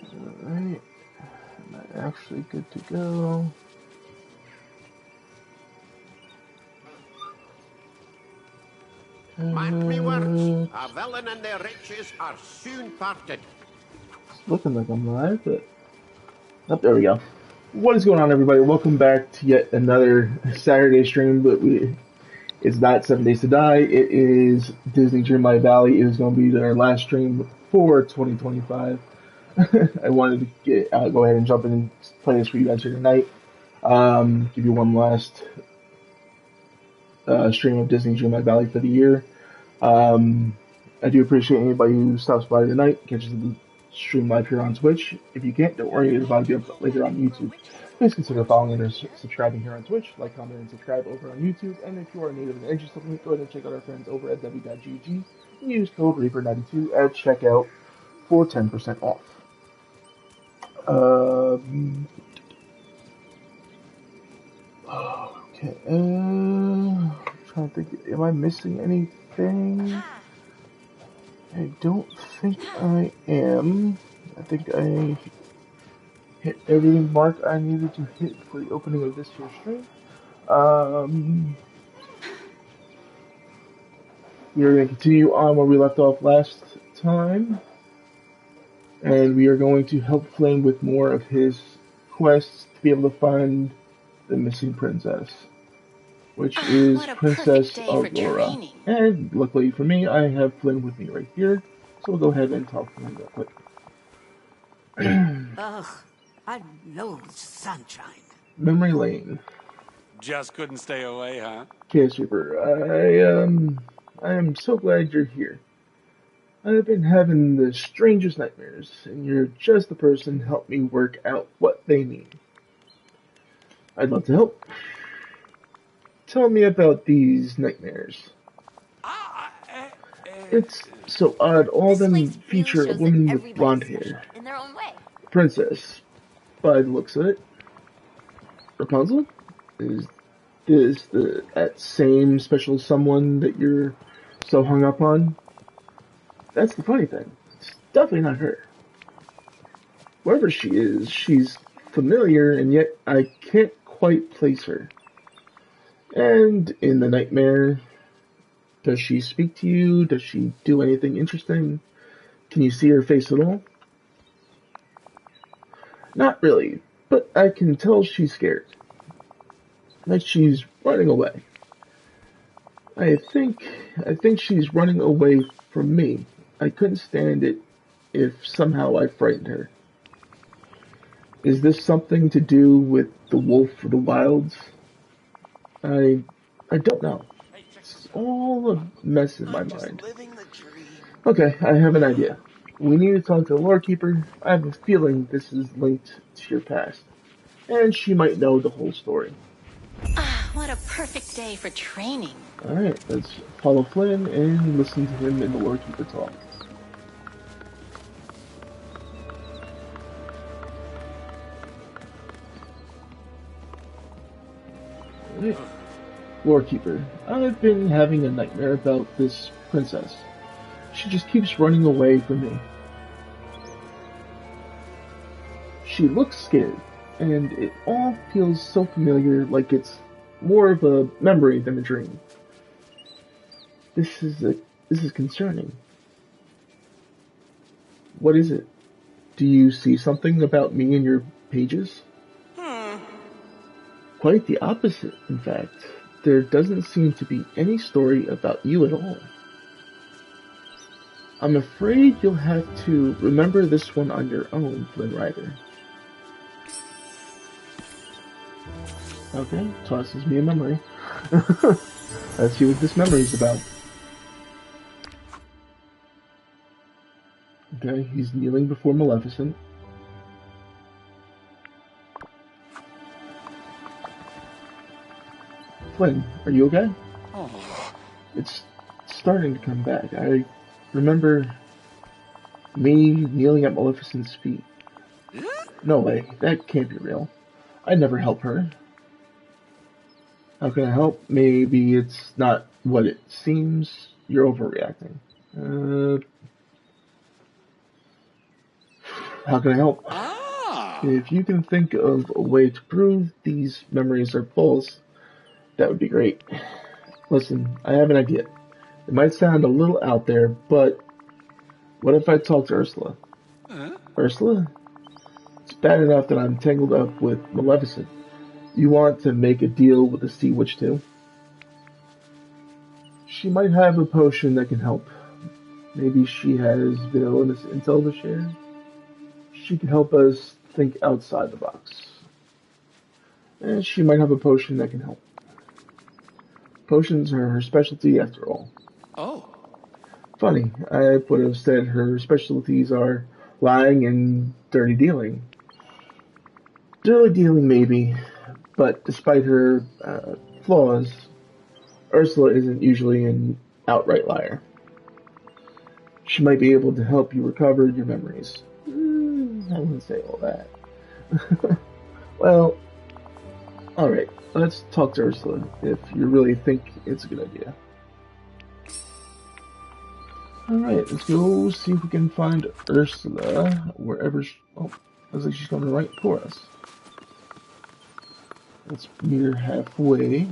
Alright. Am I actually good to go? Mark me words, a villain and their riches are soon parted. It's looking like I'm live, but... Oh, there we go. What is going on, everybody? Welcome back to yet another Saturday stream, but it's not 7 Days to Die. It is Disney Dreamlight Valley. It is going to be our last stream for 2025. I wanted to go ahead and jump in and play this for you guys here tonight. Give you one last stream of Disney Dreamlight Valley for the year. I do appreciate anybody who stops by tonight, catches the stream live here on Twitch. If you can't, don't worry, it'll probably be up later on YouTube. Please consider following and subscribing here on Twitch, like, comment, and subscribe over on YouTube. And if you are in need of an entry supplement, go ahead and check out our friends over at w.gg and use code Reaper92 at checkout for 10% off. Okay, I'm trying to think, am I missing anything? I don't think I am. I think I hit everything mark I needed to hit for the opening of this here stream. We are going to continue on where we left off last time. And we are going to help Flynn with more of his quests to be able to find the missing princess, which is Princess Aurora. And luckily for me, I have Flynn with me right here, so we'll go ahead and talk to him real quick. Ugh, I loathe sunshine. Memory Lane. Just couldn't stay away, huh? Chaos Reaper, I am so glad you're here. I've been having the strangest nightmares, and you're just the person to help me work out what they mean. I'd love to help. Tell me about these nightmares. It's so odd. All of them feature a woman with blonde hair. In their own way. Princess, by the looks of it. Rapunzel? Is that same special someone that you're so hung up on? That's the funny thing. It's definitely not her. Whoever she is, she's familiar, and yet I can't quite place her. And in the nightmare, does she speak to you? Does she do anything interesting? Can you see her face at all? Not really, but I can tell she's scared. Like she's running away. I think she's running away from me. I couldn't stand it if somehow I frightened her. Is this something to do with the wolf of the wilds? I don't know. It's all a mess in my mind. Okay, I have an idea. We need to talk to the lore keeper. I have a feeling this is linked to your past. And she might know the whole story. Ah, what a perfect day for training. Alright, let's follow Flynn and listen to him and the lore keeper talk. Alright. Lore keeper, I've been having a nightmare about this princess. She just keeps running away from me. She looks scared, and it all feels so familiar, like it's more of a memory than a dream. This is concerning. What is it? Do you see something about me in your pages? Quite the opposite, in fact. There doesn't seem to be any story about you at all. I'm afraid you'll have to remember this one on your own, Flynn Rider. Okay, tosses me a memory. Let's see what this memory is about. Okay, he's kneeling before Maleficent. Flynn, are you okay? Oh. It's starting to come back. I remember me kneeling at Maleficent's feet. No way, that can't be real. I'd never help her. How can I help? Maybe it's not what it seems. You're overreacting. How can I help? Ah! If you can think of a way to prove these memories are false, that would be great. Listen, I have an idea. It might sound a little out there, but what if I talk to Ursula? Huh? Ursula? It's bad enough that I'm tangled up with Maleficent. You want to make a deal with the Sea Witch too? She might have a potion that can help. Maybe she has villainous intel to share. She can help us think outside the box. And she might have a potion that can help. Potions are her specialty after all. Oh. Funny, I would have said her specialties are lying and dirty dealing. Dirty dealing maybe, but despite her flaws, Ursula isn't usually an outright liar. She might be able to help you recover your memories. I wouldn't say all that. Well, alright, let's talk to Ursula if you really think it's a good idea. Alright, let's go see if we can find Ursula wherever oh, looks like she's coming right for us. Let's meet her halfway.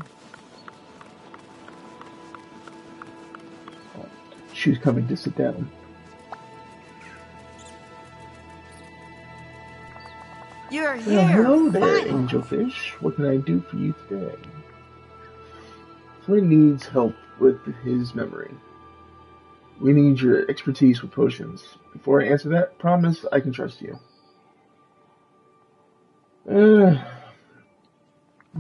Oh, she's coming to sit down. You're Well, here. hello there, Finally. Angelfish. What can I do for you today? Flynn needs help with his memory. We need your expertise with potions. Before I answer that, promise I can trust you. We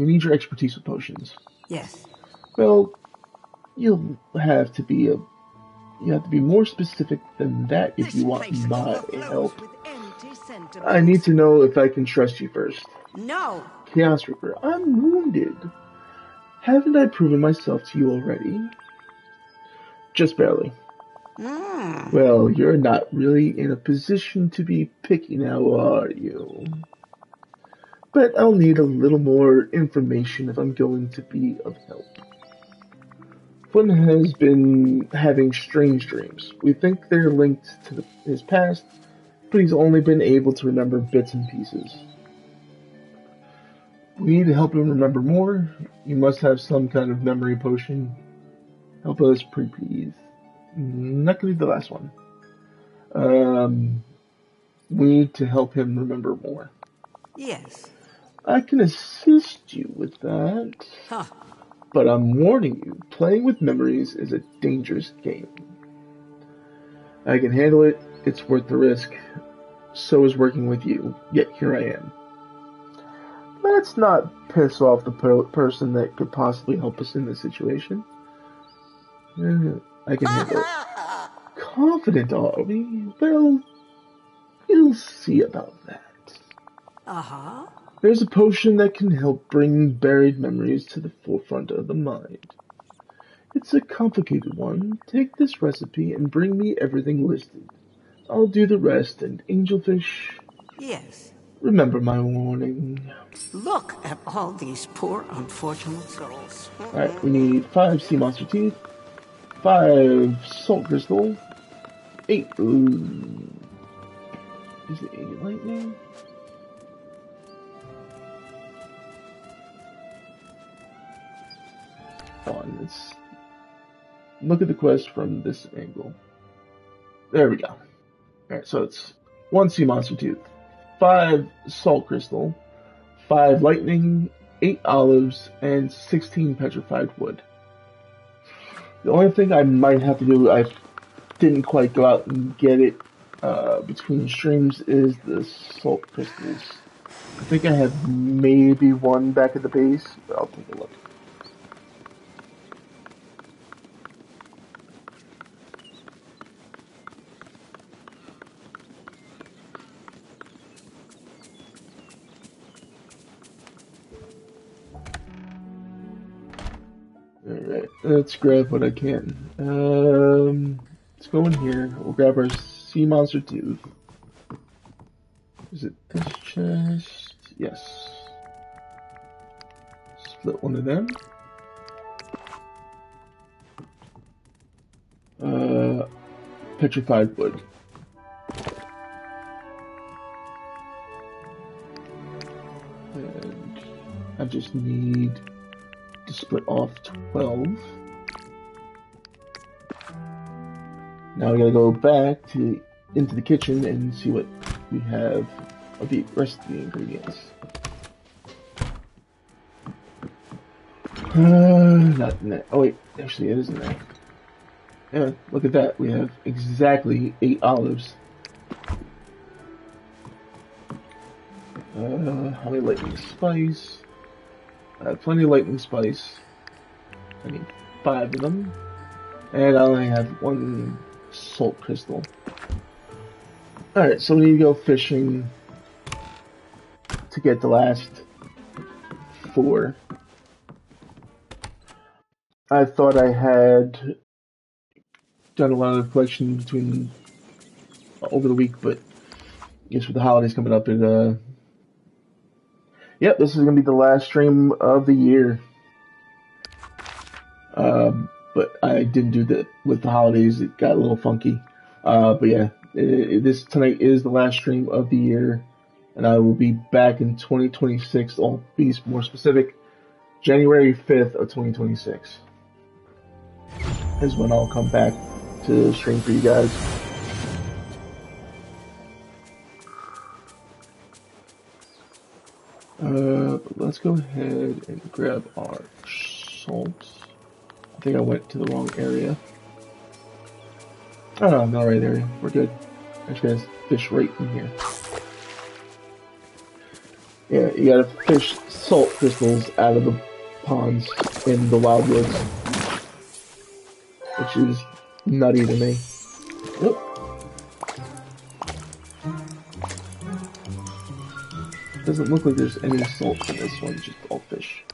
need your expertise with potions. Yes. Well, you'll have to be more specific than that if This you want place my overflows help. with empty sentiments. I need to know if I can trust you first. No. Chaos Reaper, I'm wounded. Haven't I proven myself to you already? Just barely. Well, you're not really in a position to be picky now, are you? But I'll need a little more information if I'm going to be of help. Flynn has been having strange dreams. We think they're linked to his past, but he's only been able to remember bits and pieces. We need to help him remember more. You must have some kind of memory potion. Help us, please. Not gonna do the last one. We need to help him remember more. Yes. I can assist you with that, Huh. but I'm warning you, playing with memories is a dangerous game. I can handle it, it's worth the risk. So is working with you, yet here I am. Let's not piss off the person that could possibly help us in this situation. I can handle it. Confident, are we? Well, you'll see about that. Uh-huh. There's a potion that can help bring buried memories to the forefront of the mind. It's a complicated one. Take this recipe and bring me everything listed. I'll do the rest, and Angelfish, Yes. remember my warning. Look at all these poor, unfortunate souls. Alright, we need 5 sea monster teeth, 5 salt crystal, 8, is it 8 lightning? Let's look at the quest from this angle. There we go. Alright, so it's 1 sea monster tooth, 5 salt crystal, 5 lightning, 8 olives, and 16 petrified wood. The only thing I might have to do, I didn't quite go out and get it between streams, is the salt crystals. I think I have maybe 1 back at the base, but I'll take a look. Alright, let's grab what I can. Let's go in here. We'll grab our sea monster tooth. Is it this chest? Yes. Split one of them. Petrified wood. I just need to split off 12. Now we gotta go back into the kitchen and see what we have of the rest of the ingredients. Not in there. Oh wait, actually it is in there. Yeah, look at that. We have exactly 8 olives. How many lightning spice? Plenty of lightning spice. I need 5 of them. And I only have 1 salt crystal. Alright, so we need to go fishing to get the last 4. I thought I had done a lot of collection between over the week, but I guess with the holidays coming up, yep, this is gonna be the last stream of the year. But I didn't do that with the holidays; it got a little funky. But yeah, this tonight is the last stream of the year, and I will be back in 2026. I'll be more specific, January 5th of 2026 is when I'll come back to stream for you guys. Let's go ahead and grab our salt. I think I went to the wrong area. Oh no, I'm in the right area. We're good. Actually, there's fish right in here. Yeah, you gotta fish salt crystals out of the ponds in the wildwoods, which is nutty to me. Yep. Doesn't look like there's any salt in this one, just all fish.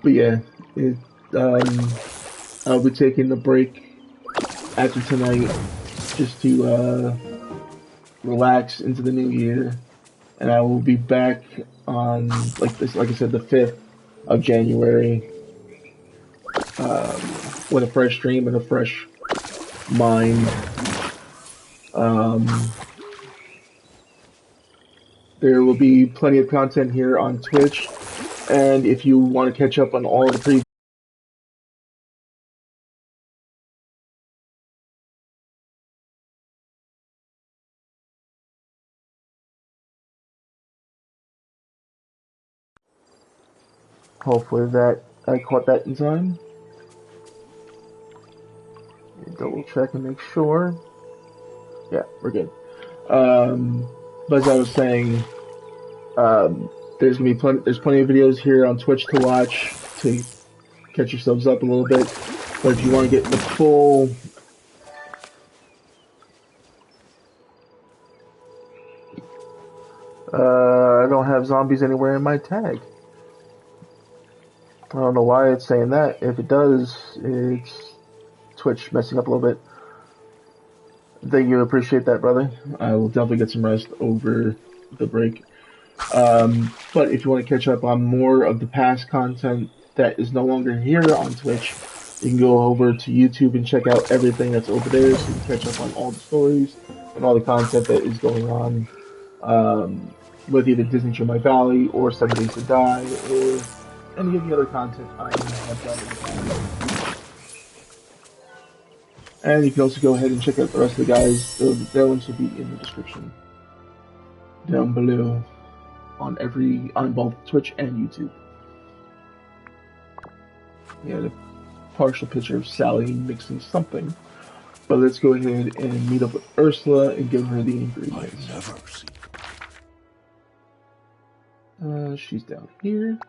But yeah, I'll be taking a break after tonight just to relax into the new year, and I will be back on like I said, the 5th of January with a fresh stream and a fresh mind. There will be plenty of content here on Twitch, and if you want to catch up on all of the previous hopefully that I caught that in time. Double check and make sure. Yeah, we're good. But as I was saying, there's plenty of videos here on Twitch to watch to catch yourselves up a little bit. But if you want to get the full I don't have zombies anywhere in my tag. I don't know why it's saying that. If it does, it's Twitch messing up a little bit. Thank you, appreciate that, brother. I will definitely get some rest over the break. But if you want to catch up on more of the past content that is no longer here on Twitch, you can go over to YouTube and check out everything that's over there, so you can catch up on all the stories and all the content that is going on with either Disney Dreamlight Valley or 7 Days to Die or any of the other content I have done in the past. And you can also go ahead and check out the rest of the guys. Their links will be in the description down below on both Twitch and YouTube. We had a partial picture of Sally mixing something. But let's go ahead and meet up with Ursula and give her the ingredients. I've never seen. She's down here.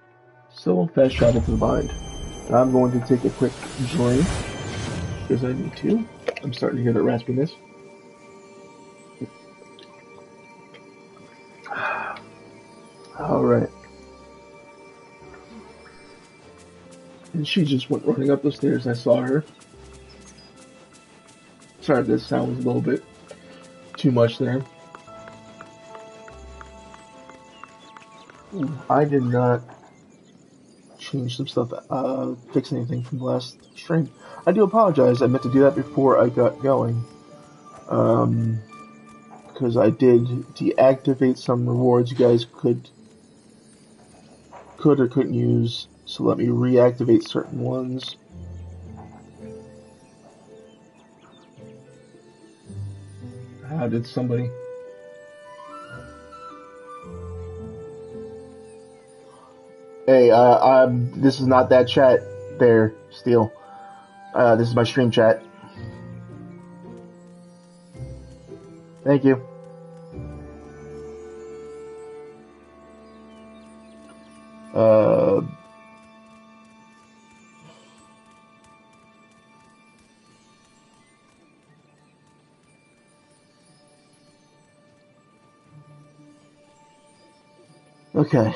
So fast travel to the bind. I'm going to take a quick drink because I need to. I'm starting to hear that raspiness. Alright. And she just went running up the stairs. I saw her. Sorry if this sound was a little bit too much there. Ooh, I did not change some stuff, fix anything from the last stream. I do apologize. I meant to do that before I got going. Because I did deactivate some rewards you guys could or couldn't use, so let me reactivate certain ones. How did somebody? Hey, this is not that chat there, Steel. This is my stream chat. Thank you. Okay.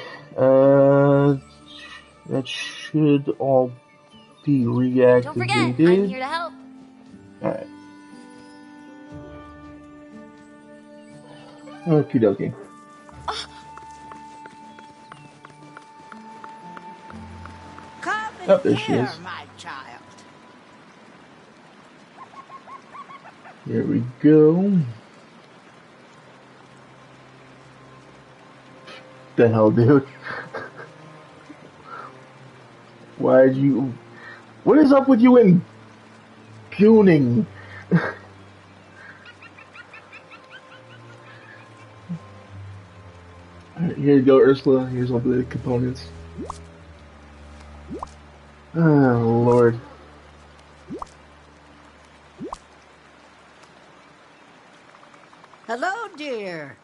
That should all be reactivated. Don't forget, I'm here to help. Alright. Okie dokie. Come Oh, there she here, is. my child. Here we go. The hell, dude? Why'd you... What is up with you and gooning? Alright, here you go, Ursula. Here's all the components. Oh, Lord. Hello, dear.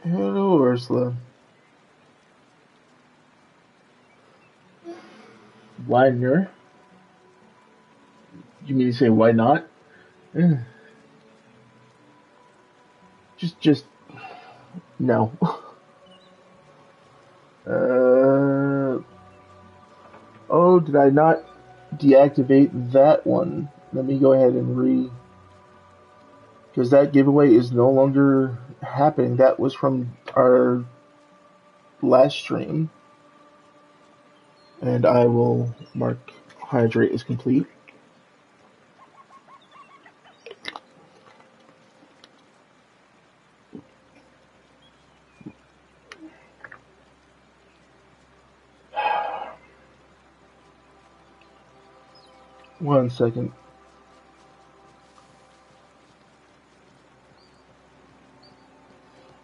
Hello, Ursula. Widener? You mean to say why not? Just no. Oh, did I not deactivate that one? Let me go ahead and because that giveaway is no longer happening. That was from our last stream. And I will mark hydrate as complete. One second.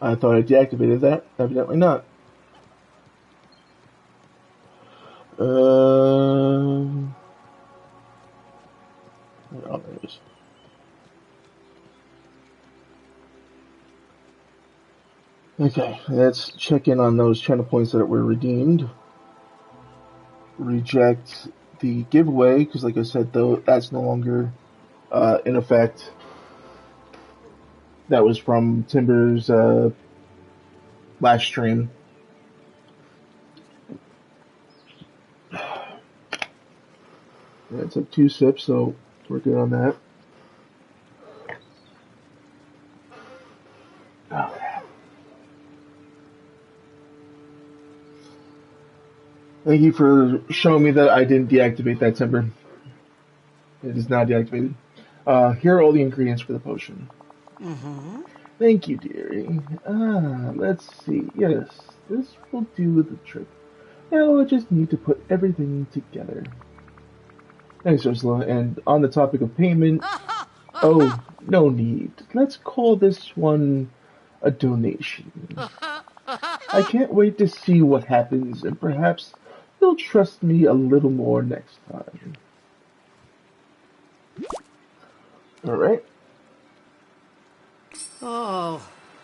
I thought I deactivated that. Evidently not. Oh, there it is. Okay, let's check in on those channel points that were redeemed. Reject the giveaway, because like I said, though, that's no longer in effect. That was from Timber's last stream. Yeah, it took 2 sips, so we're good on that. Oh. Thank you for showing me that I didn't deactivate that Timber. It is now deactivated. Here are all the ingredients for the potion. Mm-hmm. Thank you, dearie. Let's see. Yes, this will do the trick. Now I just need to put everything together. Thanks, Ursula. And on the topic of payment, oh, no need. Let's call this one a donation. I can't wait to see what happens, and perhaps you'll trust me a little more next time. Alright. Oh,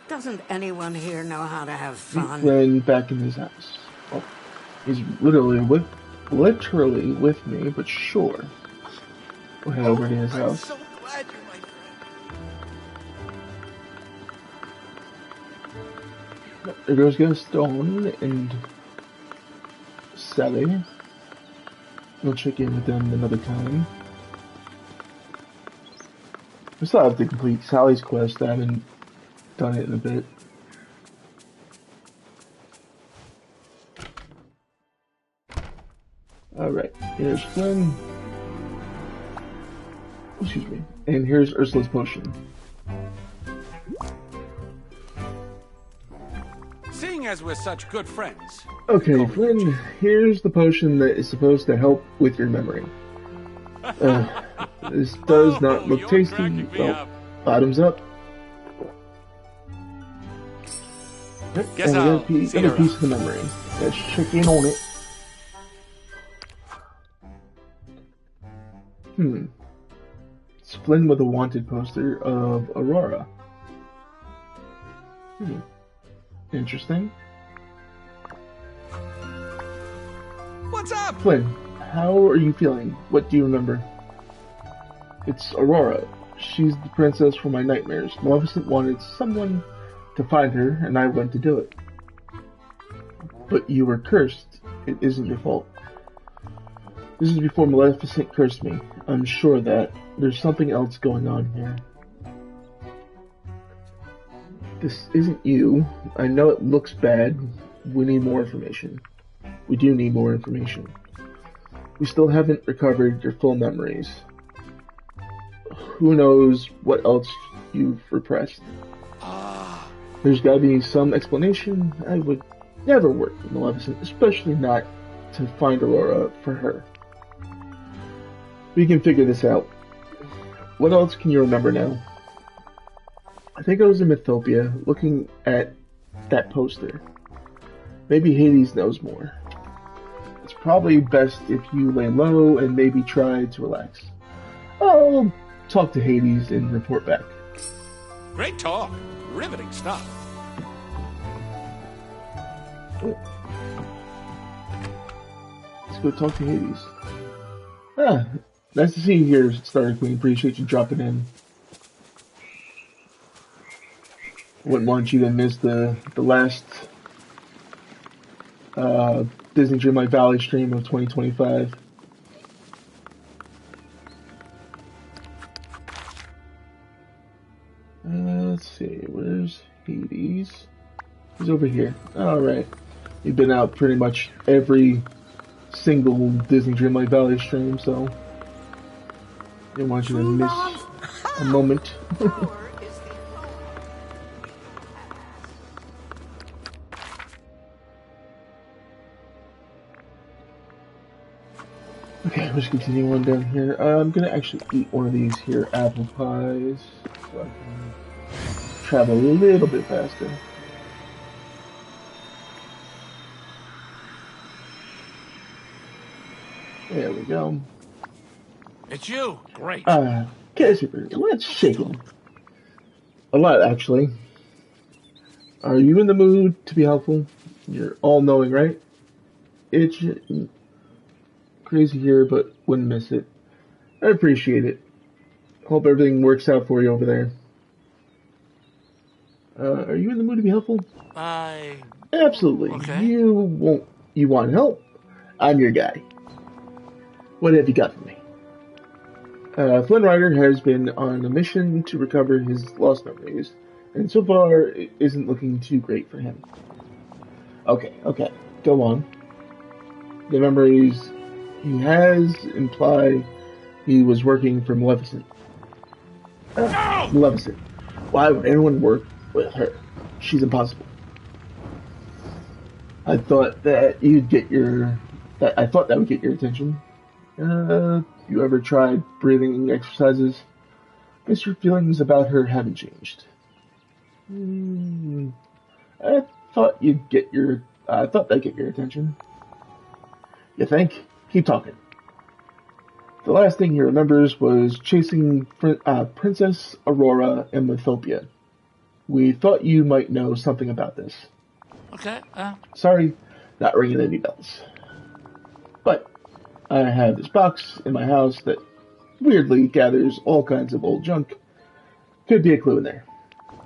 doesn't anyone here know how to have fun? Then back in his house. Oh, he's literally with me, but sure. We'll head over to his house. So glad you're my friend. There goes Gaston and Sally. We'll check in with them another time. I still have to complete Sally's quest. I haven't done it in a bit. Alright, here's Flynn. Excuse me. And here's Ursula's potion. Seeing as we're such good friends. Okay, Flynn, here's the potion that is supposed to help with your memory. This does not look tasty. Well, bottoms up. Yep, Guess and we got I'll a piece, see another her piece of the memory. Let's check in on it. It's Flynn with a wanted poster of Aurora. Interesting. What's up? Flynn, how are you feeling? What do you remember? It's Aurora. She's the princess from my nightmares. Maleficent wanted someone to find her, and I went to do it. But you were cursed. It isn't your fault. This is before Maleficent cursed me. I'm sure that there's something else going on here. This isn't you. I know it looks bad. We need more information. We do need more information. We still haven't recovered your full memories. Who knows what else you've repressed? There's gotta be some explanation. I would never work with Maleficent, especially not to find Aurora for her. We can figure this out. What else can you remember now? I think I was in Mythopia looking at that poster. Maybe Hades knows more. It's probably best if you lay low and maybe try to relax. I'll talk to Hades and report back. Great talk. Riveting stuff. Let's go talk to Hades. Nice to see you here, Star Queen. Appreciate you dropping in. Wouldn't want you to miss the last Disney Dreamlight Valley stream of 2025. Let's see, where's Hades? He's over here. Alright. You've been out pretty much every single Disney Dreamlight Valley stream, so I didn't want you to miss a moment. Okay, let's continue on down here. I'm gonna actually eat one of these here apple pies so I can travel a little bit faster. There we go. It's you. Great. Casper, what's shaking? A lot, actually. Are you in the mood to be helpful? You're all-knowing, right? It's crazy here, but wouldn't miss it. I appreciate it. Hope everything works out for you over there. Are you in the mood to be helpful? Absolutely. Okay. You want help? I'm your guy. What have you got for me? Flynn Rider has been on a mission to recover his lost memories, and so far it isn't looking too great for him. Okay, go on. The memories he has imply he was working for Maleficent. Maleficent. Why would anyone work with her? She's impossible. I thought that would get your attention. You ever tried breathing exercises? Guess your feelings about her haven't changed. I thought that'd get your attention. You think? Keep talking. The last thing he remembers was chasing Princess Aurora in Mythopia. We thought you might know something about this. Okay. Sorry, not ringing any bells. But I have this box in my house that weirdly gathers all kinds of old junk. Could be a clue in there.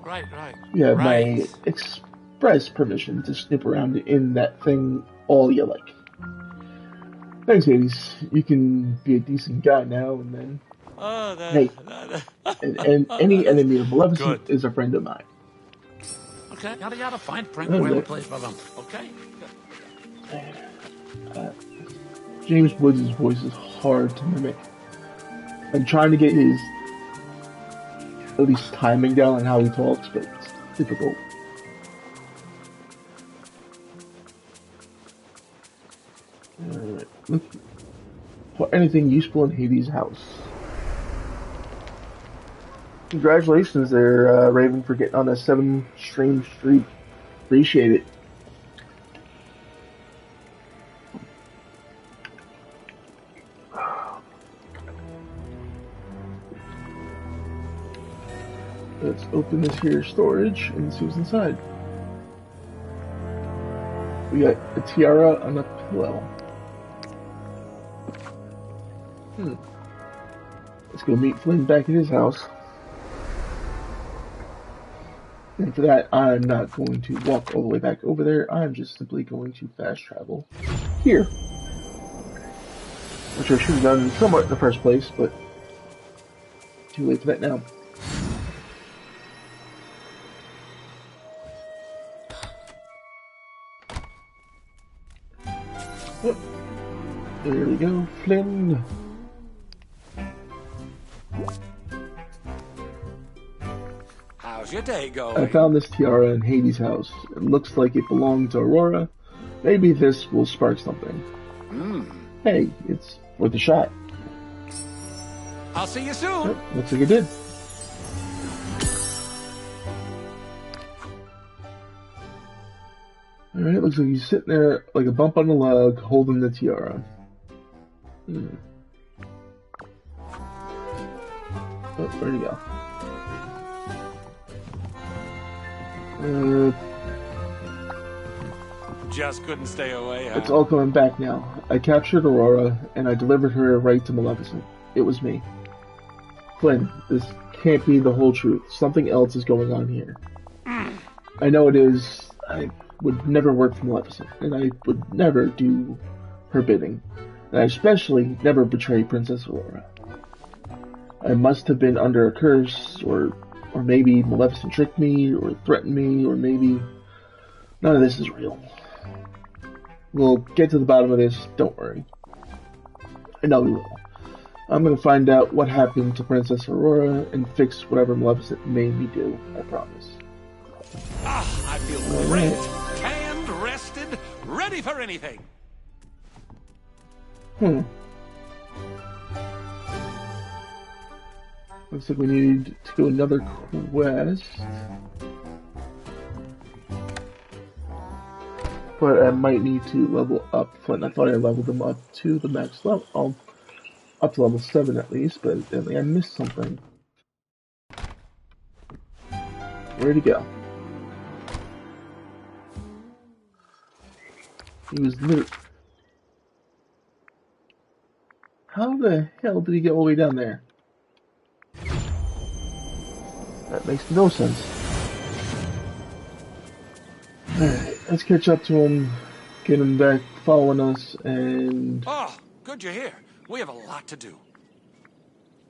Right. You have my express permission to snoop around in that thing all you like. Thanks, Hades. You can be a decent guy now and then. Hey, and any enemy of Maleficent is a friend of mine. Okay. Yada, fine print. Where place for them. Okay. James Woods' voice is hard to mimic. I'm trying to get his at least timing down on how he talks, but it's difficult. Alright, look for anything useful in Hades' house. Congratulations there, Raven, for getting on a 7-stream streak. Appreciate it. Let's open this here storage and see what's inside. We got a tiara on a pillow. Let's go meet Flynn back at his house. And for that, I'm not going to walk all the way back over there. I'm just simply going to fast travel here. Which I should have done somewhat in the first place, but too late for that now. Oh, there we go, Flynn. How's your day going? I found this tiara in Hades' house. It looks like it belonged to Aurora. Maybe this will spark something. Hey, it's worth a shot. I'll see you soon. Oh, looks like it did. Alright, looks like he's sitting there like a bump on the log holding the tiara. Oh, where'd he go? Just couldn't stay away, huh? It's all coming back now. I captured Aurora, and I delivered her right to Maleficent. It was me. Flynn, this can't be the whole truth. Something else is going on here. I know it is. I would never work for Maleficent, and I would never do her bidding. And I especially never betray Princess Aurora. I must have been under a curse, or maybe Maleficent tricked me, or threatened me, or maybe none of this is real. We'll get to the bottom of this, don't worry. I know we will. I'm gonna find out what happened to Princess Aurora and fix whatever Maleficent made me do, I promise. I feel great, tanned, rested, ready for anything. Looks like we need to do another quest. But I might need to level up Flint. I thought I leveled him up to the max level. Up to level 7 at least, but evidently I missed something. Where'd he go? He was literally... How the hell did he get all the way down there? That makes no sense. Alright, let's catch up to him, get him back following us, and... Oh, good you're here. We have a lot to do.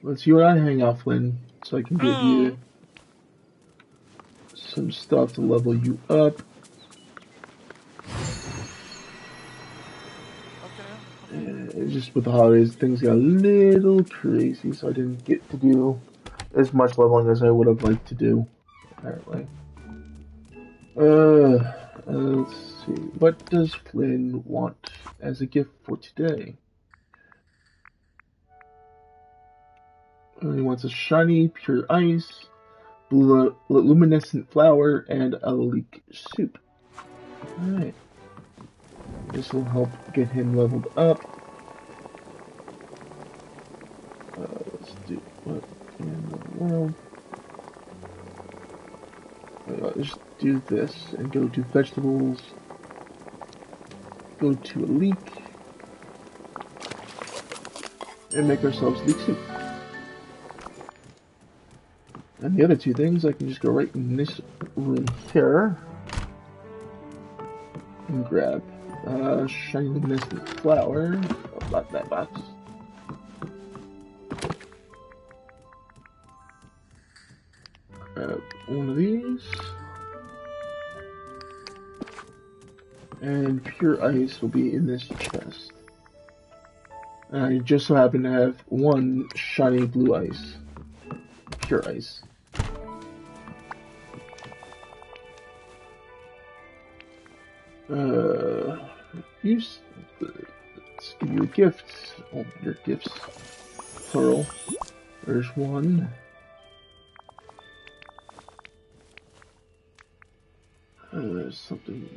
Let's you and I hang out, Flynn, so I can give you some stuff to level you up. And just with the holidays, things got a little crazy, so I didn't get to do as much leveling as I would have liked to do, apparently. Let's see. What does Flynn want as a gift for today? He wants a shiny, pure ice, luminescent flower, and a leek soup. Alright. This will help get him leveled up. Let's do what in the world? Let's do this and go to vegetables. Go to a leek. And make ourselves leek soup. And the other two things I can just go right in this room here and grab shiny luminescent flower. Oh, not that box. Grab one of these. And pure ice will be in this chest. And I just so happen to have one shiny blue ice. Pure ice. Use. Let's give you a gift. All your gifts. Plural. There's one. Something.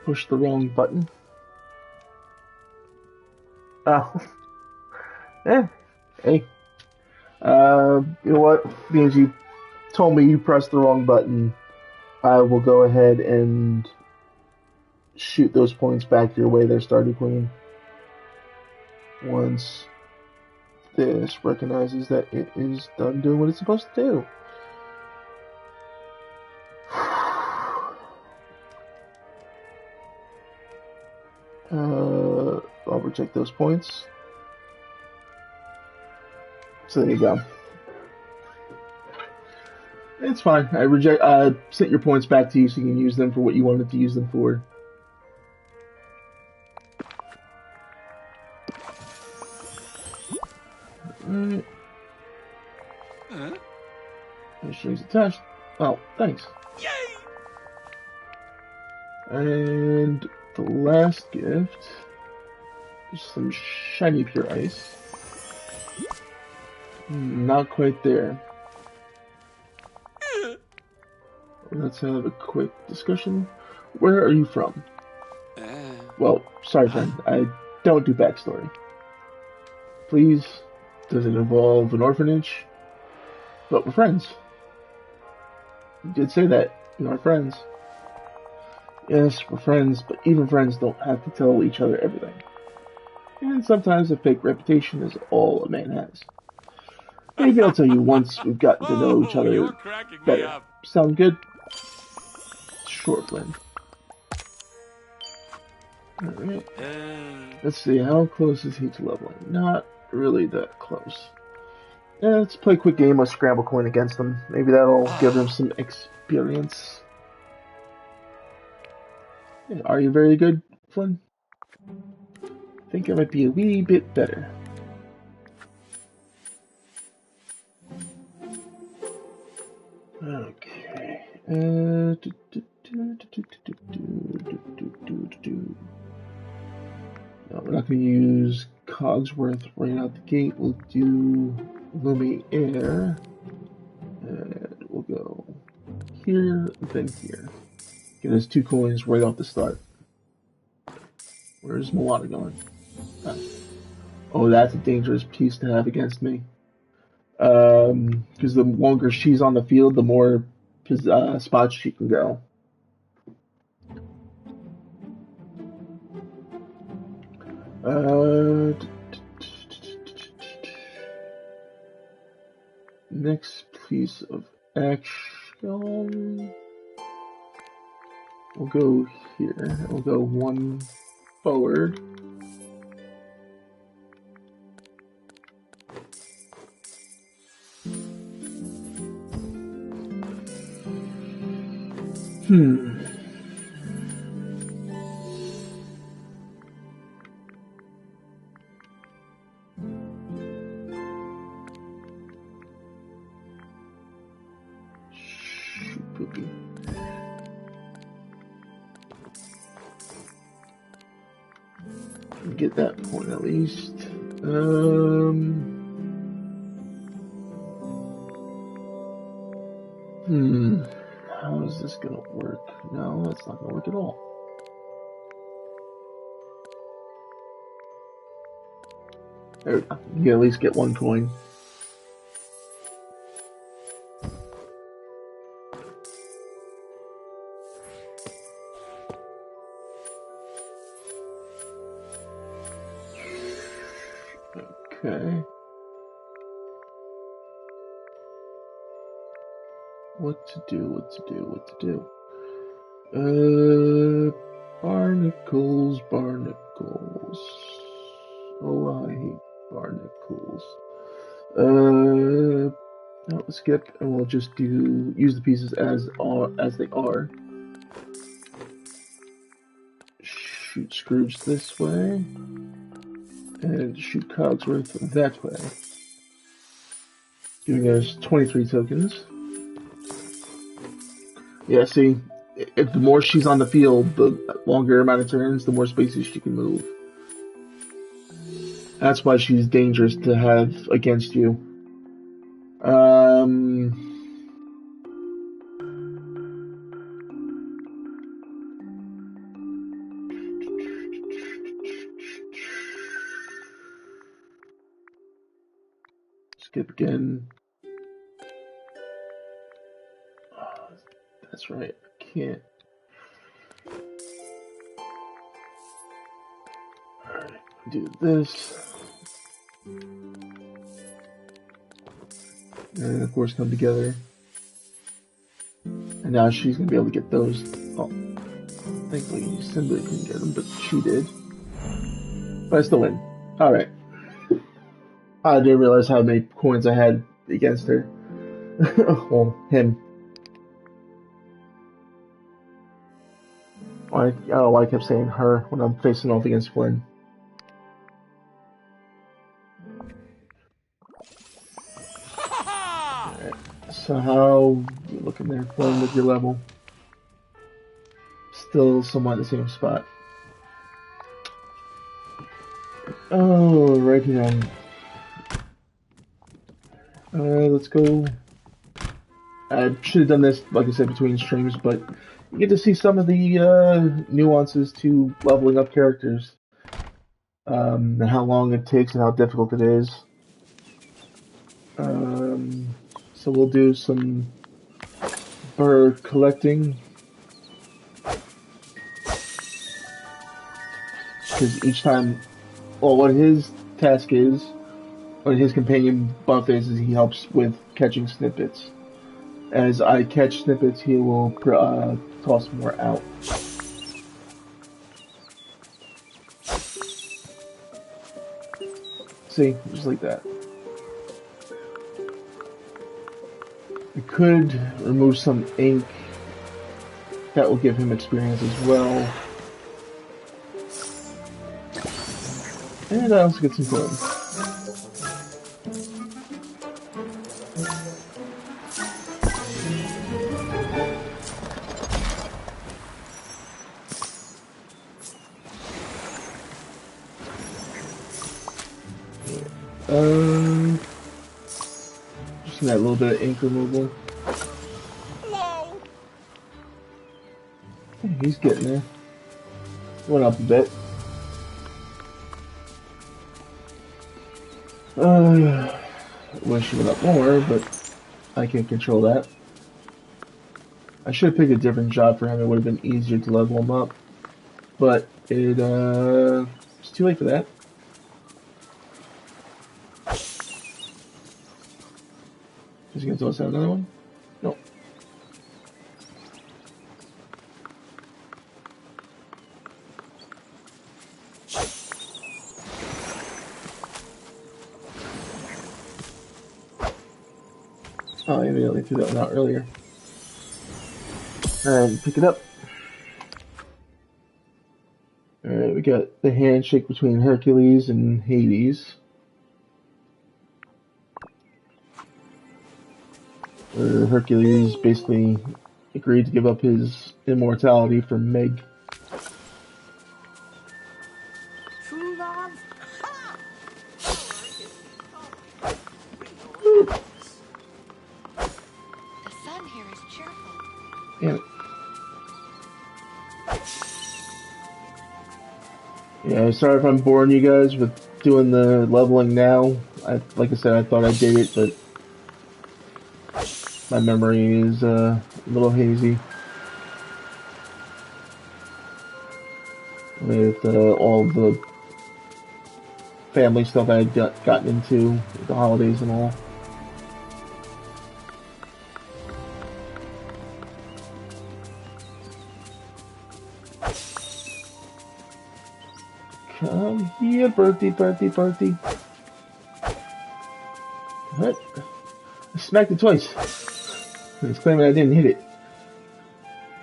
Push the wrong button. Oh. Hey. You know what? Because you told me you pressed the wrong button, I will go ahead and shoot those points back your way there, Stardew Queen. Once this recognizes that it is done doing what it's supposed to do. I'll reject those points. So there you go. It's fine. I sent your points back to you so you can use them for what you wanted to use them for. Alright. No strings attached. Oh, thanks. Yay! And the last gift is some shiny pure ice. Not quite there. Let's have a quick discussion. Where are you from? Well, sorry, friend. I don't do backstory. Please, does it involve an orphanage? But we're friends. You did say that. We are friends. Yes, we're friends, but even friends don't have to tell each other everything. And sometimes a fake reputation is all a man has. Maybe I'll tell you once we've gotten to know each other You're cracking me better. up. Sound good? Sure, Flynn. Alright. Let's see, how close is he to leveling? Not really that close. Yeah, let's play a quick game of Scramble Coin against him. Maybe that'll give him some experience. Yeah, are you very good, Flynn? I think I might be a wee bit better. Okay. No, we're not going to use Cogsworth right out the gate. We'll do Lumiere. And we'll go here, then here. Get us 2 coins right off the start. Where's Moana going? Oh, that's a dangerous piece to have against me. Because the longer she's on the field, the more spots she can go. Next piece of action. We'll go here. We'll go 1 forward. Poopy. Get that point at least. How is this gonna work? No, that's not gonna work at all. There we go. You can at least get 1 coin. Okay. What to do? Barnacles. Oh, I hate barnacles. No, skip, and we'll just use the pieces as they are. Shoot Scrooge this way, and shoot Cogsworth that way, giving us 23 tokens. Yeah, see, if the more she's on the field, the longer amount of turns, the more spaces she can move. That's why she's dangerous to have against you. Skip again. Oh, that's right. I can't. Alright, do this. And of course come together. And now she's gonna be able to get those. Oh, thankfully Cinder couldn't get them, but she did. But I still win. Alright. I didn't realize how many coins I had against her. Well, him. I don't know why I kept saying her when I'm facing off against Flynn. Alright, so how you looking there, Flynn, with your level? Still somewhat in the same spot. Oh, right here. Let's go. I should have done this, like I said, between streams, but you get to see some of the nuances to leveling up characters, and how long it takes and how difficult it is. So we'll do some bird collecting, because each time, well, what his task is, what his companion buff is he helps with catching snippets. As I catch snippets, he will toss more out. See, just like that. We could remove some ink. That will give him experience as well. And I also get some coins. Just that little bit of ink removal. Hello. He's getting there. Went up a bit. Wish he went up more, but I can't control that. I should have picked a different job for him. It would have been easier to level him up, but it's too late for that. Is he gonna toss out another one? No. Oh, I immediately threw that one out earlier. Alright, pick it up. Alright, we got the handshake between Hercules and Hades. Where Hercules basically agreed to give up his immortality for Meg. True love? The sun here is cheerful. Damn it. Yeah, sorry if I'm boring you guys with doing the leveling now. Like I said, I thought I did it, but my memory is a little hazy with all the family stuff I had gotten into with the holidays and all. Come here, Bertie. What? I smacked it twice. He's claiming I didn't hit it.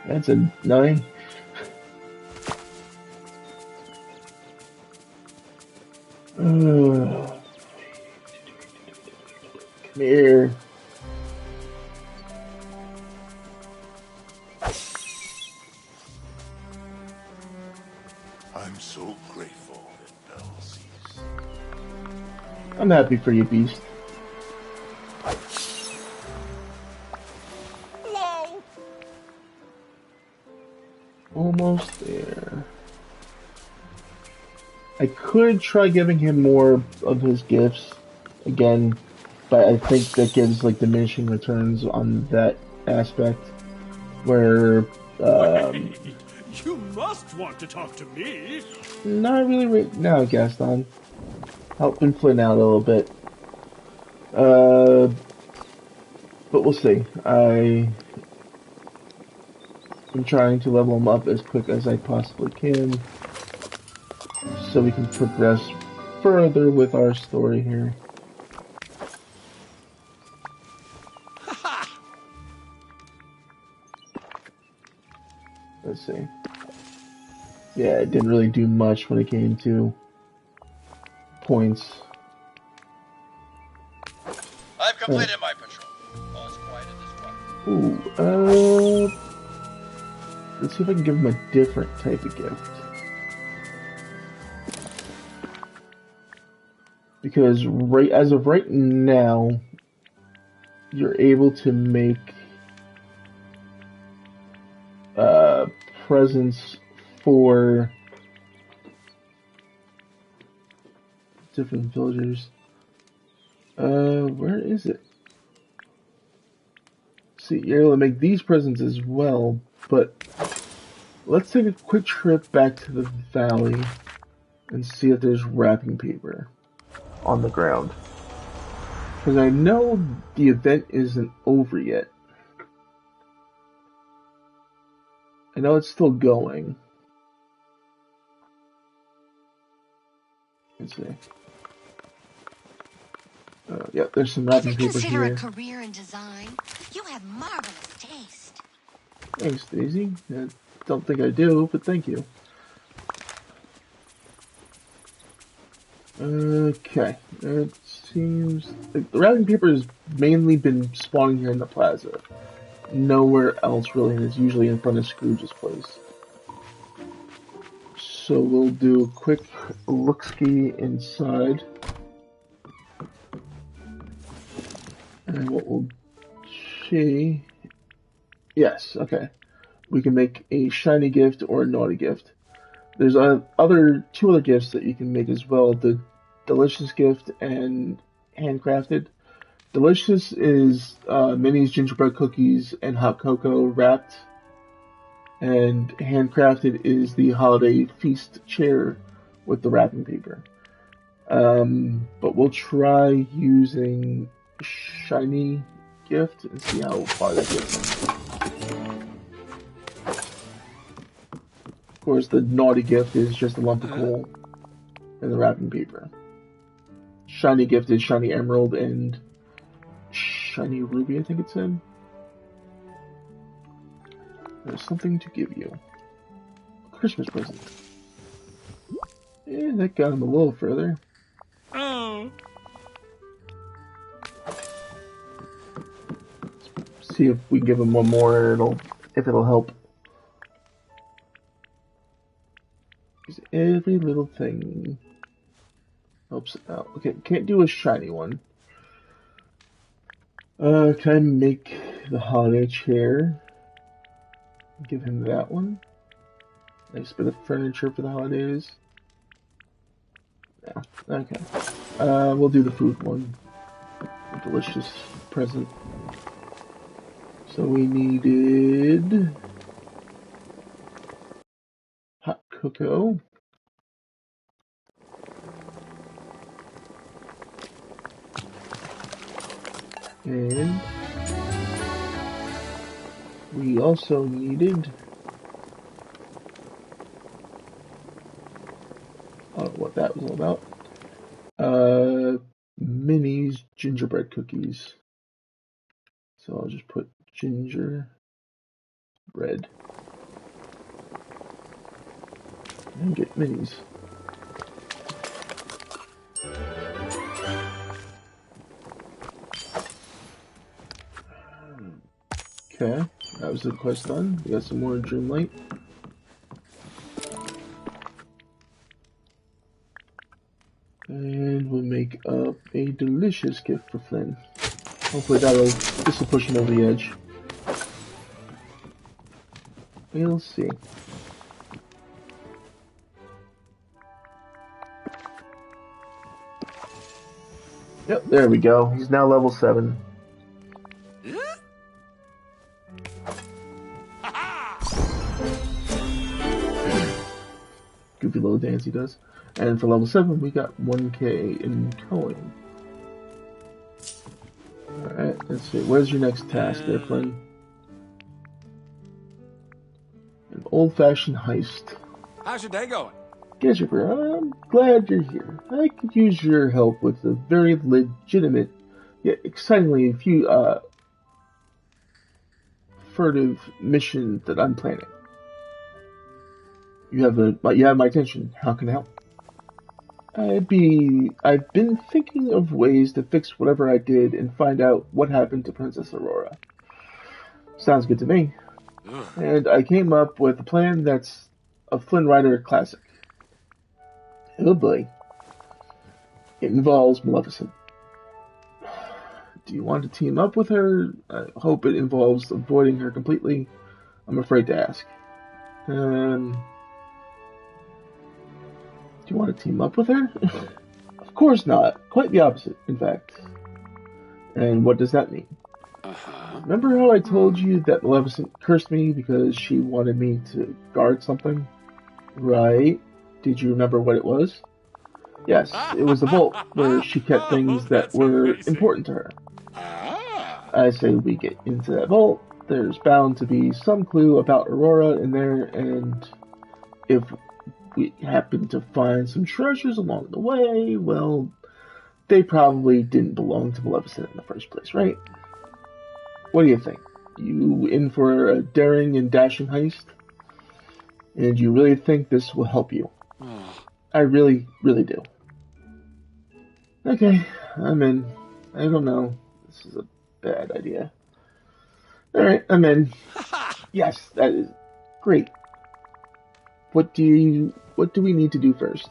That's a 9. Come here. I'm happy for you, Beast. Whoa! Almost there. I could try giving him more of his gifts again, but I think that gives like diminishing returns on that aspect. Where You must want to talk to me. not really right now, Gaston. Helping Flynn out a little bit. But we'll see. I am trying to level him up as quick as I possibly can, so we can progress further with our story here. Let's see. Yeah, it didn't really do much when it came to points. I've completed my patrol. All's quiet at this point. Ooh, let's see if I can give him a different type of gift. Because as of right now, you're able to make presents for different villagers. Where is it? See, you're able to make these presents as well, but let's take a quick trip back to the valley and see if there's wrapping paper on the ground. Because I know the event isn't over yet. I know it's still going. Let's see. Yeah, there's some wrapping Ever paper consider a here. career in design? You have marvelous taste. Thanks, Daisy. I don't think I do, but thank you. Okay, it seems like the wrapping paper has mainly been spawning here in the plaza. Nowhere else really, and it's usually in front of Scrooge's place. So we'll do a quick look-ski inside. And what we'll see... Yes, okay. We can make a shiny gift or a naughty gift. There's two other gifts that you can make as well. The delicious gift and handcrafted. Delicious is Minnie's gingerbread cookies and hot cocoa wrapped. And handcrafted is the holiday feast chair with the wrapping paper. But we'll try using shiny gift and see how far that gets us. Of course, the naughty gift is just a lump of coal and the wrapping paper. Shiny gift is shiny emerald and shiny ruby, I think it said. There's something to give you. A Christmas present. Yeah, that got him a little further. Oh. See if we give him one more, if it'll help. Because every little thing helps out. Okay, can't do a shiny one. Can I make the holiday chair? Give him that one. Nice bit of furniture for the holidays. Yeah, okay. We'll do the food one. A delicious present. So we needed hot cocoa. And we also needed, I don't know what that was all about, Minnie's gingerbread cookies. So I'll just put ginger bread and get Minnie's. Okay, that was the quest done. We got some more Dreamlight. And we'll make up a delicious gift for Flynn. Hopefully this will push him over the edge. We'll see. Yep, there we go. He's now level 7. Goofy little dance he does. And for level 7, we got 1k in coin. Alright, let's see. Where's your next task there, Flynn? An old-fashioned heist. How's your day going? Gazer, I'm glad you're here. I could use your help with a very legitimate, yet excitingly furtive mission that I'm planning. You have my attention. How can I help? I've been thinking of ways to fix whatever I did and find out what happened to Princess Aurora. Sounds good to me. And I came up with a plan that's a Flynn Rider classic. Oh boy. It involves Maleficent. Do you want to team up with her? I hope it involves avoiding her completely. I'm afraid to ask. Do you want to team up with her? Of course not. Quite the opposite, in fact. And what does that mean? Remember how I told you that Maleficent cursed me because she wanted me to guard something? Right. Did you remember what it was? Yes, it was the vault where she kept things that were important to her. I say we get into that vault. There's bound to be some clue about Aurora in there, and if we happen to find some treasures along the way, well, they probably didn't belong to Maleficent in the first place, right? What do you think? You in for a daring and dashing heist? And you really think this will help you? I really, really do. Okay, I'm in. I don't know. This is a bad idea. Alright, I'm in. Yes, that is great. What do we need to do first?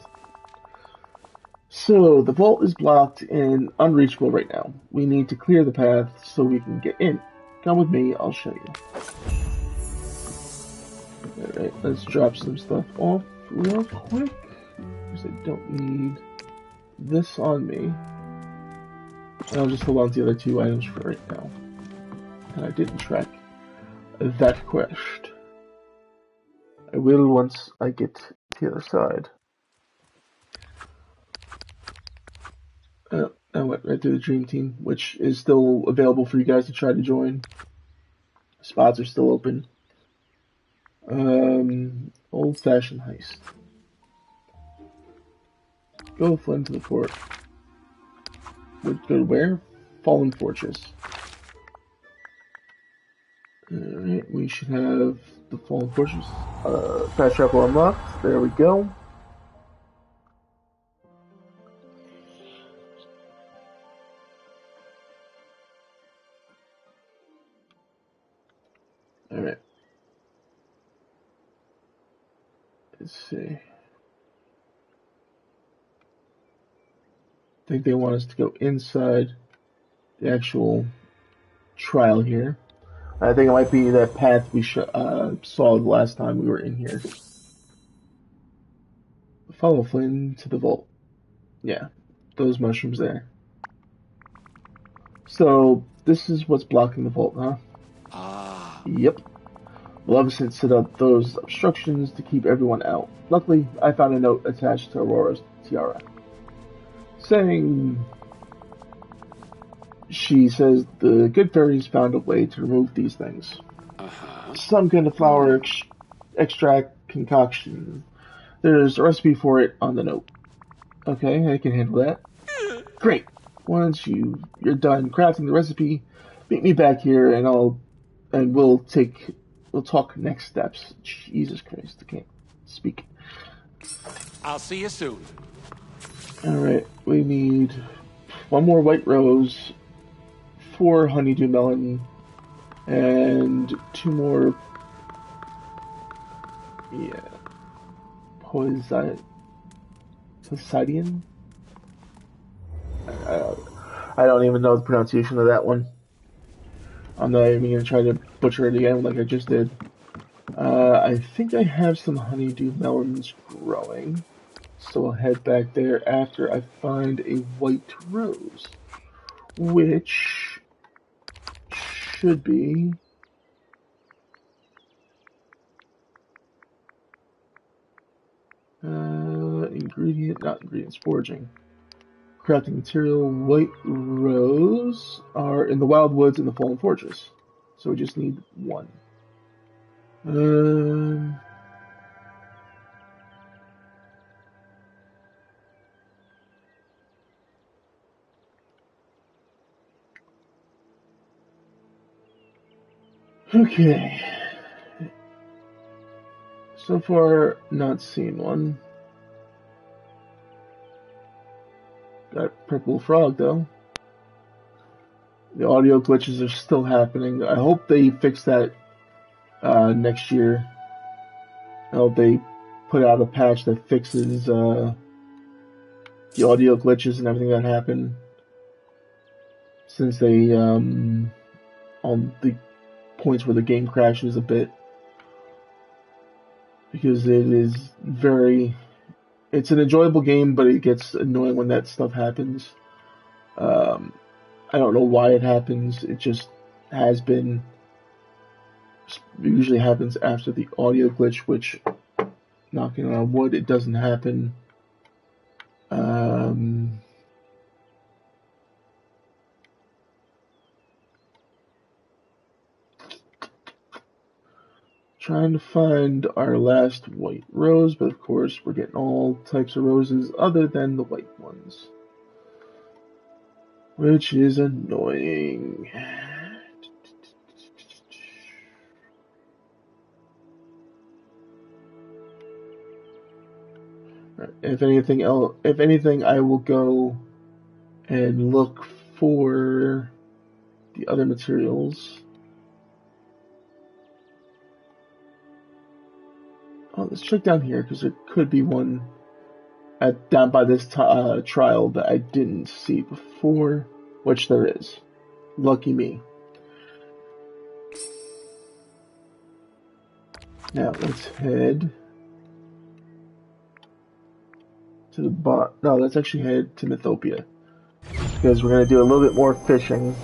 So, the vault is blocked and unreachable right now. We need to clear the path so we can get in. Come with me, I'll show you. Alright, let's drop some stuff off real quick. Because I don't need this on me. And I'll just hold on to the other 2 items for right now. And I didn't track that quest. I will once I get to the other side. I went right through the Dream Team, which is still available for you guys to try to join. Spots are still open. Old-fashioned heist. Go Flynn to the fort. Would go to where? Fallen Fortress. Alright, we should have the Fallen Fortress. Fast travel unlocked. There we go. Alright. Let's see. I think they want us to go inside the actual trial here. I think it might be that path we saw the last time we were in here. Follow Flynn to the vault. Yeah, those mushrooms there. So, this is what's blocking the vault, huh? Yep. Maleficent set up those obstructions to keep everyone out. Luckily, I found a note attached to Aurora's tiara. She says the good fairies found a way to remove these things. Some kind of flower extract concoction. There's a recipe for it on the note. Okay, I can handle that. Great. Once you're done crafting the recipe, meet me back here and we'll talk next steps. Jesus Christ, I can't speak. I'll see you soon. Alright, we need 1 more white rose, 4 honeydew melon, and 2 more, Poseidon? I don't even know the pronunciation of that one. I'm not even going to try to butcher it again like I just did. I think I have some honeydew melons growing, so I'll head back there after I find a white rose, which should be not ingredients, foraging. Crafting material, white rose are in the wild woods in the fallen fortress. So we just need one. Okay. So far, not seen one. Got purple frog though. The audio glitches are still happening. I hope they fix that next year. I hope they put out a patch that fixes the audio glitches and everything that happened. Since they on the points where the game crashes a bit. Because it is it's an enjoyable game, but it gets annoying when that stuff happens. I don't know why it happens. It just has been. It usually happens after the audio glitch, which, knocking on wood, it doesn't happen. Trying to find our last white rose, but of course we're getting all types of roses other than the white ones. Which is annoying. If anything, I will go and look for the other materials. Oh, let's check down here because there could be one down by this trial that I didn't see before, which there is. Lucky me. Now let's head to the bot. No, let's actually head to Mythopia because we're gonna do a little bit more fishing.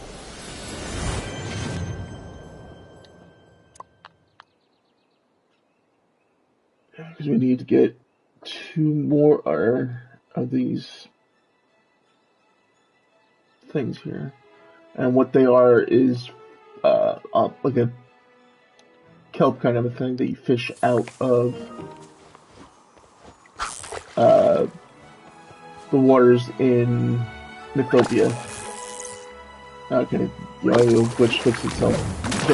Because we need to get 2 more of these things here, and what they are is like a kelp kind of a thing that you fish out of the waters in Mythopia. Okay, the audio glitch fixed itself.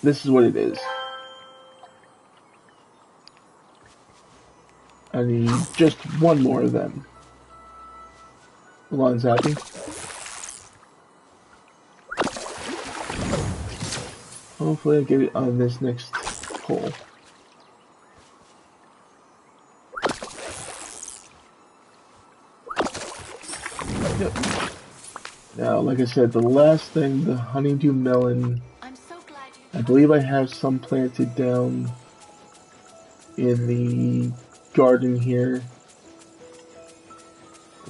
This is what it is. I need just 1 more of them. Milan's happy. Hopefully I get it on this next hole. Yep. Now, like I said, the last thing, the honeydew melon, I believe I have some planted down in the garden here.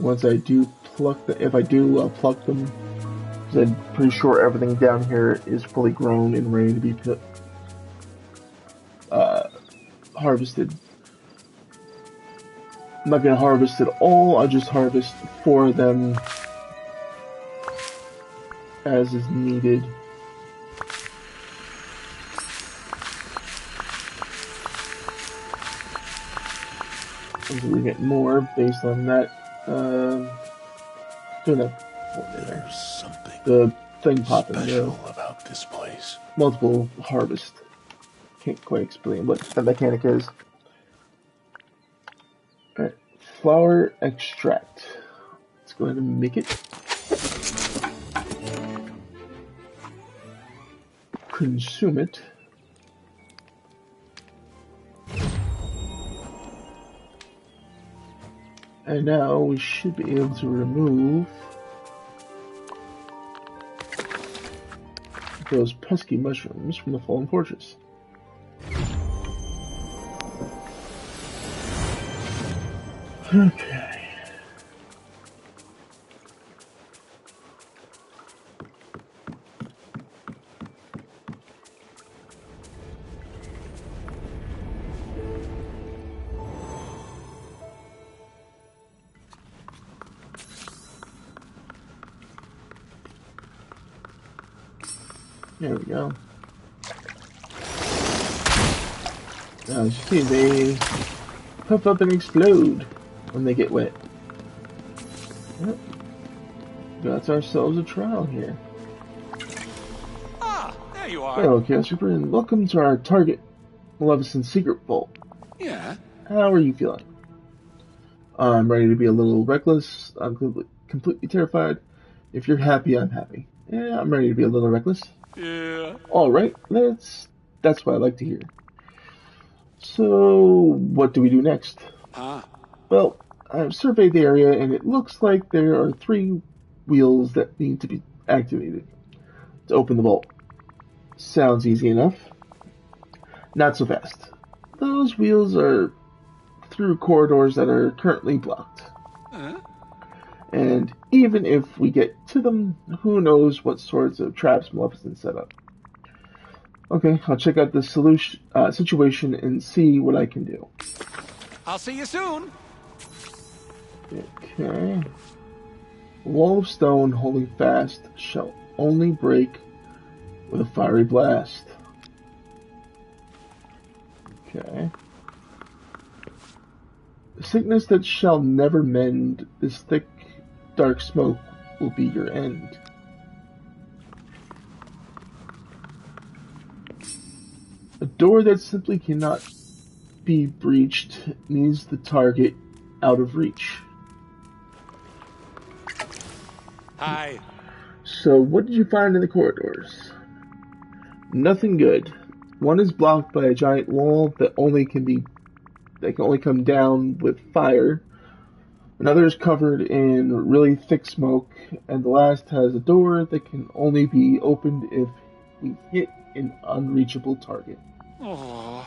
Once I do pluck them, if I do pluck them, because I'm pretty sure everything down here is fully grown and ready to be harvested. I'm not going to harvest it all, I'll just harvest 4 of them as is needed. We get more based on that. There's something the thing popping special about this place. Multiple harvest. Can't quite explain what the mechanic is. Alright, flower extract. Let's go ahead and make it. Consume it. And now we should be able to remove those pesky mushrooms from the fallen fortress. Okay. There we go. Now, as you see, they puff up and explode when they get wet. Yep. Got ourselves a trial here. Ah, there you are. Hello, Chaos Reaper, and welcome to our target, Maleficent's secret vault. Yeah. How are you feeling? I'm ready to be a little reckless. I'm completely terrified. If you're happy, I'm happy. Yeah, I'm ready to be a little reckless. Yeah. Alright, that's what I like to hear. So, what do we do next? Well, I've surveyed the area and it looks like there are 3 wheels that need to be activated to open the vault. Sounds easy enough. Not so fast. Those wheels are through corridors that are currently blocked. And even if we get to them, who knows what sorts of traps Maleficent set up. Okay, I'll check out the situation and see what I can do. I'll see you soon. Okay. Wall of stone holding fast shall only break with a fiery blast. Okay. The sickness that shall never mend, this thick, dark smoke will be your end. A door that simply cannot be breached means the target out of reach. Hi. So, what did you find in the corridors? Nothing good. One is blocked by a giant wall that can only come down with fire. Another is covered in really thick smoke, and the last has a door that can only be opened if we hit an unreachable target. Oh.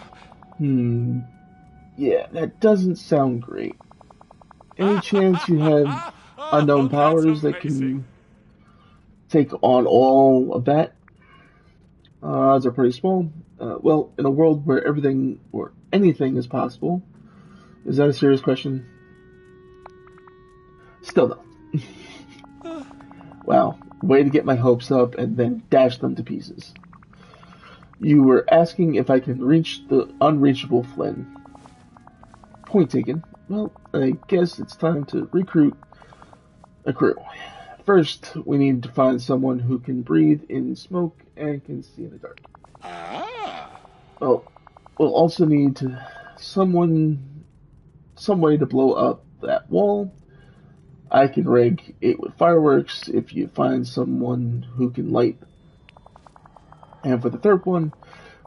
Yeah, that doesn't sound great. Any chance you have unknown powers that can take on all of that? Odds are pretty small. Well, in a world where everything or anything is possible, is that a serious question? Still no. Wow, way to get my hopes up and then dash them to pieces. You were asking if I can reach the unreachable Flynn. Point taken. Well, I guess it's time to recruit a crew. First, we need to find someone who can breathe in smoke and can see in the dark. Well, we'll also need some way to blow up that wall. I can rig it with fireworks if you find someone who can light. And for the third one,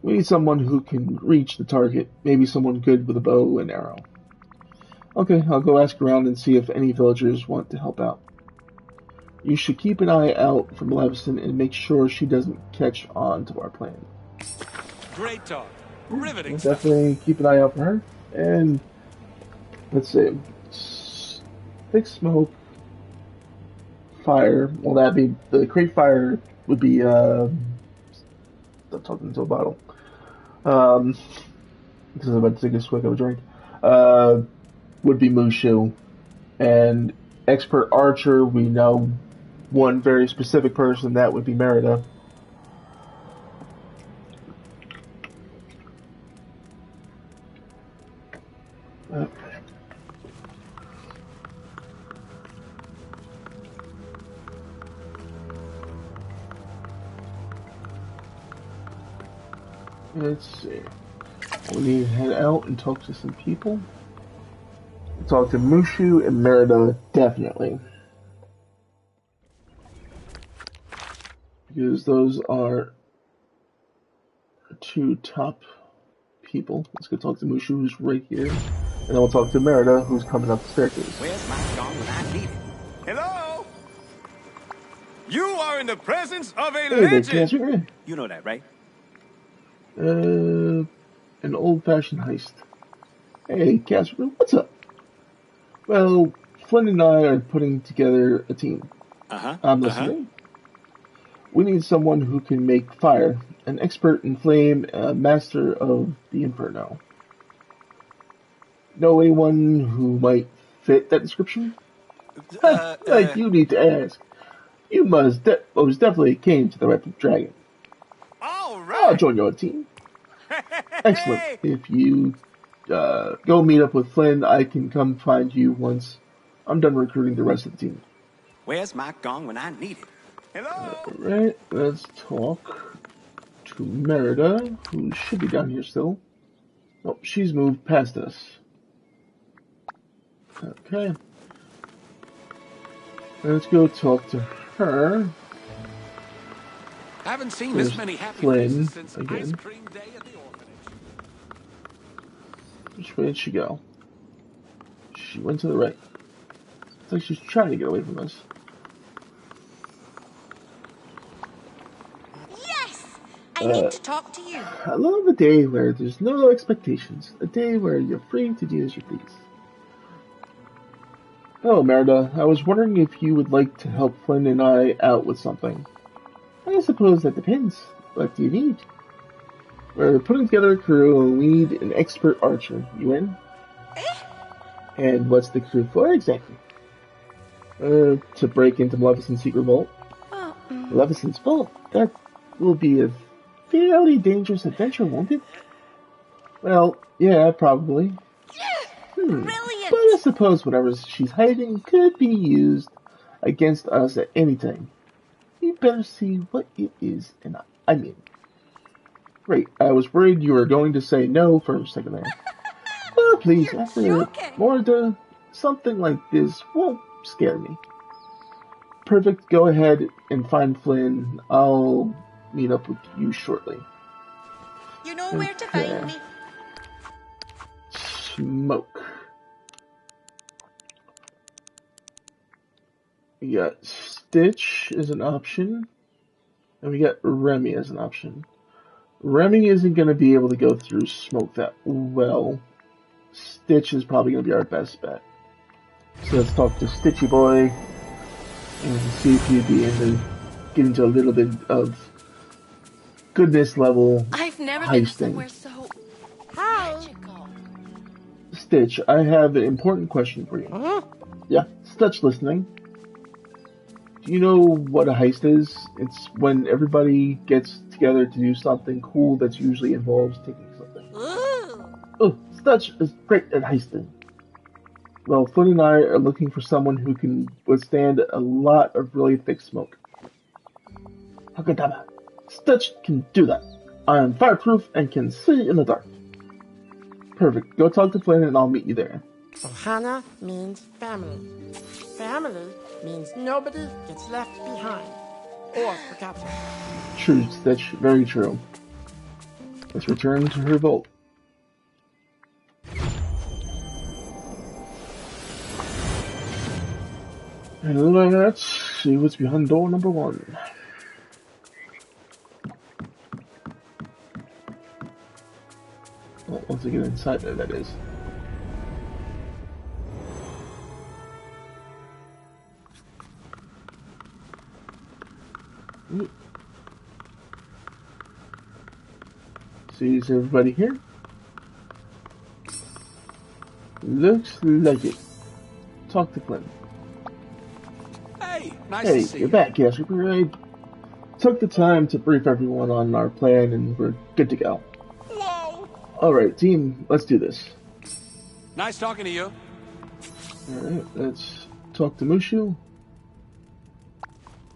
we need someone who can reach the target, maybe someone good with a bow and arrow. Okay, I'll go ask around and see if any villagers want to help out. You should keep an eye out for Maleficent and make sure she doesn't catch on to our plan. Great talk. Riveting We'll stuff. definitely keep an eye out for her. And let's see. Thick smoke, fire. Well, that'd be the great fire would be. I'm talking into a bottle. Because I'm about to take a swig of a drink. Would be Mushu, and expert archer. We know one very specific person. That would be Merida. Let's see. We need to head out and talk to some people. Talk to Mushu and Merida, definitely. Because those are our 2 top people. Let's go talk to Mushu, who's right here. And then we'll talk to Merida, who's coming up the staircase. Where's my song when I need it? Hello? You are in the presence of a Hey there, legend. Casper. You know that, right? An old-fashioned heist. Hey, Casper, what's up? Well, Flynn and I are putting together a team. I'm listening. We need someone who can make fire, an expert in flame, a master of the inferno. Know anyone who might fit that description? Like you need to ask. You most definitely came to the right dragon. All right. I'll join your team. Excellent. If you go meet up with Flynn, I can come find you once I'm done recruiting the rest of the team. Where's my gong when I need it? Hello. Alright, let's talk to Merida, who should be down here still. Oh, she's moved past us. Okay. Let's go talk to her. Haven't seen this many happy Flynn faces since again. ice cream day at the orphanage. Which way did she go? She went to the right. It's like she's trying to get away from us. Yes! I need to talk to you. I love a day where there's no expectations. A day where you're free to do as you please. Hello, Merida. I was wondering if you would like to help Flynn and I out with something. I suppose that depends. What do you need? We're putting together a crew and we need an expert archer. You in? And what's the crew for exactly? To break into Maleficent's secret vault. Maleficent's vault? That will be a fairly dangerous adventure, won't it? Well, yeah, probably. Brilliant! But I suppose whatever she's hiding could be used against us at any time. We better see what it is, and I mean... Great, I was worried you were going to say no for a second there. Oh, please, You're after joking. Morda, something like this won't scare me. Perfect, go ahead and find Flynn. I'll meet up with you shortly. You know where to find me. Smoke. We got Stitch as an option, and we got Remy as an option. Remy isn't going to be able to go through Smoke that well. Stitch is probably going to be our best bet. So let's talk to Stitchy Boy and see if he'd be able to get into a little bit of goodness level I've never been heisting. somewhere so magical. Stitch, I have an important question for you. Yeah, Stitch listening. Do you know what a heist is? It's when everybody gets together to do something cool that usually involves taking something. Oh, Stitch is great at heisting. Well, Flynn and I are looking for someone who can withstand a lot of really thick smoke. Hakadama. Stitch can do that. I am fireproof and can see in the dark. Perfect. Go talk to Flynn and I'll meet you there. Ohana means family. Family means nobody gets left behind or for capture. True, Stitch. Very true. Let's return to her vault. And let's see what's behind door number 1. Well, once I get inside there, that is. See, is everybody here? Looks like it. Talk to Flynn. Hey, nice Hey, to see you're you. back, yes. I took the time to brief everyone on our plan and we're good to go. Whoa. Alright, team, let's do this. Nice talking to you. Alright, let's talk to Mushu.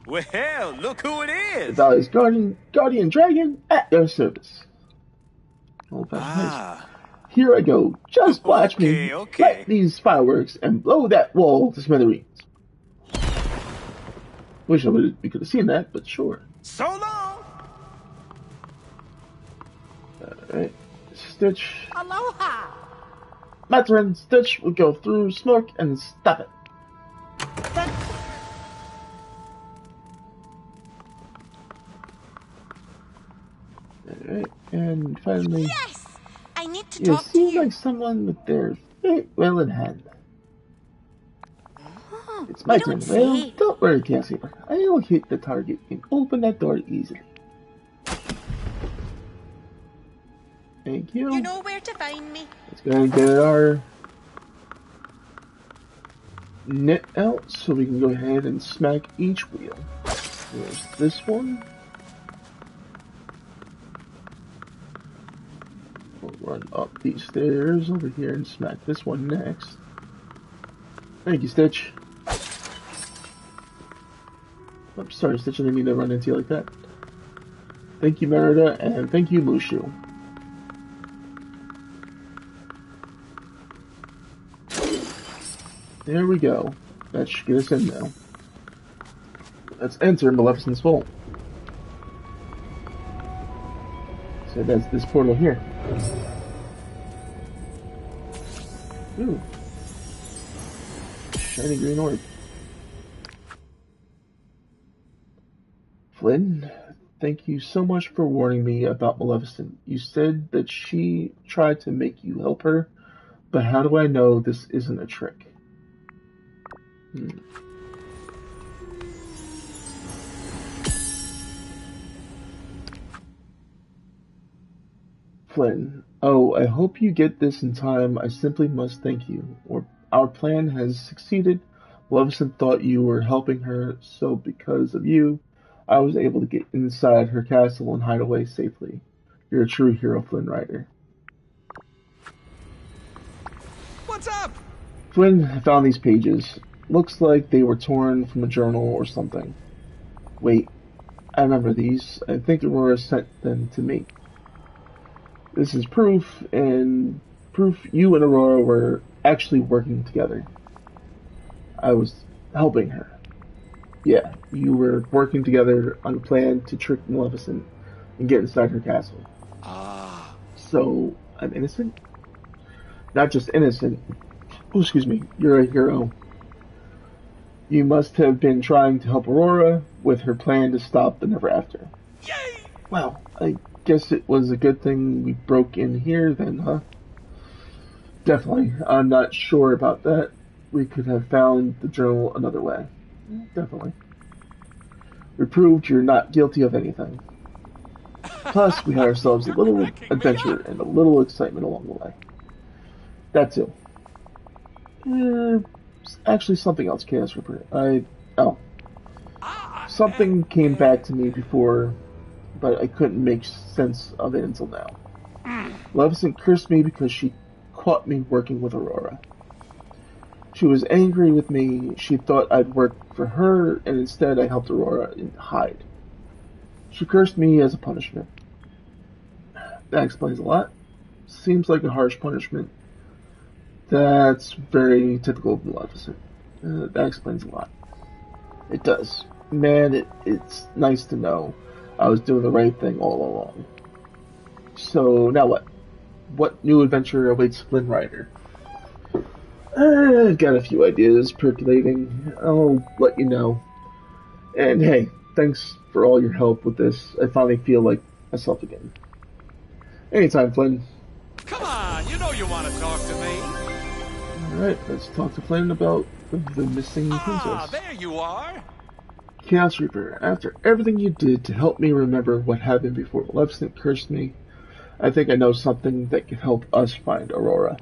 Well, look who it is. Vale's Guardian Dragon at your service. Ah. Here I go. Just watch me Okay. light these fireworks and blow that wall to smithereens. Wish we could have seen that, but sure. So long. Alright. Stitch. Aloha! My turn. Stitch will go through smoke and stop it. Alright, and finally... Yes! I need to You talk to seem you. like someone with their fate well in hand. Oh, It's my you turn. don't Well, say. don't worry, Cassie. I'll hit the target and open that door easily. Thank you. You know where to find me. Let's go ahead and get our net out so we can go ahead and smack each wheel. There's this one. We'll run up these stairs over here and smack this one next. Thank you, Stitch. I'm sorry, Stitch, I didn't mean to run into you like that. Thank you, Merida, and thank you, Mushu. There we go. That should get us in now. Let's enter Maleficent's Vault. So that's this portal here. Ooh. Shiny green orb. Flynn, thank you so much for warning me about Maleficent. You said that she tried to make you help her, but how do I know this isn't a trick? Flynn, oh, I hope you get this in time. I simply must thank you. Our plan has succeeded. Maleficent thought you were helping her, so because of you, I was able to get inside her castle and hide away safely. You're a true hero, Flynn Rider. What's up? Flynn, I found these pages. Looks like they were torn from a journal or something. Wait, I remember these. I think Aurora sent them to me. This is proof you and Aurora were actually working together. I was helping her. Yeah, you were working together on a plan to trick Maleficent and get inside her castle. Ah. So, I'm innocent? Not just innocent. Oh, excuse me, you're a hero. You must have been trying to help Aurora with her plan to stop the Never After. Yay! Well, I guess it was a good thing we broke in here then, huh? Definitely. I'm not sure about that. We could have found the journal another way. Definitely. We proved you're not guilty of anything. Plus, we had ourselves a little adventure and a little excitement along the way. That too. Actually, something else, Chaos Reaper. Something came back to me before, but I couldn't make sense of it until now. Maleficent cursed me because she caught me working with Aurora. She was angry with me. She thought I'd work for her, and instead I helped Aurora hide. She cursed me as a punishment. That explains a lot. Seems like a harsh punishment. That's very typical of Maleficent. That explains a lot. It does. Man, it's nice to know I was doing the right thing all along. So, now what? What new adventure awaits Flynn Rider? I've got a few ideas percolating. I'll let you know. And hey, thanks for all your help with this. I finally feel like myself again. Anytime, Flynn. Come on, you know you want to talk to me. Alright, let's talk to Flynn about the missing princess. Ah, there you are. Chaos Reaper, after everything you did to help me remember what happened before Maleficent cursed me, I think I know something that can help us find Aurora.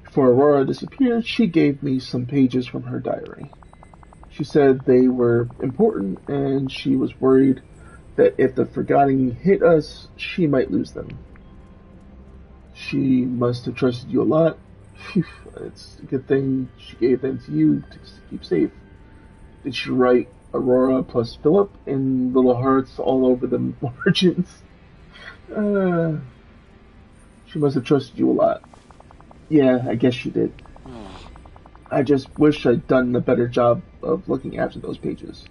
Before Aurora disappeared, she gave me some pages from her diary. She said they were important, and she was worried that if the Forgotten hit us, she might lose them. She must have trusted you a lot. Phew, it's a good thing she gave them to you to keep safe. Did she write Aurora plus Philip in little hearts all over the margins? She must have trusted you a lot. Yeah, I guess she did. I just wish I'd done a better job of looking after those pages.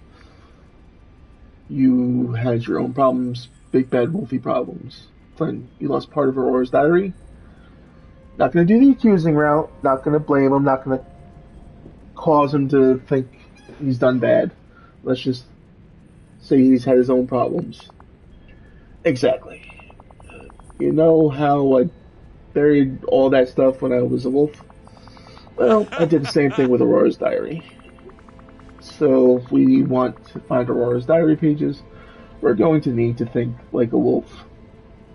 You had your own problems, big bad wolfy problems. Flynn, you lost part of Aurora's diary? Not gonna do the accusing route, not gonna blame him, not gonna cause him to think he's done bad. Let's just say he's had his own problems. Exactly. You know how I buried all that stuff when I was a wolf? Well, I did the same thing with Aurora's diary. So if we want to find Aurora's diary pages, we're going to need to think like a wolf.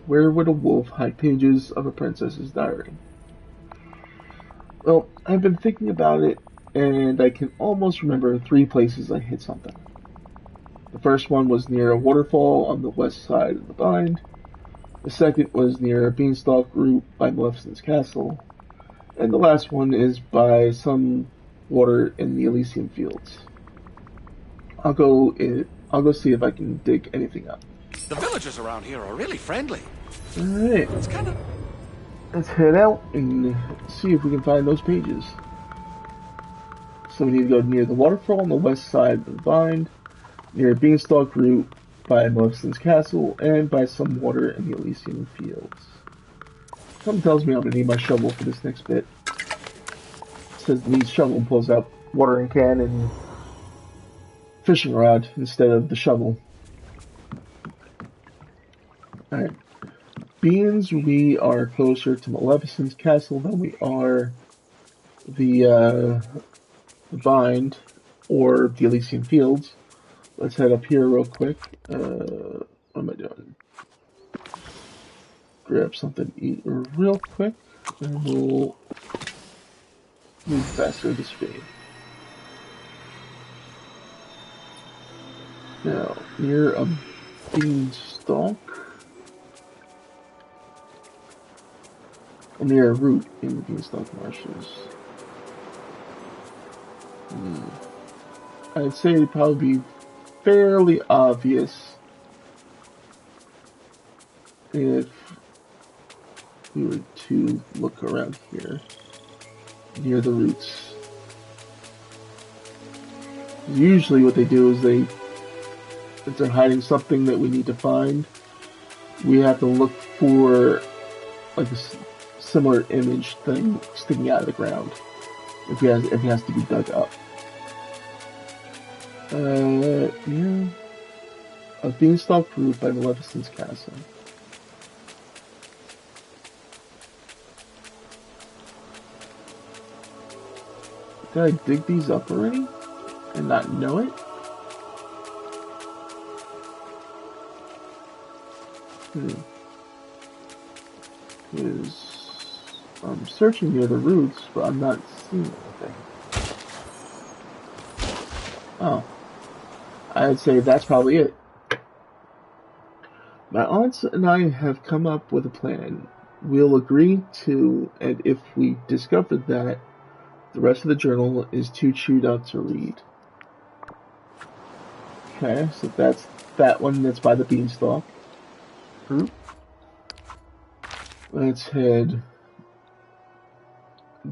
Where would a wolf hide pages of a princess's diary? Well, I've been thinking about it, and I can almost remember 3 places I hid something. The first one was near a waterfall on the west side of the bind. The second was near a beanstalk root by Maleficent's castle. And the last one is by some water in the Elysian fields. I'll go see if I can dig anything up. The villagers around here are really friendly. Alright. It's kind of... Let's head out and see if we can find those pages. So we need to go near the waterfall on the west side of the bind, near a beanstalk root by Maleficent's castle, and by some water in the Elysian fields. Something tells me I'm gonna need my shovel for this next bit. It says it needs shovel and pulls out watering can and fishing rod instead of the shovel. Alright. Beans, we are closer to Maleficent's castle than we are the bind or the Elysian fields. Let's head up here real quick. What am I doing? Grab something to eat real quick, and we'll move faster at the speed. Now, near a beanstalk, near a root in the beanstalk marshes. I'd say it'd probably be fairly obvious if we were to look around here near the roots. Usually what they do is if they're hiding something that we need to find, we have to look for like a similar image thing sticking out of the ground if it has to be dug up. Yeah. A beanstalk root by Maleficent's castle. Did I dig these up already and not know it? Because I'm searching near the roots, but I'm not seeing anything. Oh. I'd say that's probably it. My aunts and I have come up with a plan. We'll agree to, and if we discover that the rest of the journal is too chewed up to read. Okay, so that's that one that's by the beanstalk fruit. Let's head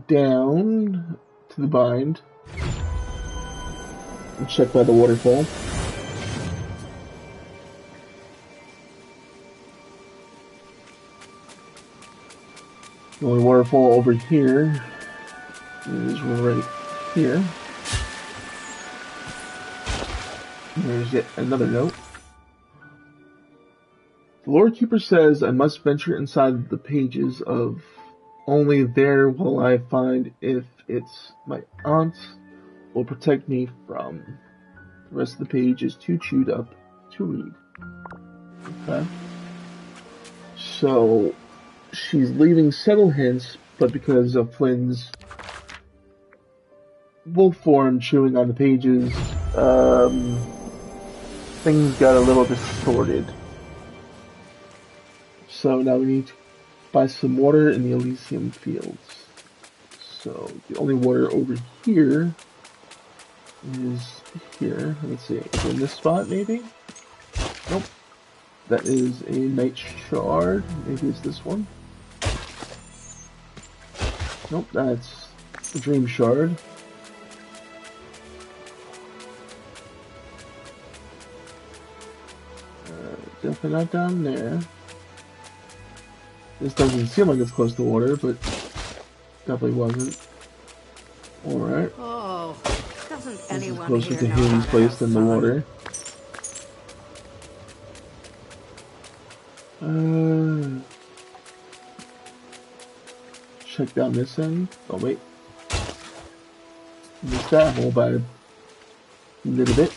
down to the bind and check by the waterfall. The only waterfall over here is right here. There's yet another note. The Lord Keeper says I must venture inside the pages of only there will I find if it's my aunt will protect me from. The rest of the page is too chewed up to read. Okay. So she's leaving subtle hints, but because of Flynn's wolf form chewing on the pages, things got a little distorted. So now we need to buy some water in the Elysium fields. So the only water over here is here. Let's see, in this spot maybe? Nope. That is a night shard. Maybe it's this one. Nope, that's the dream shard. Definitely not down there. This doesn't seem like it's close to water, but definitely wasn't. Alright. Oh, doesn't This is anyone closer here to know Haley's how to place have than the fun? water. check down this end. Oh wait. Missed that hole by a little bit.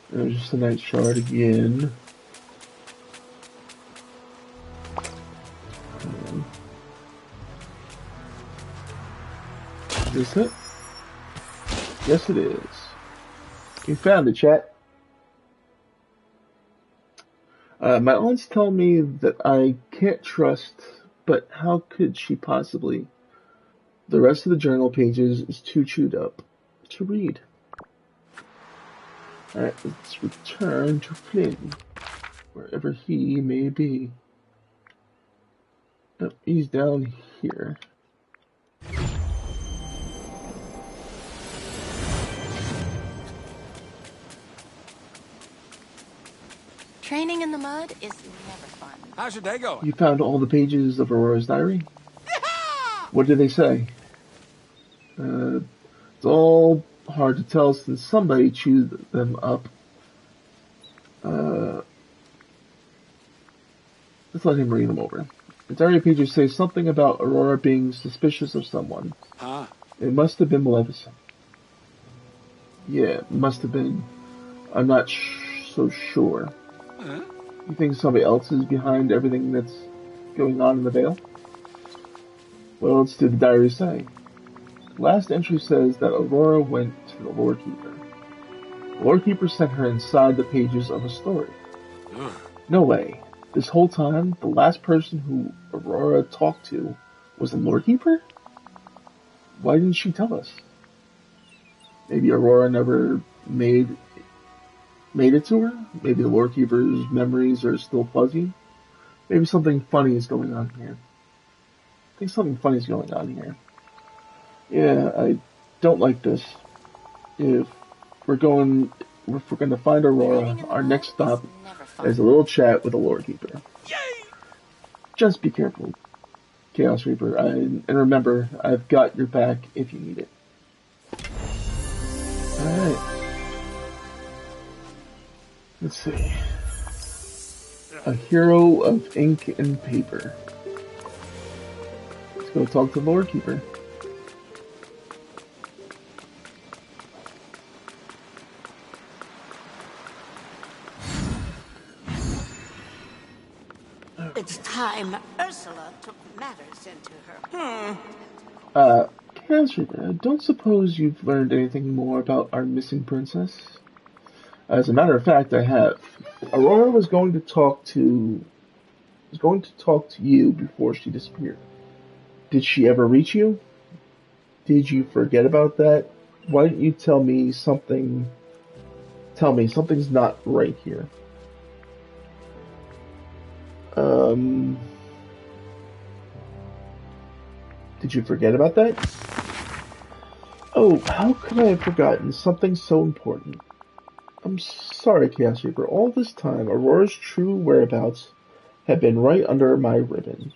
There's just a nice shard again. Is this it? Yes, it is. You found it, chat. My aunt's telling me that I can't trust, but how could she possibly? The rest of the journal pages is too chewed up to read. Alright, let's return to Flynn, wherever he may be. Oh, he's down here. Training in the mud is never fun. How's your day going? You found all the pages of Aurora's diary? What did they say? It's all hard to tell since somebody chewed them up. Let's let him read them over. The diary pages say something about Aurora being suspicious of someone. Huh? It must have been Maleficent. Yeah, it must have been. I'm not so sure. Huh? You think somebody else is behind everything that's going on in the Vale? What else did the diary say? The last entry says that Aurora went to the Lord Keeper. The Lord Keeper sent her inside the pages of a story. No way. This whole time, the last person who Aurora talked to was the Lord Keeper? Why didn't she tell us? Maybe Aurora never made it to her? Maybe the Lord Keeper's memories are still fuzzy? Maybe something funny is going on here. I think something funny is going on here. Yeah, I don't like this. If we're going to find Aurora, our next stop is a little chat with the Lord Keeper. Yay! Just be careful, Chaos Reaper, and remember, I've got your back if you need it. Alright. Let's see. A hero of ink and paper. Let's go talk to the Lord Keeper. It's time Ursula took matters into her. Chaos Reaper, I don't suppose you've learned anything more about our missing princess? As a matter of fact, I have. Aurora was going to talk to you before she disappeared. Did she ever reach you? Did you forget about that? Why didn't you tell me something? Tell me, something's not right here. Did you forget about that? Oh, how could I have forgotten something so important? I'm sorry, Chaos Reaper. All this time, Aurora's true whereabouts had been right under my ribbon.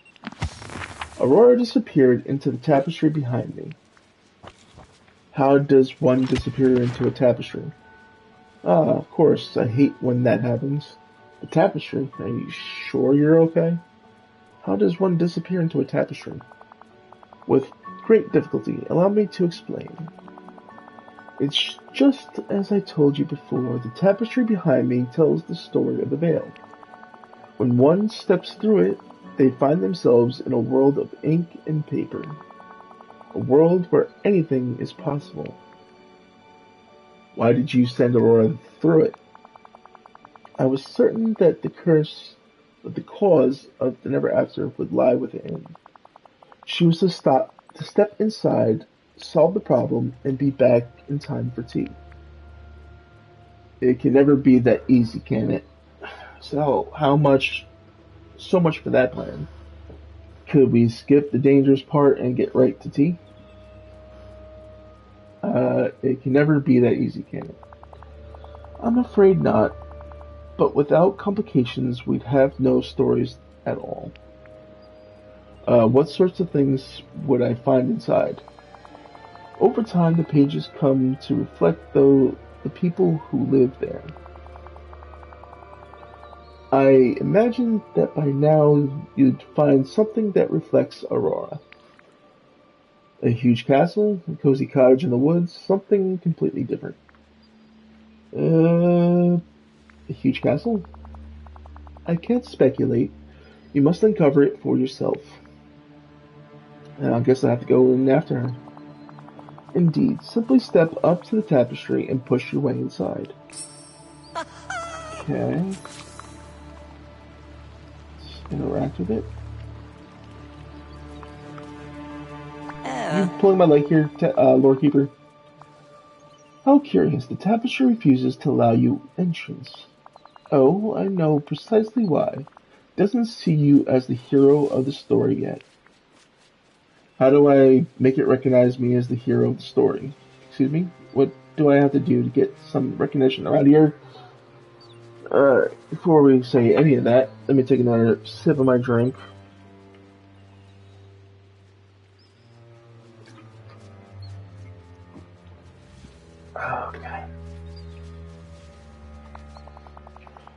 Aurora disappeared into the tapestry behind me. How does one disappear into a tapestry? Ah, of course, I hate when that happens. The tapestry? Are you sure you're okay? How does one disappear into a tapestry? With great difficulty, allow me to explain. It's just as I told you before, the tapestry behind me tells the story of the Vale. When one steps through it, they find themselves in a world of ink and paper. A world where anything is possible. Why did you send Aurora through it? I was certain that the cause of the Never After would lie within. She was to step inside, solve the problem, and be back in time for tea. It can never be that easy, can it? So much for that plan. Could we skip the dangerous part and get right to tea? It can never be that easy, can it? I'm afraid not, but without complications, we'd have no stories at all. What sorts of things would I find inside? Over time, the pages come to reflect the people who live there. I imagine that by now you'd find something that reflects Aurora. A huge castle, a cozy cottage in the woods, something completely different. A huge castle? I can't speculate. You must uncover it for yourself. I guess I have to go in after her. Indeed, simply step up to the tapestry and push your way inside. Okay. Let's interact with it. You pulling my leg here, Lord Keeper? How curious, the tapestry refuses to allow you entrance. Oh, I know precisely why. It doesn't see you as the hero of the story yet. How do I make it recognize me as the hero of the story? Excuse me? What do I have to do to get some recognition around here? Before we say any of that, let me take another sip of my drink. Okay.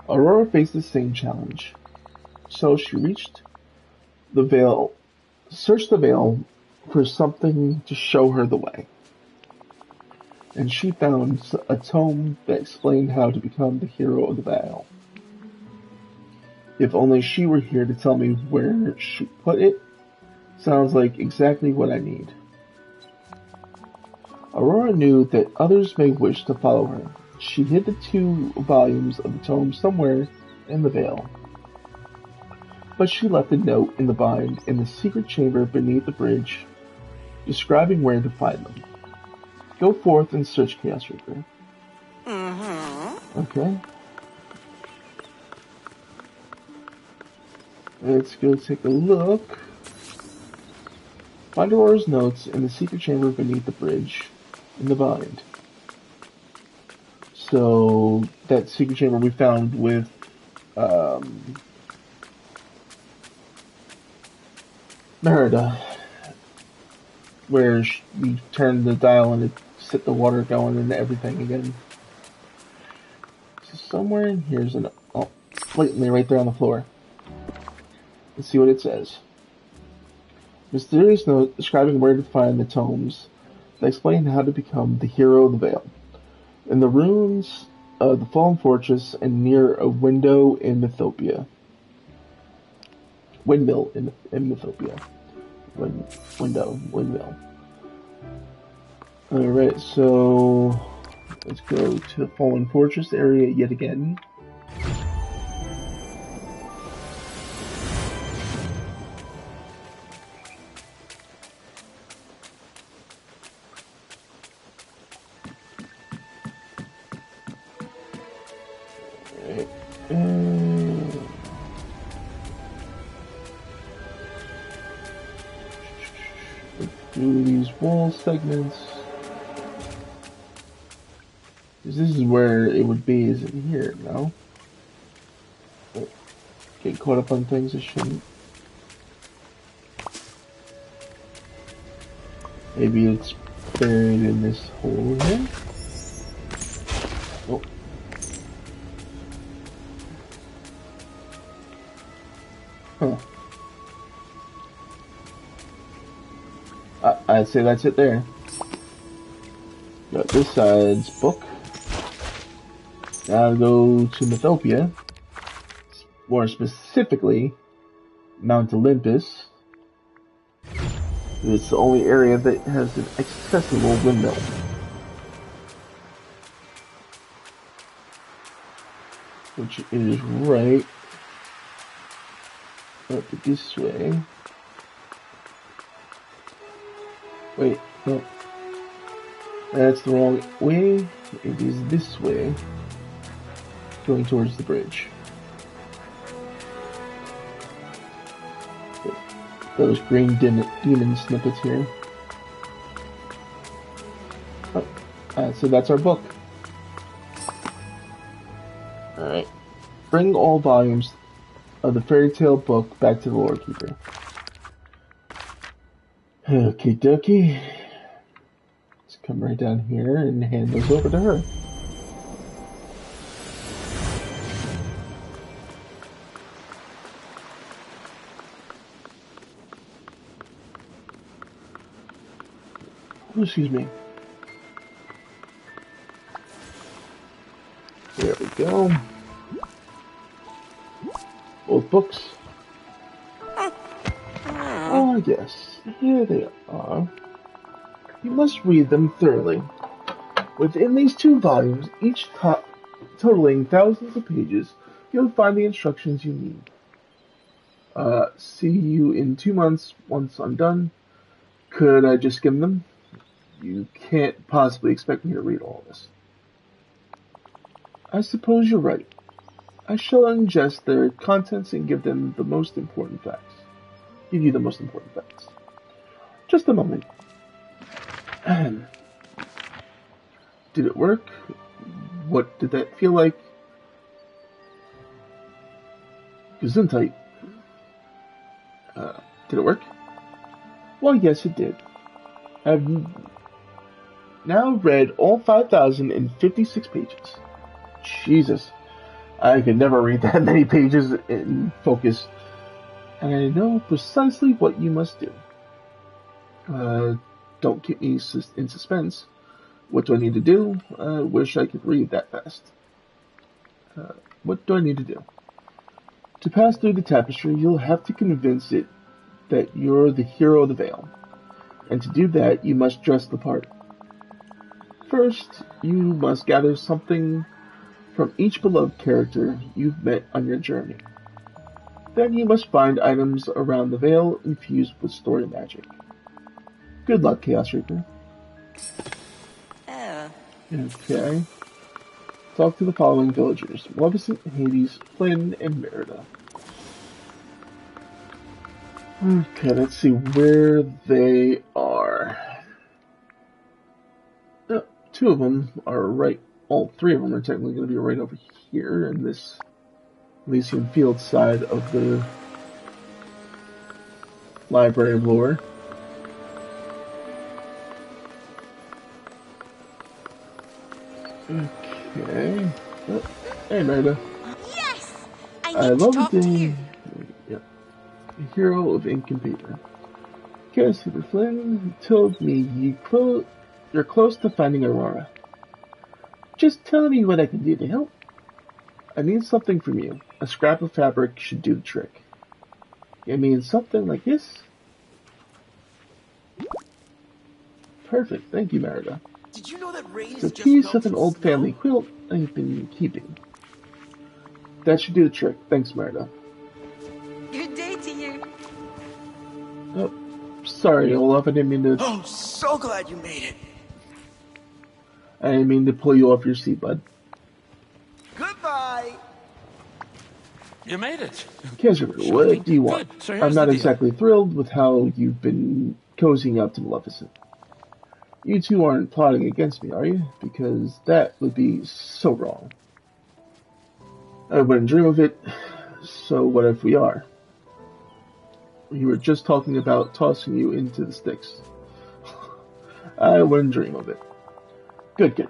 Aurora faced the same challenge. So she searched the veil for something to show her the way. And she found a tome that explained how to become the hero of the Vale. If only she were here to tell me where she put it, sounds like exactly what I need. Aurora knew that others may wish to follow her. She hid the 2 volumes of the tome somewhere in the Vale. But she left a note in the bind in the secret chamber beneath the bridge, describing where to find them. Go forth and search Chaos Reaper. Okay. Let's go take a look. Find Aurora's notes in the secret chamber beneath the bridge in the bind. So, that secret chamber we found with, Merida, where we turned the dial and it set the water going and everything again. So somewhere in here's blatantly right there on the floor. Let's see what it says. Mysterious note describing where to find the tomes that explain how to become the hero of the Vale. In the ruins of the fallen fortress and near a window in Mythopia. Windmill in Mythopia. Windmill. Alright, so let's go to the fallen fortress area yet again. Through these wall segments. This is where it would be, is in here, no? But get caught up on things I shouldn't. Maybe it's buried in this hole here? Oh. Huh. I'd say that's it there. Got this side's book. Now go to Mythopia. More specifically, Mount Olympus. It's the only area that has an accessible windmill. Which is right up this way. Wait, no. That's the wrong way. It is this way. Going towards the bridge. Those green demon snippets here. Oh, so that's our book. Alright. Bring all volumes of the fairy tale book back to the Lord Keeper. Okie dokie. Let's come right down here and hand those over to her. Oh, excuse me. There we go. Both books. Oh, yes. Here they are. You must read them thoroughly. Within these 2 volumes, each totaling thousands of pages, you'll find the instructions you need. See you in 2 months once I'm done. Could I just skim them? You can't possibly expect me to read all this. I suppose you're right. I shall ingest their contents and give them the most important facts. Give you the most important facts. Just a moment. Did it work? What did that feel like? Gesundheit. Did it work? Well, yes, it did. I've now read all 5,056 pages. Jesus. I could never read that many pages in focus. And I know precisely what you must do. Don't keep me in suspense. What do I need to do? I wish I could read that fast. What do I need to do? To pass through the tapestry, you'll have to convince it that you're the hero of the Vale. And to do that, you must dress the part. First, you must gather something from each beloved character you've met on your journey. Then you must find items around the Vale infused with story magic. Good luck, Chaos Reaper. Okay. Talk to the following villagers: Maleficent, Hades, Flynn, and Merida. Okay, let's see where they are. 2 of them are right. All 3 of them are technically going to be right over here in this Elysian Field side of the Library of Lore. Okay. Oh, hey, Merida. Yes! I love the day. Yep. The hero of ink and paper. Cassidy Flynn told me you're close to finding Aurora. Just tell me what I can do to help. I need something from you. A scrap of fabric should do the trick. You mean something like this? Perfect. Thank you, Merida. Did you know that It's a piece of an old family quilt I've been keeping. That should do the trick. Thanks, Merida. Good day to you. Oh, sorry, Olaf. I didn't mean to. Oh, so glad you made it. I didn't mean to pull you off your seat, bud. Goodbye. You made it. Kazir, what do you want? Good. So here's I'm not the deal. exactly thrilled with how you've been cozying up to Maleficent. You 2 aren't plotting against me, are you? Because that would be so wrong. I wouldn't dream of it, so what if we are? We were just talking about tossing you into the Styx. I wouldn't dream of it. Good.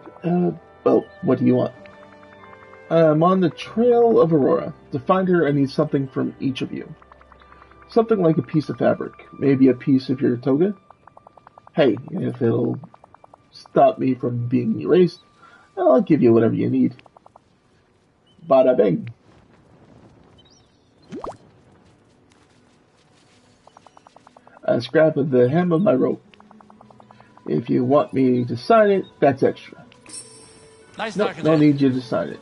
Well, what do you want? I'm on the trail of Aurora. To find her, I need something from each of you. Something like a piece of fabric. Maybe a piece of your toga? Hey, if it'll stop me from being erased, I'll give you whatever you need. Bada bing. A scrap of the hem of my rope. If you want me to sign it, that's extra. Nice Nope, talking no to you. need you to sign it.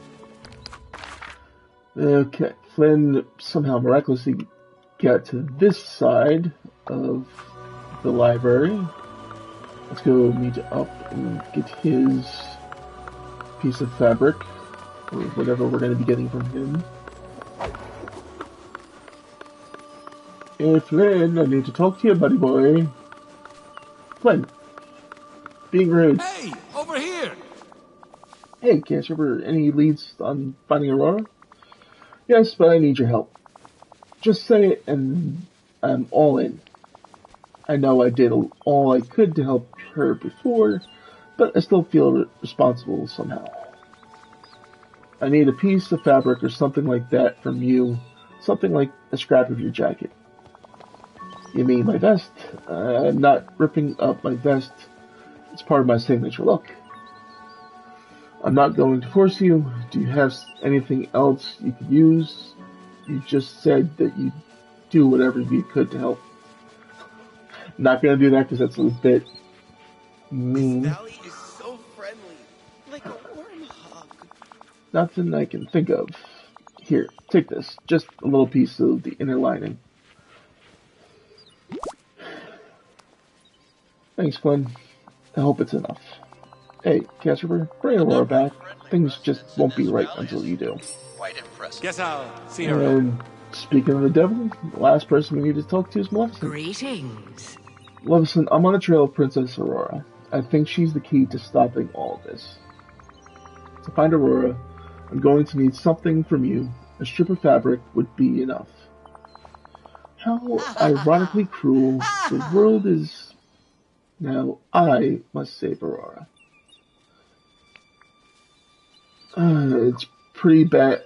Okay, Flynn somehow miraculously got to this side of the library. Let's go meet up and get his piece of fabric, or whatever we're going to be getting from him. Hey Flynn, I need to talk to you, buddy boy. Flynn, being rude. Hey, over here. Hey, Casper, any leads on finding Aurora? Yes, but I need your help. Just say it and I'm all in. I know I did all I could to help her before, but I still feel responsible somehow. I need a piece of fabric or something like that from you, something like a scrap of your jacket. You mean my vest? I'm not ripping up my vest It's part of my signature look. I'm not going to force you. Do you have anything else you could use? You just said that you'd do whatever you could to help. Not gonna do that because that's a bit mean. Valley is so friendly. Like a warm hug. Nothing I can think of. Here, take this. Just a little piece of the inner lining. Thanks, Glenn. I hope it's enough. Hey, Casper, bring Aurora back. Things just won't be right until you do. Quite impressive. Guess I'll see her. And speaking of the devil, the last person we need to talk to is Maleficent. Greetings. Maleficent, I'm on the trail of Princess Aurora. I think she's the key to stopping all of this. To find Aurora, I'm going to need something from you. A strip of fabric would be enough. How ironically cruel. The world is... Now, I must save Aurora. It's pretty bad.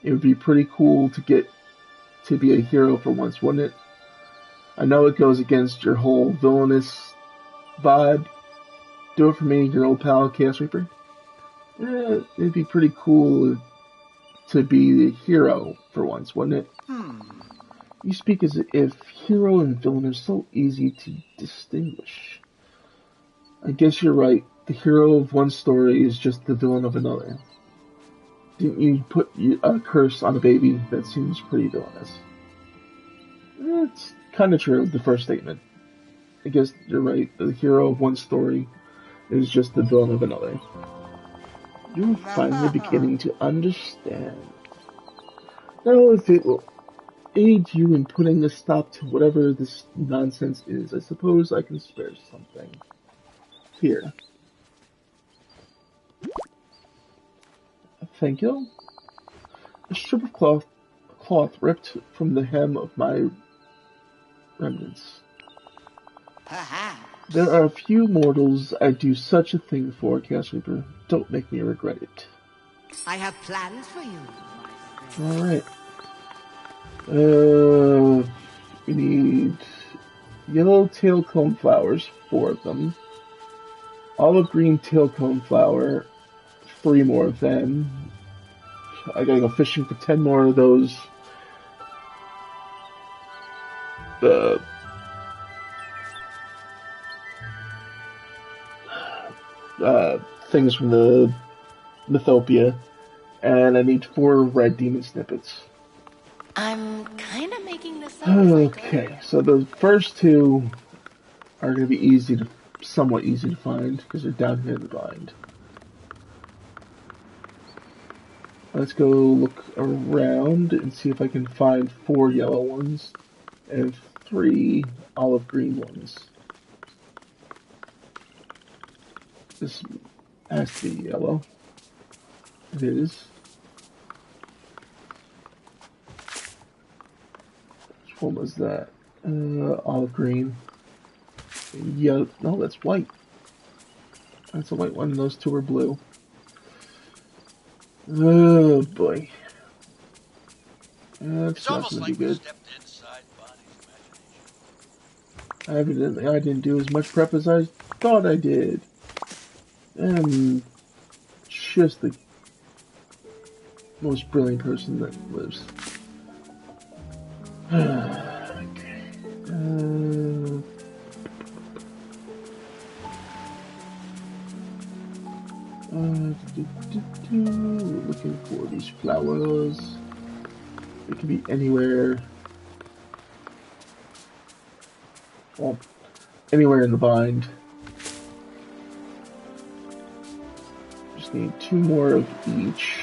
It would be pretty cool to get to be a hero for once, wouldn't it? I know it goes against your whole villainous vibe. Do it for me, your old pal, Chaos Reaper. Yeah, it'd be pretty cool to be a hero for once, wouldn't it? You speak as if hero and villain are so easy to distinguish. I guess you're right. The hero of one story is just the villain of another. Didn't you put a curse on a baby? That seems pretty villainous. It's kind of true, the first statement. I guess you're right. The hero of one story is just the villain of another. You're finally beginning to understand. Now, if it will aid you in putting a stop to whatever this nonsense is, I suppose I can spare something. Here. Thank you. A strip of cloth ripped from the hem of my remnants. There are a few mortals I'd do such a thing for, Chaos Reaper. Don't make me regret it. I have plans for you. Alright. We need yellow tail cone flowers, 4 of them. Olive green tail cone flower, 3 more of them. I gotta go fishing for 10 more of those. Things from the Mythopia, and I need 4 red demon snippets. I'm kind of making this up. Okay, so the first 2 are going to be somewhat easy to find because they're down here in the bind. Let's go look around and see if I can find 4 yellow ones and 3 olive green ones. This has to be yellow. It is. Which one was that? Olive green. Yellow. No, that's white. That's a white one, and those 2 are blue. Oh boy. That's not gonna be good. Evidently, I didn't do as much prep as I thought I did. I'm just the most brilliant person that lives. Okay. Looking for these flowers. It can be anywhere. Well, anywhere in the bind. Just need 2 more of each.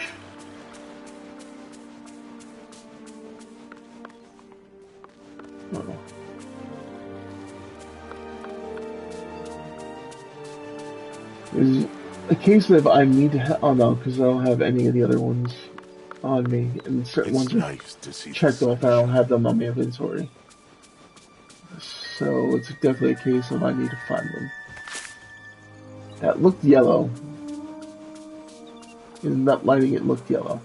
Oh. There's a case of I need to oh no, because I don't have any of the other ones on me, and certain ones are checked off, and I don't have them on my inventory. So it's definitely a case of I need to find them. That looked yellow. In that lighting, it looked yellow.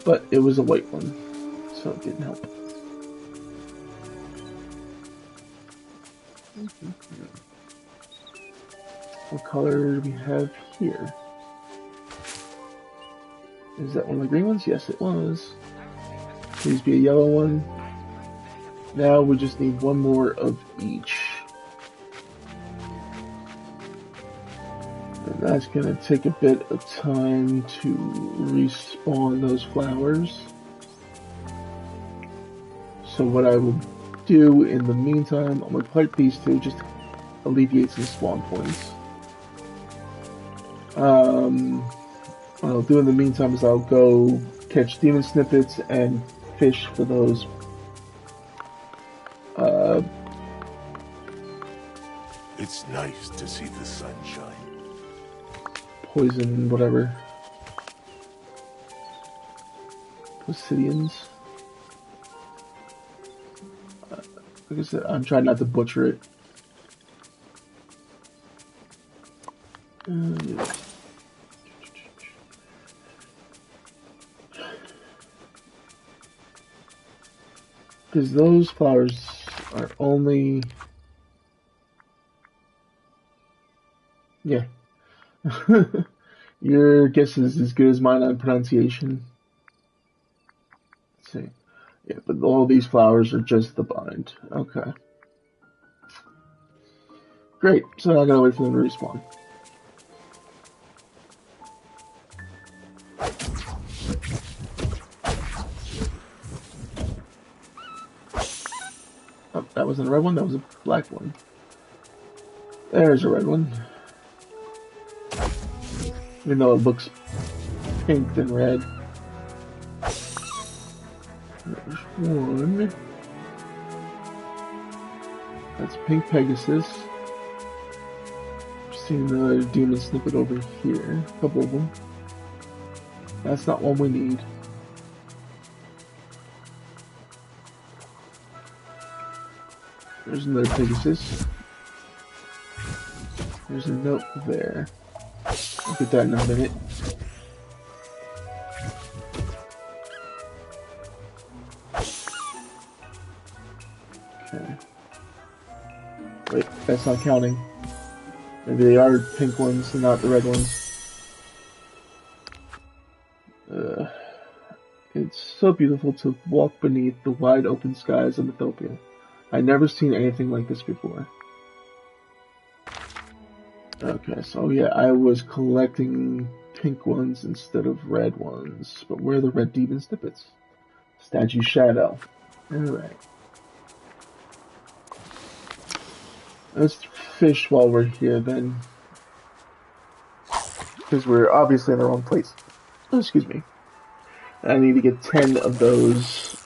But it was a white one, so it didn't help. What color do we have here? Is that one of the green ones? Yes, it was. Please be a yellow one. Now we just need one more of each. And that's going to take a bit of time to respawn those flowers. So what I will do in the meantime, I'm going to collect these two just to alleviate some spawn points. What I'll do in the meantime is I'll go catch demon snippets and fish for those it's nice to see the sunshine. Poison, whatever. Placidians. Like I said, I'm trying not to butcher it. Because those flowers are only... Yeah. Your guess is as good as mine on pronunciation. Let's see. Yeah, but all these flowers are just the bind. Okay. Great. So now I gotta wait for them to respawn. Oh, that wasn't a red one, that was a black one. There's a red one. Even though it looks pink than red. There's one. That's Pink Pegasus. Seen the demon snippet over here. A couple of them. That's not one we need. There's another Pegasus. There's a note there. I'll get that in a minute. Okay. Wait, that's not counting. Maybe they are pink ones and not the red ones. It's so beautiful to walk beneath the wide open skies of Mythopia. I'd never seen anything like this before. Okay, so yeah, I was collecting pink ones instead of red ones. But where are the red demon snippets? Statue Shadow. Alright. Let's fish while we're here then. Because we're obviously in the wrong place. Oh, excuse me. I need to get 10 of those.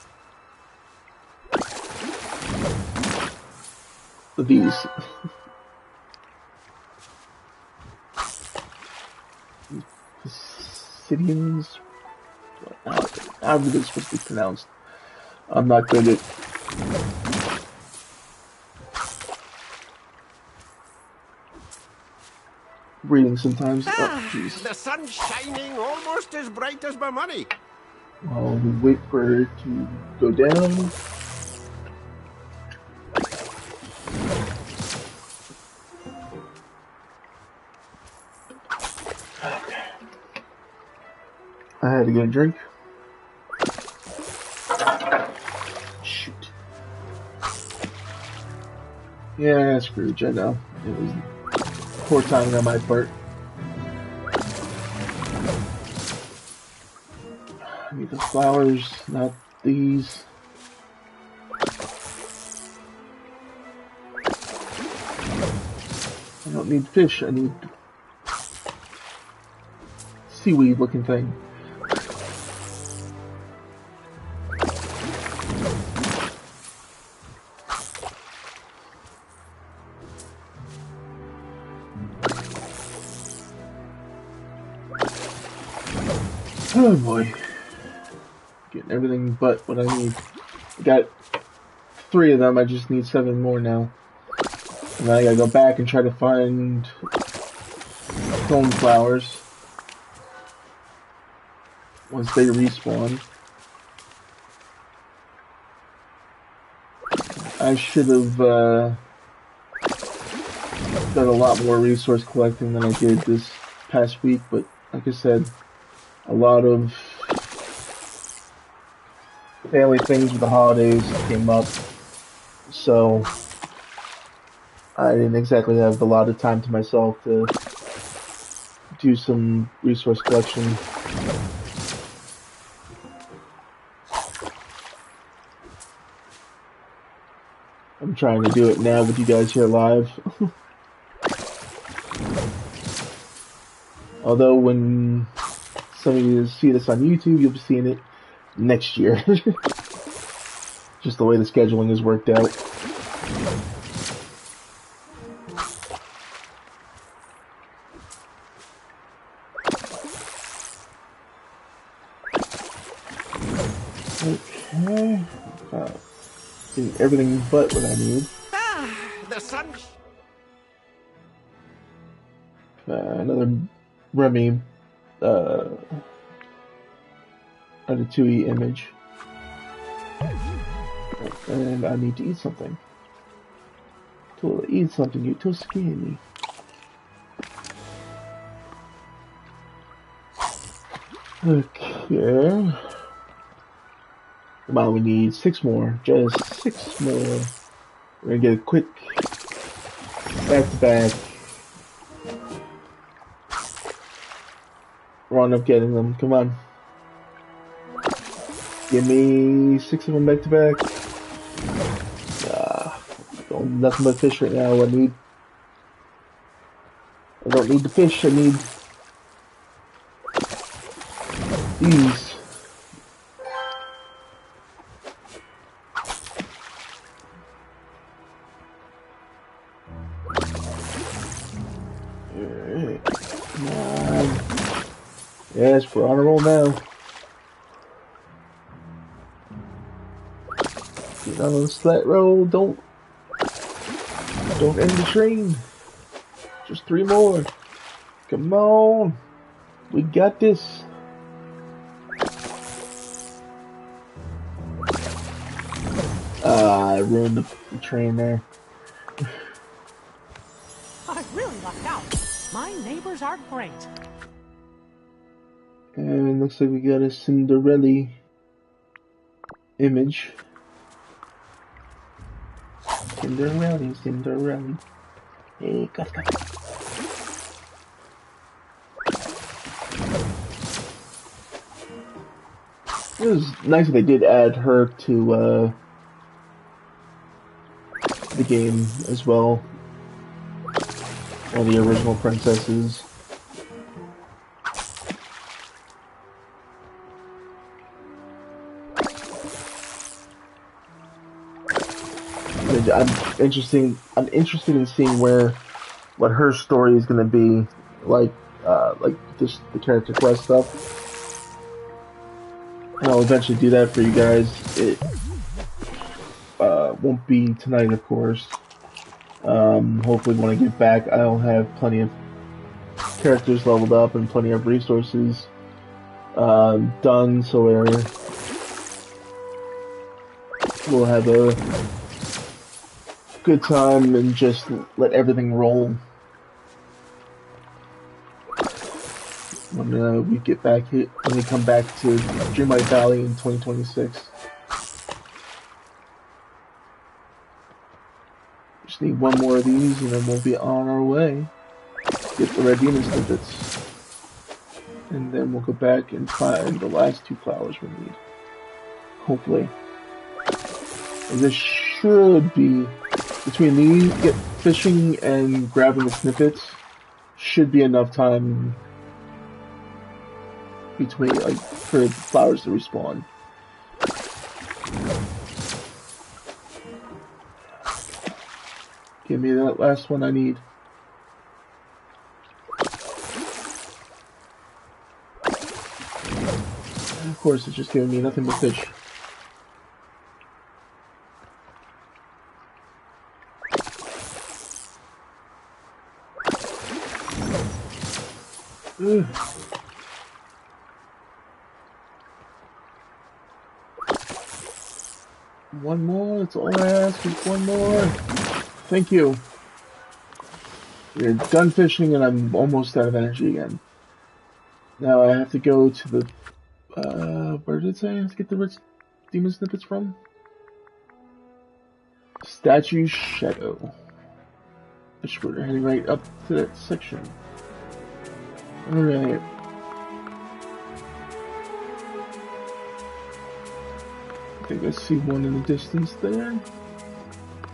Of these. Placidians? However they're supposed to be pronounced. I'm not good at reading sometimes. Oh, the sun's shining almost as bright as my money. I'll wait for it to go down. Okay. I had to get a drink. Shoot. Yeah, Scrooge, I know. It was poor timing on my part. I need the flowers, not these. I don't need fish, I need seaweed looking thing. Oh boy. Getting everything but what I need. I got 3 of them, I just need 7 more now. And then I gotta go back and try to find clone flowers once they respawn. I should have done a lot more resource collecting than I did this past week, but like I said, a lot of family things with the holidays came up, so I didn't exactly have a lot of time to myself to do some resource collection. I'm trying to do it now with you guys here live. Although when some of you see this on YouTube, you'll be seeing it next year. Just the way the scheduling is worked out. Okay. Everything but what I need. The sun. Another Remy Ratatouille image. And I need to eat something. To eat something, you're too skinny. Okay. Come on, we need 6 more. Just 6 more. We're gonna get a quick back-to-back run of getting them. Come on. Give me 6 of them back-to-back. Nothing but fish right now. I don't need the fish, I need these. Come on. Yes, we're on a roll now. Get on the slat roll, don't end the train. Just 3 more. Come on. We got this. I ruined the train there. I really lucked out. My neighbors are great. And looks like we got a Cinderella image. Cinderella. Hey, cut. It was nice that they did add her to the game as well. All the original princesses. I'm interested in seeing what her story is going to be like this, the character quest stuff. And I'll eventually do that for you guys. It won't be tonight, of course. Hopefully when I get back, I'll have plenty of characters leveled up and plenty of resources done, so we'll have a good time and just let everything roll when we get back here, when we come back to Dreamlight Valley in 2026. Just need 1 more of these and then we'll be on our way. Get the red demon snippets. And then we'll go back and find the last 2 flowers we need. Hopefully. And this should be, between these, fishing and grabbing the snippets, should be enough time between, like, for the flowers to respawn. Give me that last one I need. And of course, it's just giving me nothing but fish. Ugh. One more, that's all I ask is 1 more. Thank you. We're done fishing and I'm almost out of energy again. Now I have to go to the, where did it say I have to get the rich demon snippets from? Statue Shadow. Which we're heading right up to that section. Alright. I think I see one in the distance there.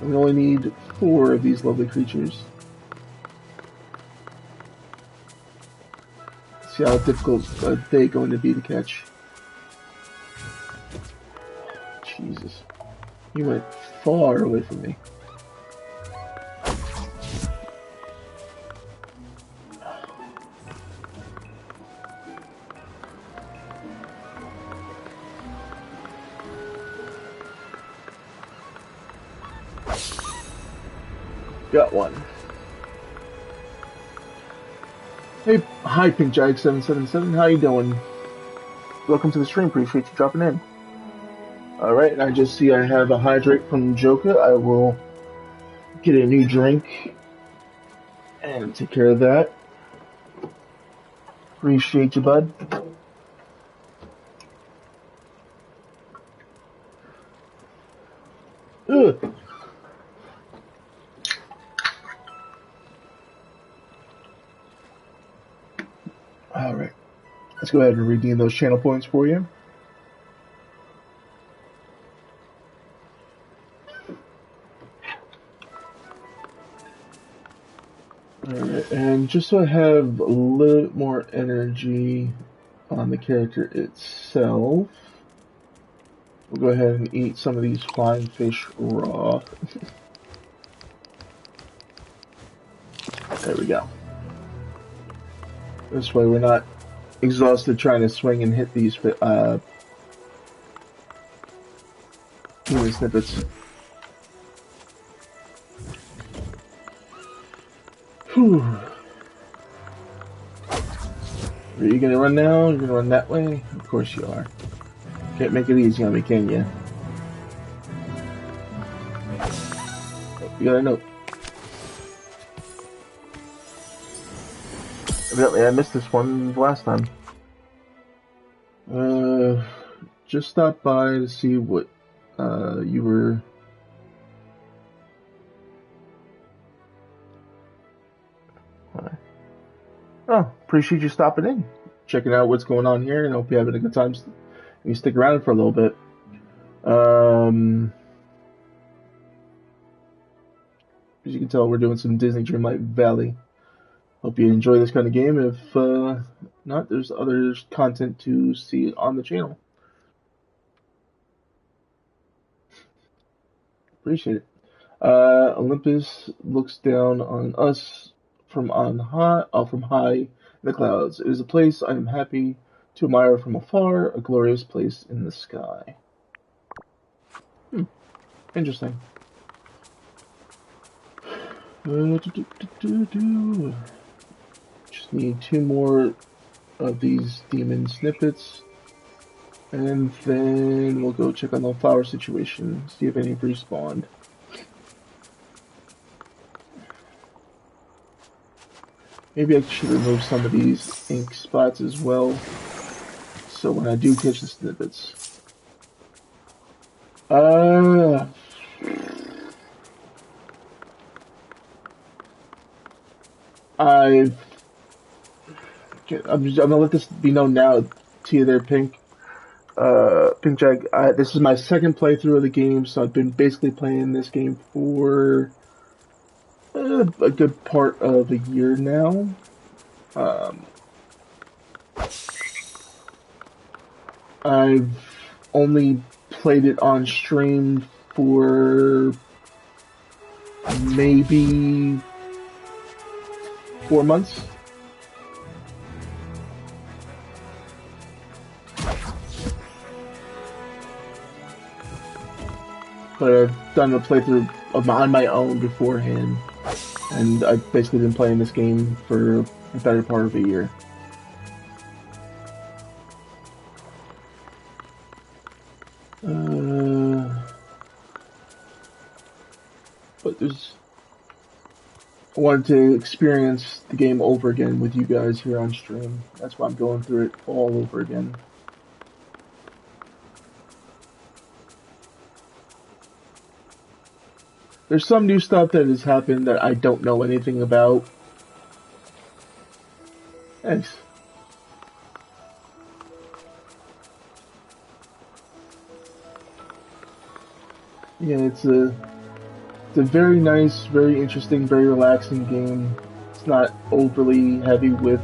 And we only need 4 of these lovely creatures. See how difficult they're going to be to catch. Jesus. You went far away from me. Got one. Hey, hi PinkJag777, how you doing? Welcome to the stream, appreciate you dropping in. Alright, and I just see I have a hydrate from Joka. I will get a new drink and take care of that. Appreciate you, bud. Ugh. Alright, let's go ahead and redeem those channel points for you. Alright, and just so I have a little bit more energy on the character itself, we'll go ahead and eat some of these flying fish raw. There we go. This way we're not exhausted trying to swing and hit these human snippets. Whew. Are you gonna run now? You're gonna run that way? Of course you are. Can't make it easy on me, can you? Oh, you got a note. Evidently I missed this one last time. Just stopped by to see what you were... Oh, appreciate you stopping in, checking out what's going on here, and hope you're having a good time. You stick around for a little bit. As you can tell, we're doing some Disney Dreamlight Valley. Hope you enjoy this kind of game. If not, there's other content to see on the channel. Appreciate it. Olympus looks down on us from high in the clouds. It is a place I am happy to admire from afar, a glorious place in the sky. Interesting. Just need 2 more of these demon snippets, and then we'll go check on the flower situation, see if any have respawned. Maybe I should remove some of these ink spots as well, so when I do catch the snippets. I'm gonna let this be known now to you there, Pink. Pink Jag, this is my second playthrough of the game, so I've been basically playing this game for a good part of a year now. I've only played it on stream for maybe 4 months. But I've done a playthrough on my own beforehand, and I've basically been playing this game for a better part of a year. But there's I wanted to experience the game over again with you guys here on stream. That's why I'm going through it all over again. There's some new stuff that has happened that I don't know anything about. Thanks. Yeah, it's a very nice, very interesting, very relaxing game. It's not overly heavy with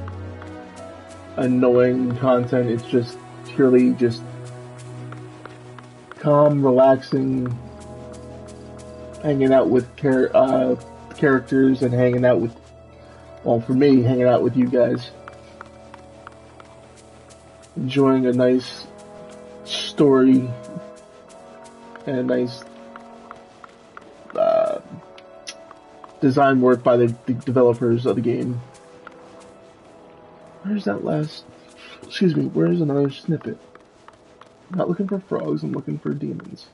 annoying content. It's just purely just calm, relaxing, hanging out with characters and hanging out with, well, for me, hanging out with you guys. Enjoying a nice story and a nice design work by the developers of the game. Where's that last... Excuse me, where's another snippet? I'm not looking for frogs, I'm looking for demons.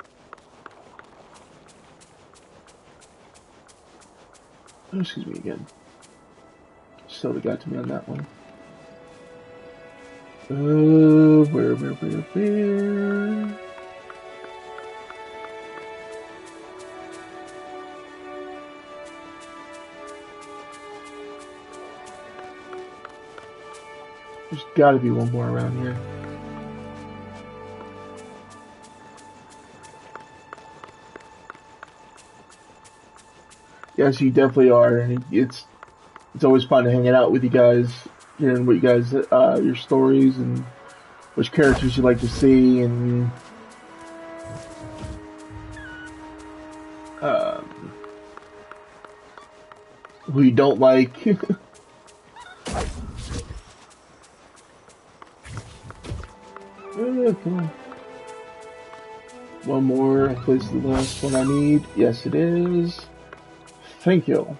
Oh, excuse me again. Soda got to me on that one. Where? There's gotta be one more around here. Yes, you definitely are, and it's always fun to hang out with you guys, hearing what you guys, your stories and which characters you like to see, and who you don't like. Come on. One more. Hopefully this is the last one I need. Yes, it is. Thank you.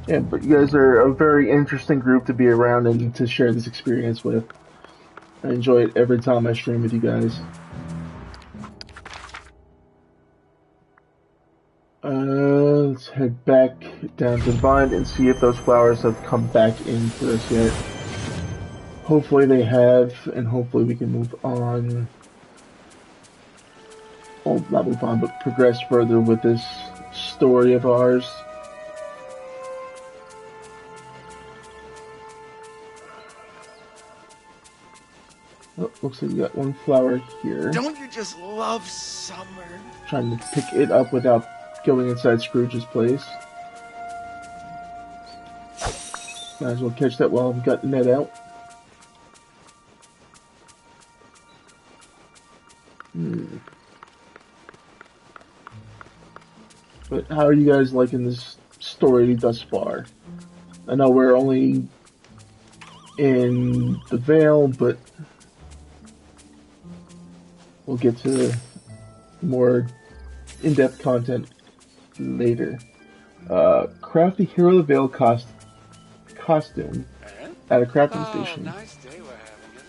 Yeah, but you guys are a very interesting group to be around and to share this experience with. I enjoy it every time I stream with you guys. Let's head back down to Vine and see if those flowers have come back in for us yet. Hopefully they have, and hopefully we can move on. Well, not move on, but progress further with this story of ours. Oh, looks like we got one flower here. Don't you just love summer? Trying to pick it up without going inside Scrooge's place. Might as well catch that while I've got the net out. But how are you guys liking this story thus far? I know we're only in the Vale, but we'll get to more in-depth content later. Craft the Hero of the Vale costume at a crafting station. Nice day we're having, isn't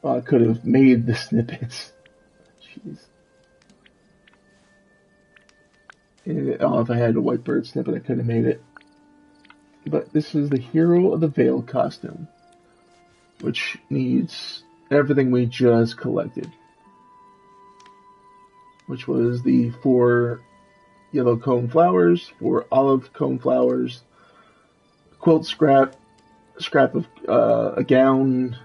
it? I could have made the snippets. Jeez. If I had a white bird snippet, I could have made it. But this is the Hero of the Vale costume, which needs everything we just collected, which was the 4 yellow cone flowers, 4 olive cone flowers, quilt scrap of a gown,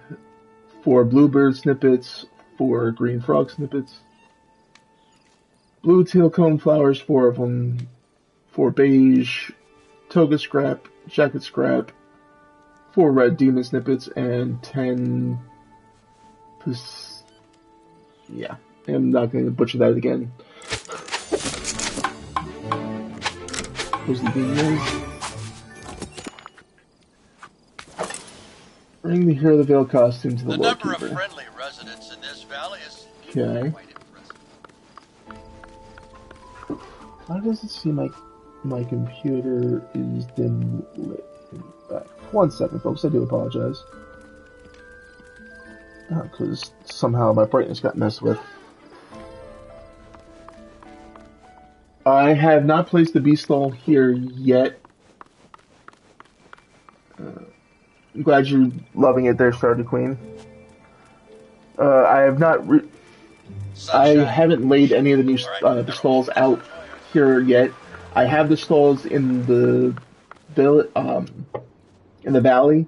4 bluebird snippets, 4 green frog snippets, blue teal cone flowers, 4 of them, 4 beige toga scrap, jacket scrap, 4 red demon snippets, and 10... Yeah, I'm not going to butcher that again. Where's the demons? Bring the Hero of the Vale costume to the Lord Keeper. The number of friendly residents in this valley is okay. quite impressive. Why does it seem like my computer is dim lit in the back? 1 second, folks. I do apologize. Because somehow my brightness got messed with. I have not placed the beast stall here yet. I'm glad you're loving it there, Stardew Queen. I have not. I haven't laid any of the new the stalls out here yet. I have the stalls in the valley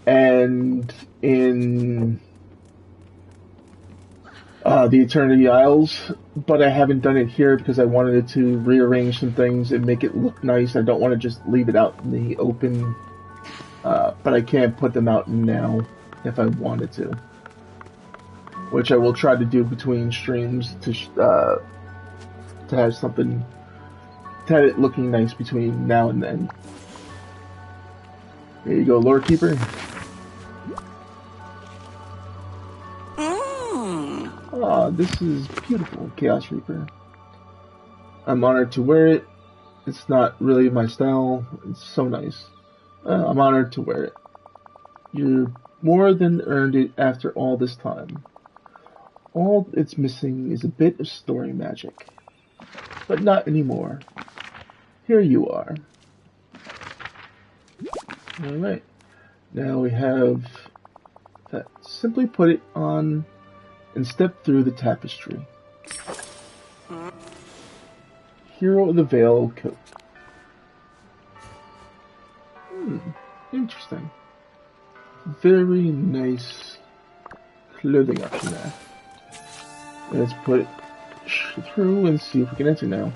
and in the Eternity Isles, but I haven't done it here because I wanted to rearrange some things and make it look nice. I don't want to just leave it out in the open, but I can't put them out now if I wanted to, which I will try to do between streams to have something, to have it looking nice between now and then. There you go, Lord Keeper. Oh, this is beautiful, Chaos Reaper. I'm honored to wear it. It's not really my style. It's so nice. I'm honored to wear it. You more than earned it after all this time. All it's missing is a bit of story magic. But not anymore. Here you are. Alright. Now we have that. Simply put it on and step through the tapestry. Hero of the Vale coat. Interesting. Very nice clothing option there. Let's put it through and see if we can enter now.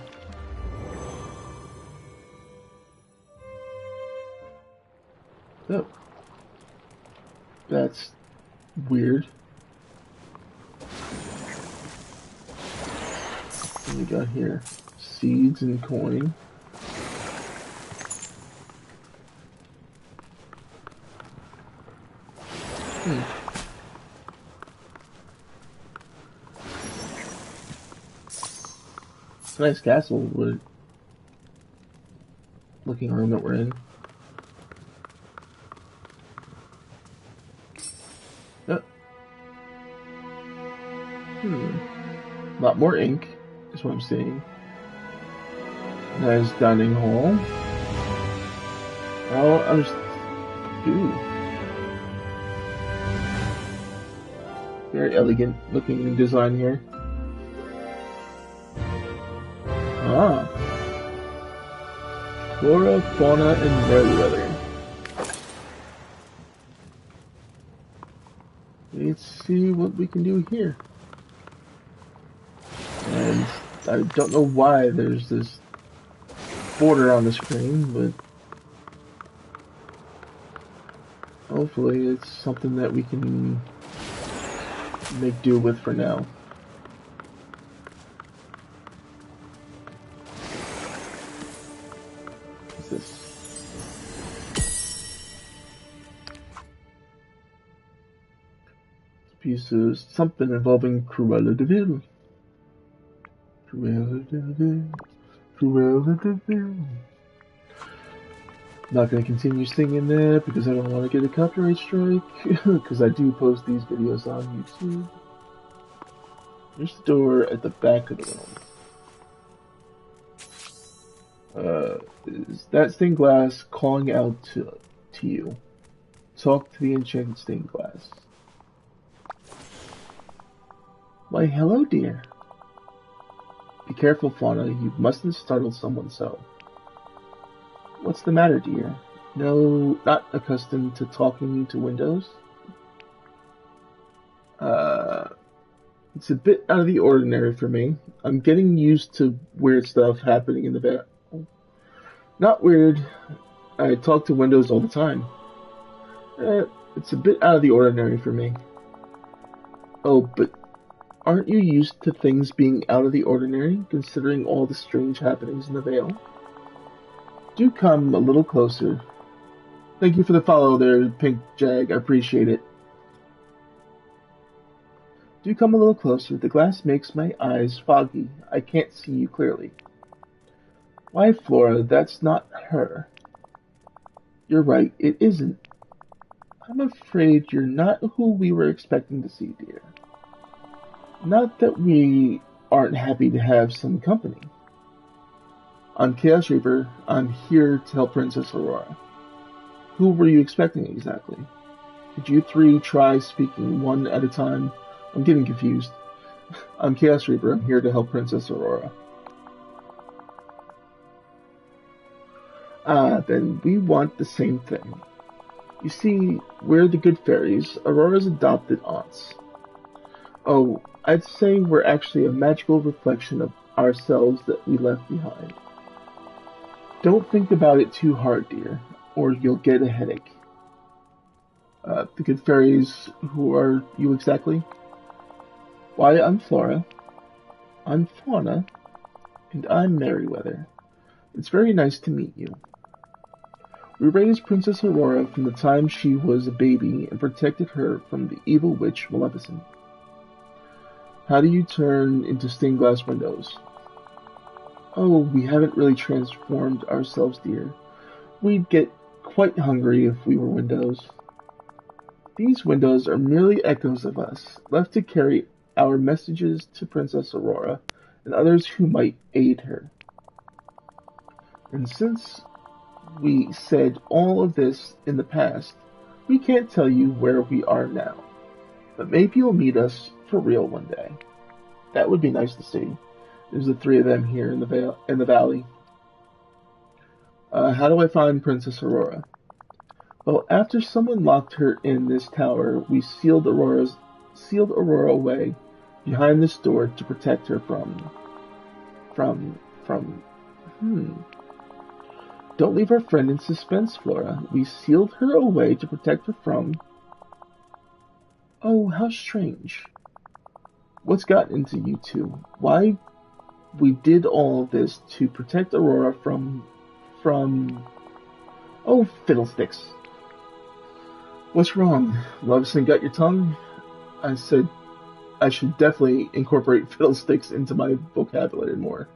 Oh. That's weird. What do we got here? Seeds and coin. It's a nice castle with looking room that we're in. Oh. A lot more ink is what I'm seeing. Nice dining hall. Oh, I'm just... Ooh. Very elegant looking design here. Ah. Flora, fauna, and Meriwether. Let's see what we can do here. And I don't know why there's this border on the screen, but hopefully it's something that we can make do with for now. What's this? It's a piece of something involving Cruella de Vil. Cruella de Vil. Cruella de Vil. Not going to continue singing that because I don't want to get a copyright strike, because I do post these videos on YouTube. There's the door at the back of the room. Is that stained glass calling out to you? Talk to the enchanted stained glass. Why, hello, dear. Be careful, Fauna. You mustn't startle someone so. What's the matter, dear? No, not accustomed to talking to windows? It's a bit out of the ordinary for me. I'm getting used to weird stuff happening in the bed. Not weird. I talk to windows all the time. It's a bit out of the ordinary for me. Oh, but aren't you used to things being out of the ordinary, considering all the strange happenings in the Vale? Do come a little closer. Thank you for the follow there, Pink Jag. I appreciate it. Do come a little closer. The glass makes my eyes foggy. I can't see you clearly. Why, Flora, that's not her. You're right, it isn't. I'm afraid you're not who we were expecting to see, dear. Not that we aren't happy to have some company. I'm Chaos Reaper. I'm here to help Princess Aurora. Who were you expecting exactly? Could you three try speaking one at a time? I'm getting confused. I'm Chaos Reaper. I'm here to help Princess Aurora. Then we want the same thing. You see, we're the good fairies, Aurora's adopted aunts. Oh, I'd say we're actually a magical reflection of ourselves that we left behind. Don't think about it too hard, dear, or you'll get a headache. The good fairies, who are you exactly? Why, I'm Flora. I'm Fauna. And I'm Merryweather. It's very nice to meet you. We raised Princess Aurora from the time she was a baby and protected her from the evil witch Maleficent. How do you turn into stained glass windows? Oh, we haven't really transformed ourselves, dear. We'd get quite hungry if we were windows. These windows are merely echoes of us, left to carry our messages to Princess Aurora and others who might aid her. And since we said all of this in the past, we can't tell you where we are now. But maybe you'll meet us for real one day. That would be nice to see. There's the three of them here in the valley. How do I find Princess Aurora? Well, after someone locked her in this tower, we sealed Aurora away behind this door to protect her from. Don't leave our friend in suspense, Flora. We sealed her away to protect her from. Oh, how strange. What's gotten into you two? Why we did all this to protect Aurora from. Oh, fiddlesticks. What's wrong? Maleficent got your tongue? I said I should definitely incorporate fiddlesticks into my vocabulary more.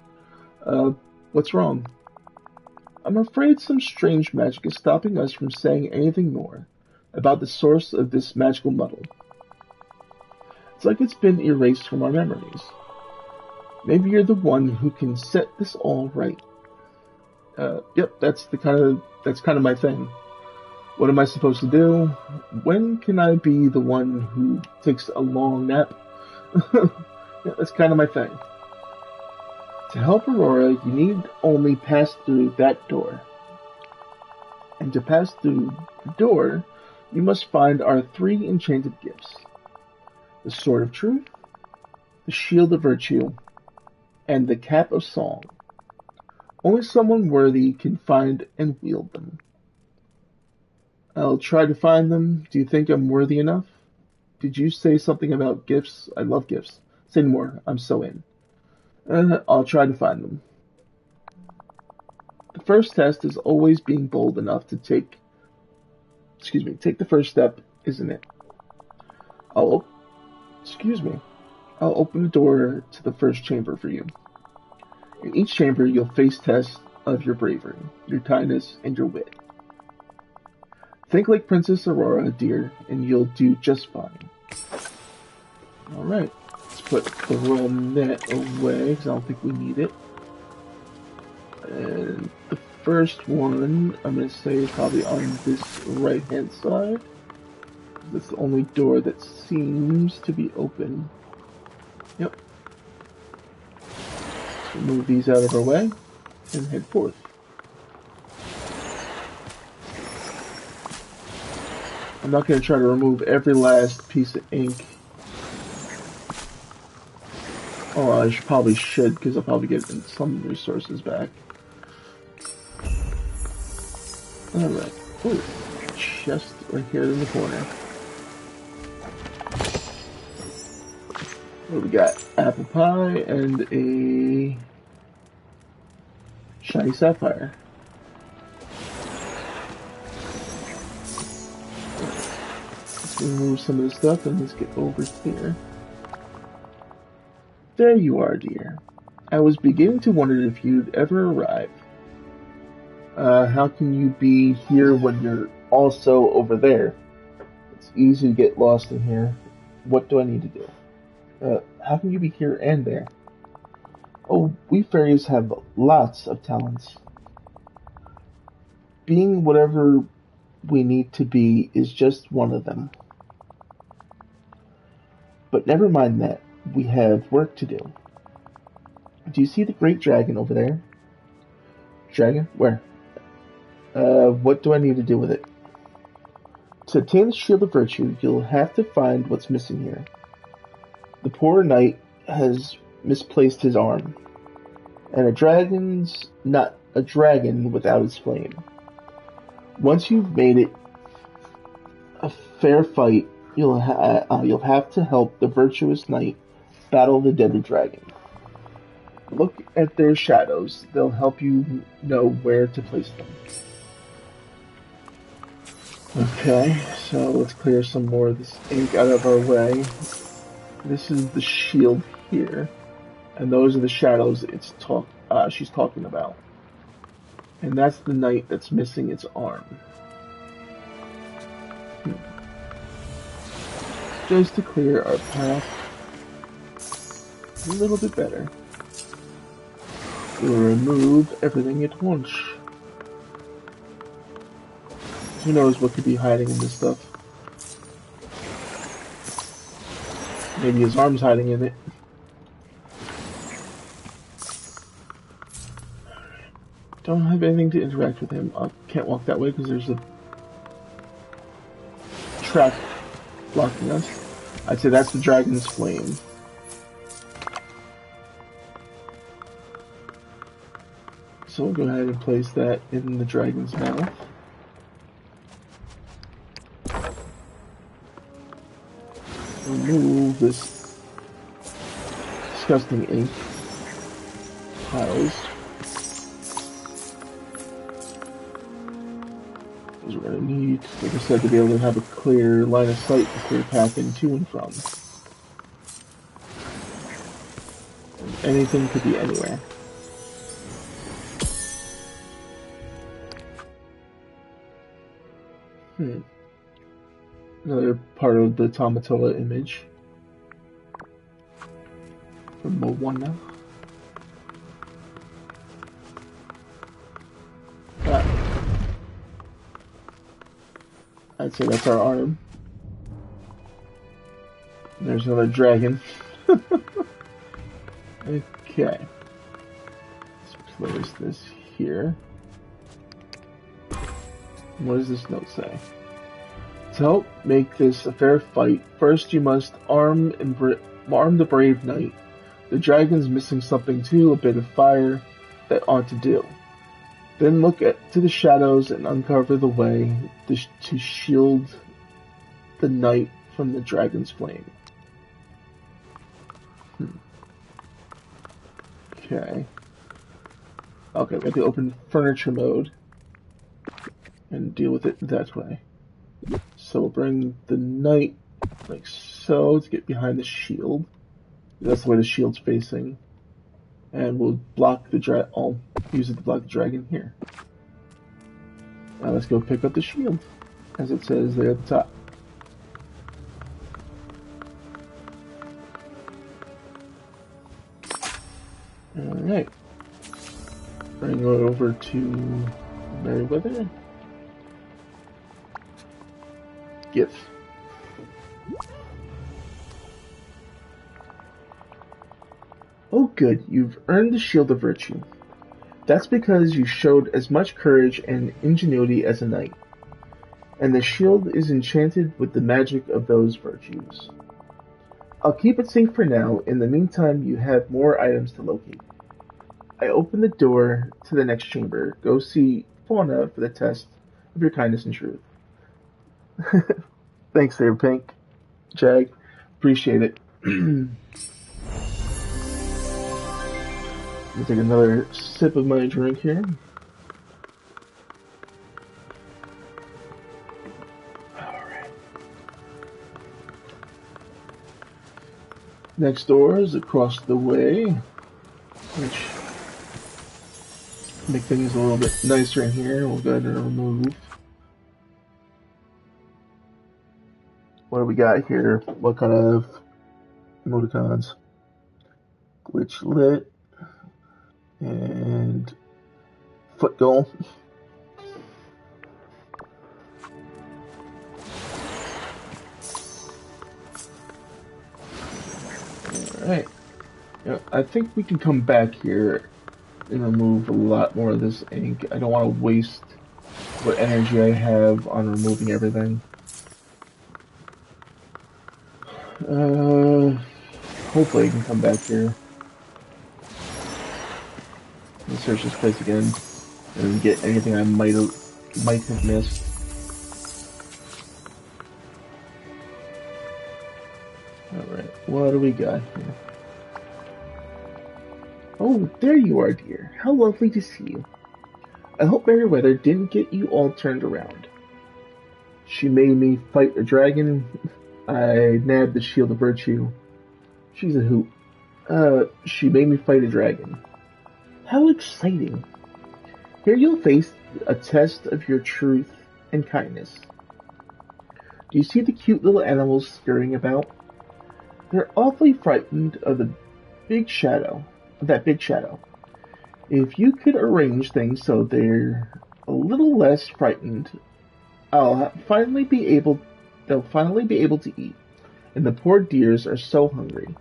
What's wrong? I'm afraid some strange magic is stopping us from saying anything more about the source of this magical muddle. It's like it's been erased from our memories. Maybe you're the one who can set this all right. Yep, that's kind of my thing. What am I supposed to do? When can I be the one who takes a long nap? Yeah, that's kind of my thing. To help Aurora, you need only pass through that door. And to pass through the door, you must find our 3 enchanted gifts. The Sword of Truth, the Shield of Virtue, and the Cap of Song. Only someone worthy can find and wield them. I'll try to find them. Do you think I'm worthy enough? Did you say something about gifts? I love gifts. Say more. I'm so in. I'll try to find them. The first test is always being bold enough to take the first step, isn't it? I'll open the door to the first chamber for you. In each chamber, you'll face tests of your bravery, your kindness, and your wit. Think like Princess Aurora, dear, and you'll do just fine. Alright, let's put the royal net away, because I don't think we need it. And the first one, I'm going to say, is probably on this right-hand side. That's the only door that seems to be open. Yep. So move these out of our way, and head forth. I'm not going to try to remove every last piece of ink. Oh, I probably should, because I'll probably get some resources back. Alright. Ooh, chest right here in the corner. What do we got? Apple pie and a shiny sapphire. Remove some of this stuff and let's get over here. There you are, dear. I was beginning to wonder if you'd ever arrive. How can you be here when you're also over there? It's easy to get lost in here. What do I need to do? How can you be here and there? Oh, we fairies have lots of talents. Being whatever we need to be is just one of them. But never mind that. We have work to do. Do you see the great dragon over there? Dragon? Where? What do I need to do with it? To obtain the Shield of Virtue, you'll have to find what's missing here. The poor knight has misplaced his arm, and a dragon's not a dragon without its flame. Once you've made it a fair fight, you'll have to help the virtuous knight battle the deadly dragon. Look at their shadows; they'll help you know where to place them. Okay, so let's clear some more of this ink out of our way. This is the shield here, and those are the shadows she's talking about. And that's the knight that's missing its arm. Just to clear our path a little bit better, we'll remove everything at once. Who knows what could be hiding in this stuff? Maybe his arm's hiding in it. Don't have anything to interact with him. I can't walk that way because there's a trap blocking us. I'd say that's the dragon's flame. So we'll go ahead and place that in the dragon's mouth. Remove this disgusting ink piles. Because we're going to need, like I said, to be able to have a clear line of sight, a clear path in to and from. And anything could be anywhere. Another part of the Tamatoa image from mode 1 now. I'd say that's our arm. There's another dragon. Okay. Let's place this here. What does this note say? To help make this a fair fight, first you must arm the brave knight. The dragon's missing something too, a bit of fire that ought to do. Then look to the shadows and uncover the way to shield the knight from the dragon's flame. Okay. Okay, we have to open furniture mode and deal with it that way. So we'll bring the knight like so to get behind the shield. That's the way the shield's facing. And we'll block the dragon. I'll use it to block the dragon here. Now let's go pick up the shield, as it says there at the top. Alright. Bring it over to Merryweather. Give. Oh good, you've earned the Shield of Virtue. That's because you showed as much courage and ingenuity as a knight. And the shield is enchanted with the magic of those virtues. I'll keep it safe for now. In the meantime, you have more items to locate. I open the door to the next chamber. Go see Fauna for the test of your kindness and truth. Thanks there, Pink. Jag. Appreciate it. Let me take another sip of my drink here. Alright. Next door is across the way, which make things a little bit nicer in here. We'll go ahead and remove. What do we got here? What kind of emoticons? Glitch lit. And foot goal. Alright. I think we can come back here and remove a lot more of this ink. I don't want to waste what energy I have on removing everything. Hopefully I can come back here. Let's search this place again and get anything I might have missed. Alright, what do we got here? Oh, there you are, dear. How lovely to see you. I hope Merryweather didn't get you all turned around. She made me fight a dragon. I nabbed the shield of virtue. She's a hoot. She made me fight a dragon. How exciting. Here you'll face a test of your truth and kindness. Do you see the cute little animals scurrying about? They're awfully frightened of that big shadow. If you could arrange things so they're a little less frightened, they'll finally be able to eat. And the poor dears are so hungry.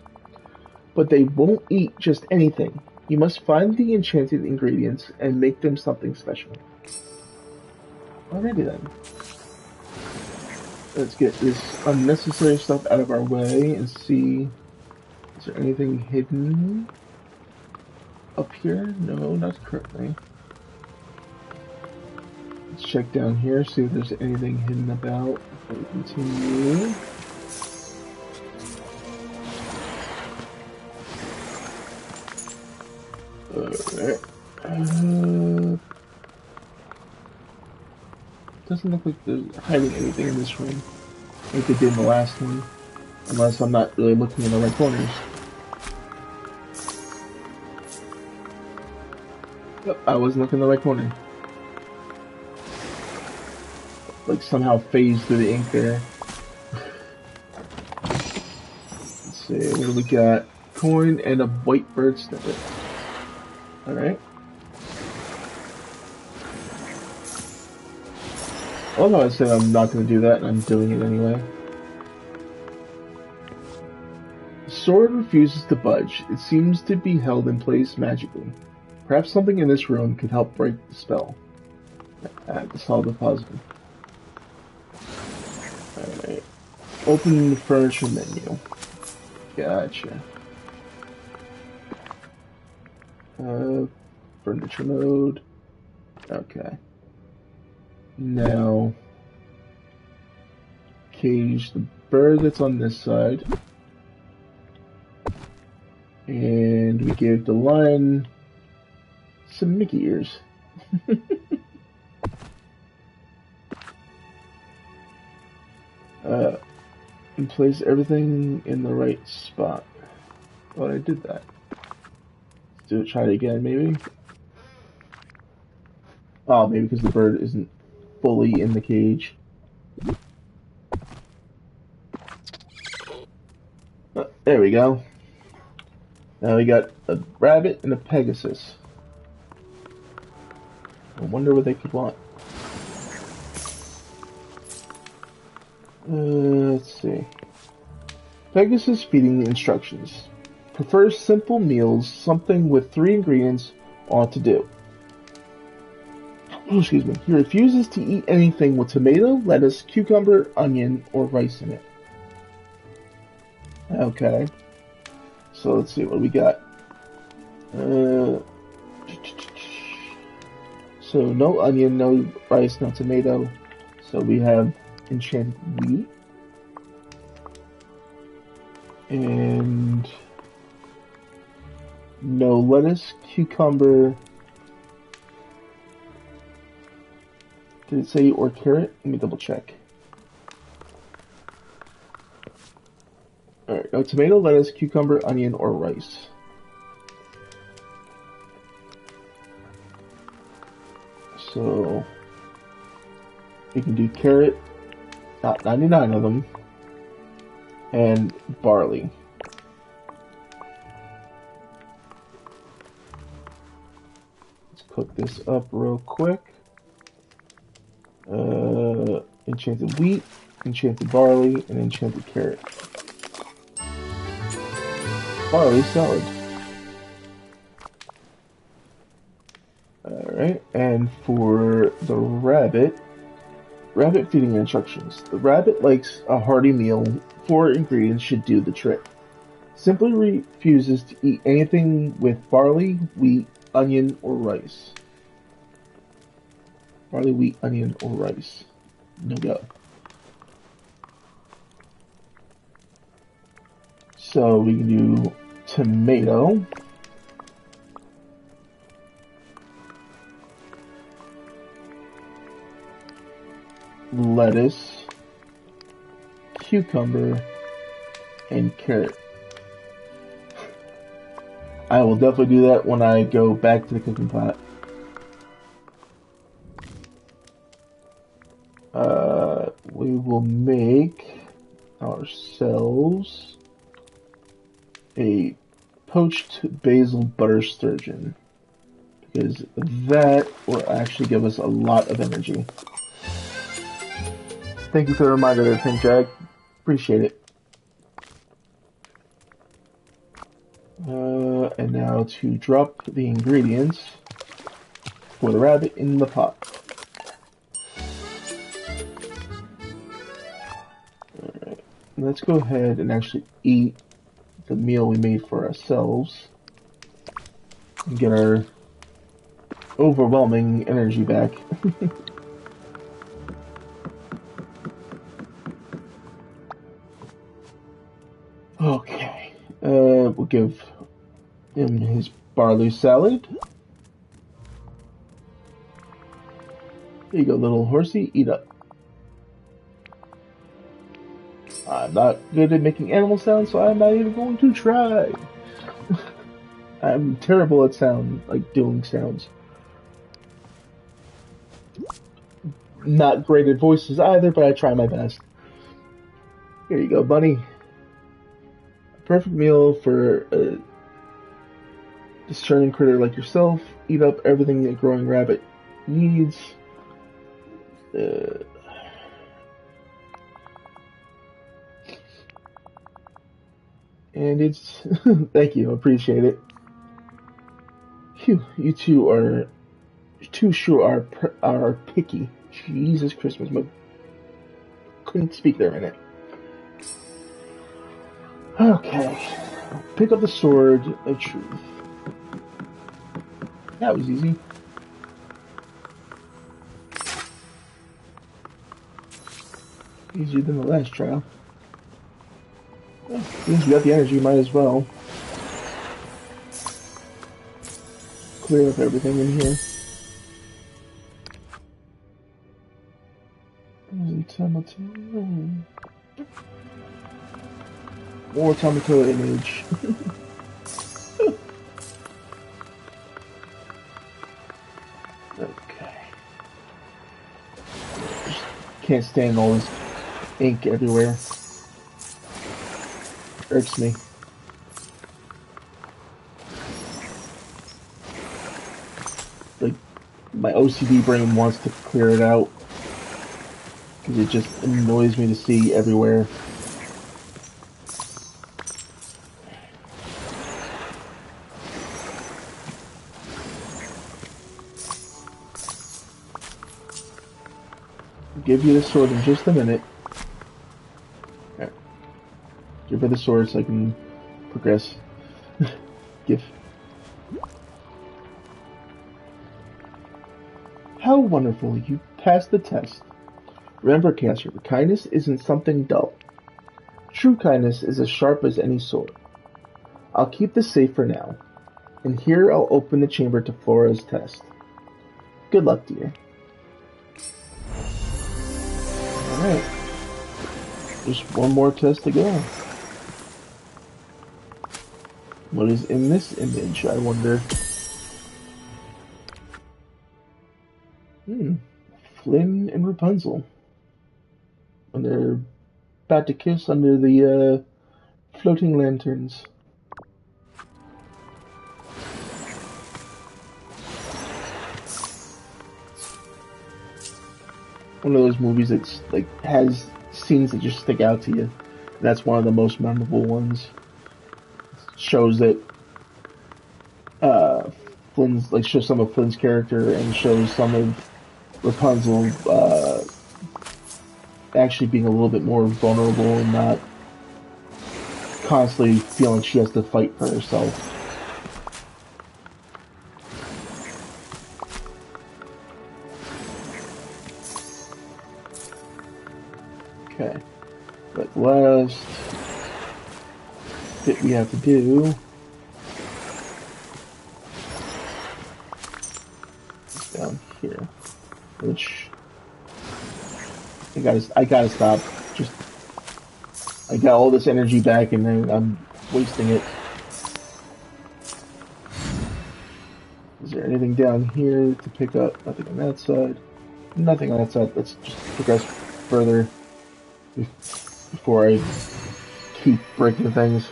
But they won't eat just anything. You must find the enchanted ingredients and make them something special. Alrighty then. Let's get this unnecessary stuff out of our way and see, is there anything hidden up here? No, not currently. Let's check down here, see if there's anything hidden about before we continue. Alright. Doesn't look like they're hiding anything in this room, like they did in the last one. Unless I'm not really looking in the right corners. Yep, I wasn't looking in the right corner. Like somehow phased through the ink there. Let's see, what do we got? Coin and a white bird snippet. Alright. Although I said I'm not going to do that, and I'm doing it anyway. The sword refuses to budge. It seems to be held in place magically. Perhaps something in this room could help break the spell. I have to solve the puzzle. Alright. Open the furniture menu. Gotcha. Furniture mode. Okay. Now, cage the bird that's on this side. And we give the lion some Mickey ears. And place everything in the right spot. Oh, I did that. Let's try it again, maybe. Oh, maybe because the bird isn't fully in the cage. Oh, there we go. Now we got a rabbit and a Pegasus. I wonder what they could want. Let's see. Pegasus feeding instructions. Prefers simple meals, something with 3 ingredients ought to do. Oh, excuse me. He refuses to eat anything with tomato, lettuce, cucumber, onion, or rice in it. Okay. So let's see what we got. So no onion, no rice, no tomato. So we have enchanted wheat. And no lettuce, cucumber. Did it say or carrot? Let me double check. Alright, no tomato, lettuce, cucumber, onion, or rice. So we can do carrot, not 99 of them, and barley. cook this up real quick. Enchanted wheat, enchanted barley, and enchanted carrot. Barley salad. Alright, and for the rabbit feeding instructions. The rabbit likes a hearty meal. 4 ingredients should do the trick. Simply refuses to eat anything with barley, wheat, onion, or rice. Barley, wheat, onion, or rice. No go. So we can do tomato. Lettuce. Cucumber. And carrot. I will definitely do that when I go back to the cooking pot. We will make ourselves a poached basil butter sturgeon, because that will actually give us a lot of energy. Thank you for the reminder there, Pink Jag. Appreciate it. And now to drop the ingredients for the rabbit in the pot. Alright, let's go ahead and actually eat the meal we made for ourselves and get our overwhelming energy back. Okay, we'll give him his barley salad. Here you go, little horsey, eat up. I'm not good at making animal sounds, so I'm not even going to try. I'm terrible at doing sounds. Not great at voices either, but I try my best. Here you go, bunny. Perfect meal for a discerning critter like yourself. Eat up everything a growing rabbit needs. And it's... Thank you, appreciate it. Phew, you two are... too sure are picky. Jesus Christmas, couldn't speak there a minute. Okay. Pick up the sword of truth. That was easy. Easier than the last trial. Well, since we got the energy, might as well clear up everything in here. More tomato image. Okay. Just can't stand all this ink everywhere. Irks me. Like, my OCD brain wants to clear it out, because it just annoys me to see everywhere. I'll give you the sword in just a minute. Right. Give her the sword so I can progress. Give. How wonderful, you passed the test. Remember, Caster, kindness isn't something dull. True kindness is as sharp as any sword. I'll keep this safe for now, and here I'll open the chamber to Flora's test. Good luck, dear. Alright. Just one more test to go. What is in this image, I wonder? Flynn and Rapunzel. When they're about to kiss under the floating lanterns. one of those movies that's like has scenes that just stick out to you. And that's one of the most memorable ones. It shows that Flynn's like shows some of Flynn's character and shows some of Rapunzel actually being a little bit more vulnerable and not constantly feeling she has to fight for herself. Okay, but the last bit we have to do is down here, which I gotta stop. Just I got all this energy back and then I'm wasting it. Is there anything down here to pick up? Nothing on that side. Nothing on that side. Let's just progress further before I keep breaking things.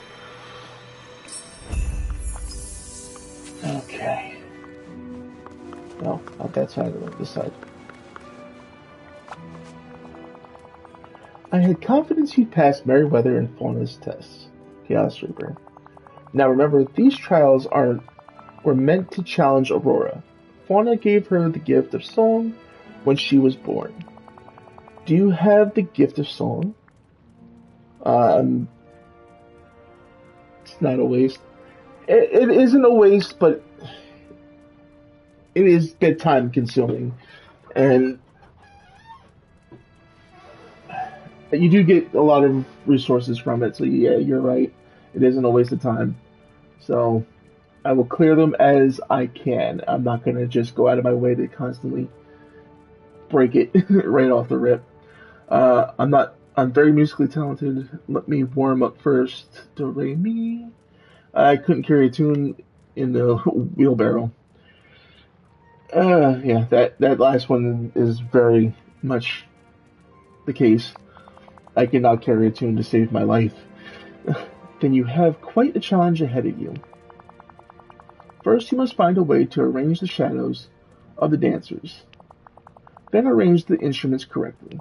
Okay. No, not that side, but this side. I had confidence you'd pass Meriwether and Fauna's tests, Chaos Reaper. Now remember, these trials were meant to challenge Aurora. Fauna gave her the gift of song when she was born. Do you have the gift of song? It's not a waste. It isn't a waste, but it is bit time consuming. And you do get a lot of resources from it, so yeah, you're right. It isn't a waste of time. So I will clear them as I can. I'm not going to just go out of my way to constantly break it right off the rip. I'm very musically talented. Let me warm up first. Do, re, mi. I couldn't carry a tune in the wheelbarrow. Yeah, that last one is very much the case. I cannot carry a tune to save my life. Then you have quite a challenge ahead of you. First, you must find a way to arrange the shadows of the dancers. Then arrange the instruments correctly.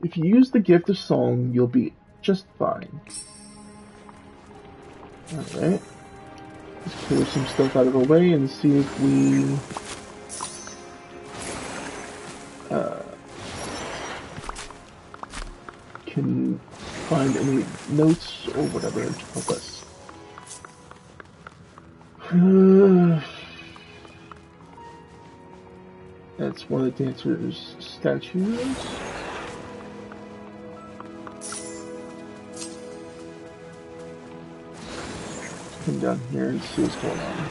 If you use the gift of song, you'll be just fine. Alright. Let's clear some stuff out of the way and see if we can find any notes or whatever to help us. That's one of the dancers' statues. Come down here and see what's going on.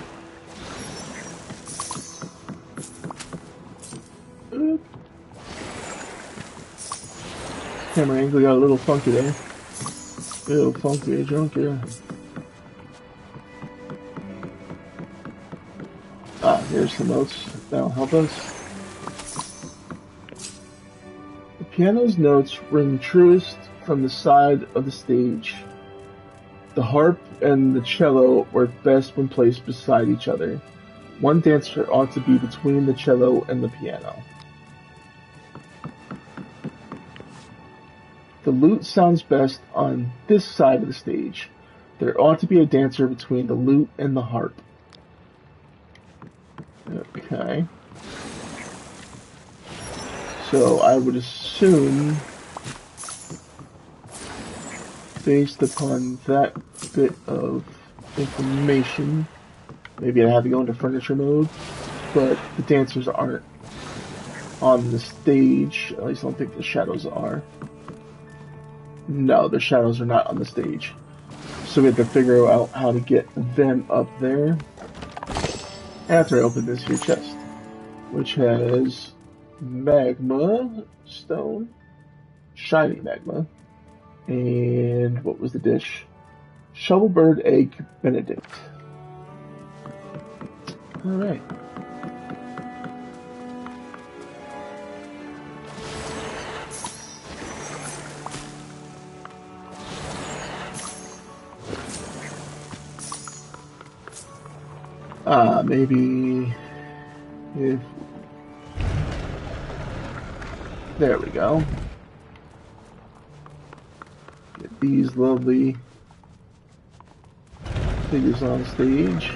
Oop. Camera angle got a little funky there. A little funky, junky. Here's some notes that'll help us. The piano's notes ring truest from the side of the stage. The harp and the cello work best when placed beside each other. One dancer ought to be between the cello and the piano. The lute sounds best on this side of the stage. There ought to be a dancer between the lute and the harp. Okay. So I would assume, based upon that bit of information, maybe I have to go into furniture mode, but the dancers aren't on the stage. At least I don't think the shadows are. No, the shadows are not on the stage. So we have to figure out how to get them up there. After I open this here chest, which has magma stone, shiny magma, and what was the dish? Shovelbird egg benedict. Alright. Maybe if There we go. Get these lovely figures on stage.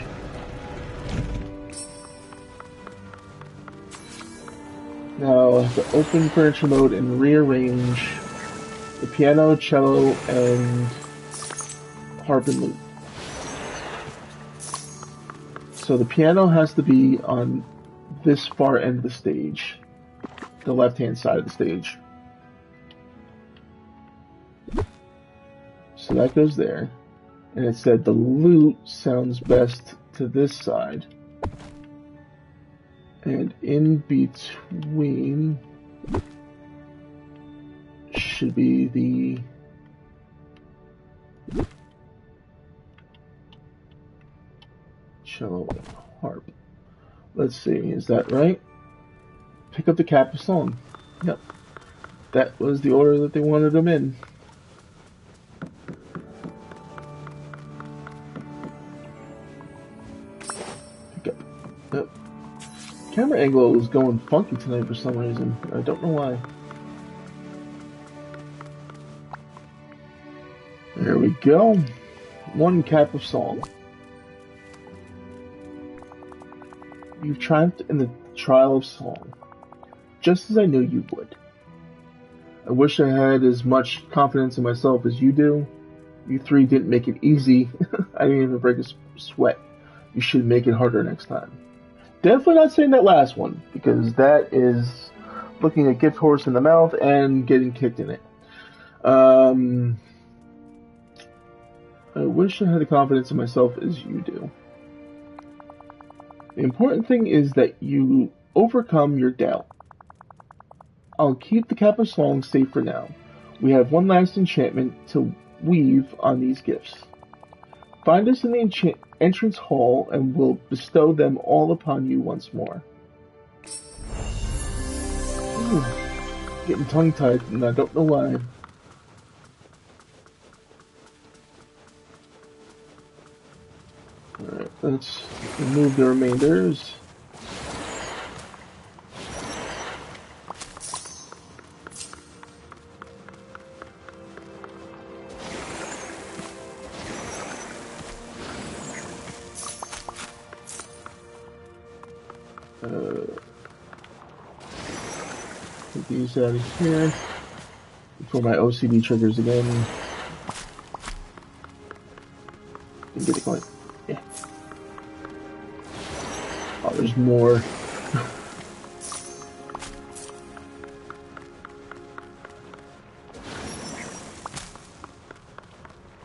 Now, to open furniture mode and rearrange the piano, cello, and harp and lute. So the piano has to be on this far end of the stage, the left-hand side of the stage. So that goes there. And it said the lute sounds best to this side. And in between should be the cello and harp. Let's see, is that right? Pick up the cap of song. Yep. That was the order that they wanted them in. Pick up. Yep. Camera angle is going funky tonight for some reason. I don't know why. There we go. One cap of song. You've triumphed in the trial of song, just as I knew you would. I wish I had as much confidence in myself as you do. You three didn't make it easy. I didn't even break a sweat. You should make it harder next time. Definitely not saying that last one, because that is looking a gift horse in the mouth and getting kicked in it. I wish I had the confidence in myself as you do. The important thing is that you overcome your doubt. I'll keep the cap of song safe for now. We have one last enchantment to weave on these gifts. Find us in the entrance hall and we'll bestow them all upon you once more. Ooh, getting tongue-tied and I don't know why. Alright, let's remove the remainders. Get these out of here before my OCD triggers again. And get it going. Yeah. Oh, there's more.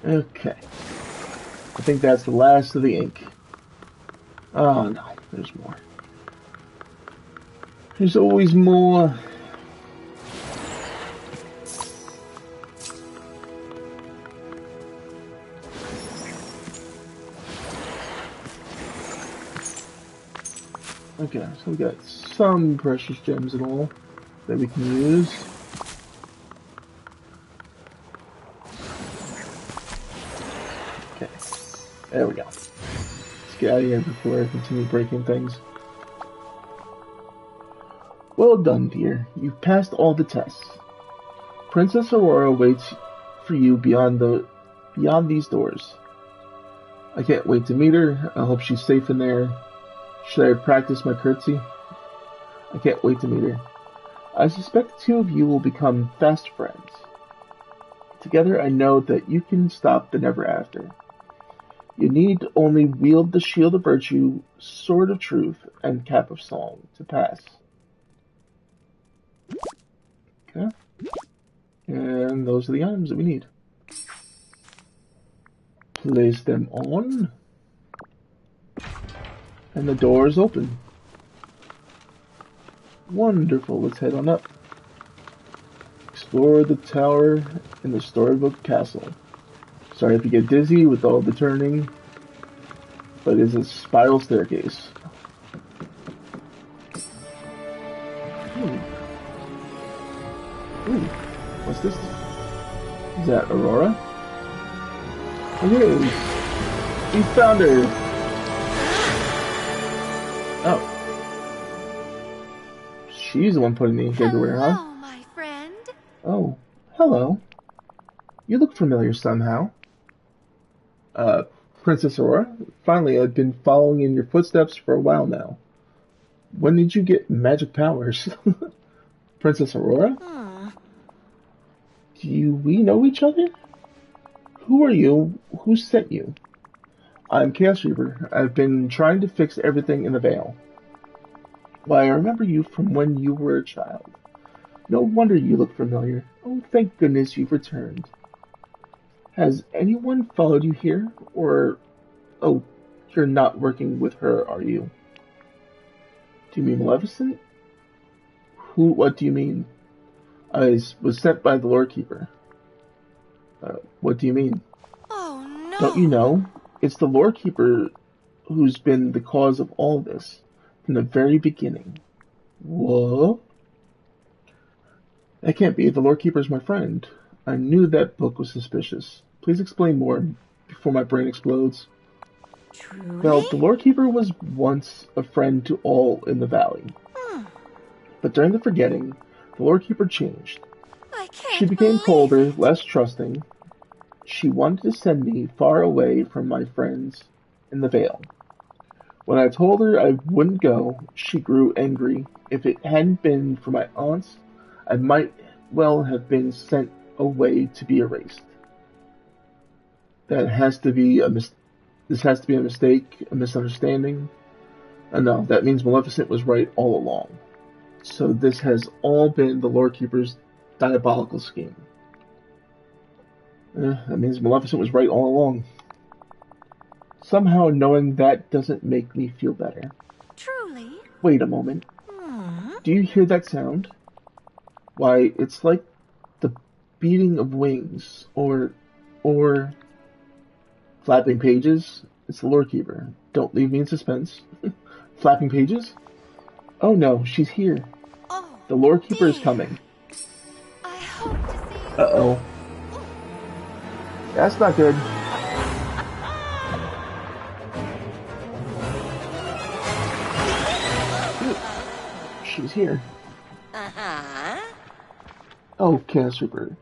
Okay. I think that's the last of the ink. Oh no, there's more. There's always more. Okay, so we got some precious gems and all that we can use. Okay, there we go. Let's get out of here before I continue breaking things. Well done, dear. You've passed all the tests. Princess Aurora waits for you beyond these doors. I can't wait to meet her. I hope she's safe in there. Should I practice my curtsy? I can't wait to meet her. I suspect the two of you will become fast friends. Together I know that you can stop the never after. You need only wield the shield of virtue, sword of truth, and cap of song to pass. Okay. And those are the items that we need. Place them on. And the door is open. Wonderful, let's head on up. Explore the tower in the Storybook Castle. Sorry if you get dizzy with all the turning, but it's a spiral staircase. Ooh, what's this? Is that Aurora? It is. We found her. Oh. She's the one putting the ink everywhere, huh? Hello, my Oh, hello. You look familiar somehow. Uh, Princess Aurora? Finally, I've been following in your footsteps for a while now. When did you get magic powers? Princess Aurora? Do we know each other? Who are you? Who sent you? I'm Chaos Reaper. I've been trying to fix everything in the Vale. Why, I remember you from when you were a child. No wonder you look familiar. Oh, thank goodness you've returned. Has anyone followed you here? Or... oh, you're not working with her, are you? Do you mean Maleficent? What do you mean? I was sent by the Lord Keeper. What do you mean? Oh no! Don't you know? It's the Lord Keeper who's been the cause of all this, from the very beginning. What? That can't be. The Lord Keeper's my friend. I knew that book was suspicious. Please explain more before my brain explodes. Truly? Well, the Lord Keeper was once a friend to all in the valley. But during the forgetting, the Lord Keeper changed. She became colder, less trusting. She wanted to send me far away from my friends in the Vale. When I told her I wouldn't go, she grew angry. If it hadn't been for my aunts, I might well have been sent away to be erased. This has to be a mistake, a misunderstanding. No, that means Maleficent was right all along. So this has all been the Lord Keeper's diabolical scheme. That means Maleficent was right all along. Somehow knowing that doesn't make me feel better. Truly? Wait a moment. Do you hear that sound? Why, it's like the beating of wings, or flapping pages. It's the Lord Keeper. Don't leave me in suspense. Flapping pages? Oh no, she's here. Oh, the Lord Keeper is coming. I hope to see you. Uh-oh. That's not good. She's here. Oh, Chaos Reaper.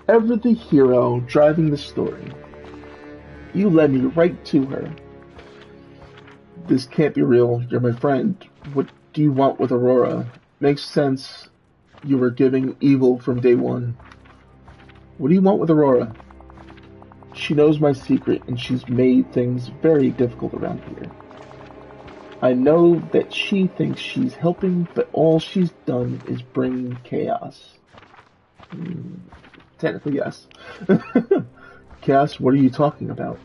Ever the hero driving the story. You led me right to her. This can't be real. You're my friend. What do you want with Aurora? Makes sense. You were giving evil from day one. What do you want with Aurora? She knows my secret, and she's made things very difficult around here. I know that she thinks she's helping, but all she's done is bring chaos. Technically, yes. Chaos, what are you talking about?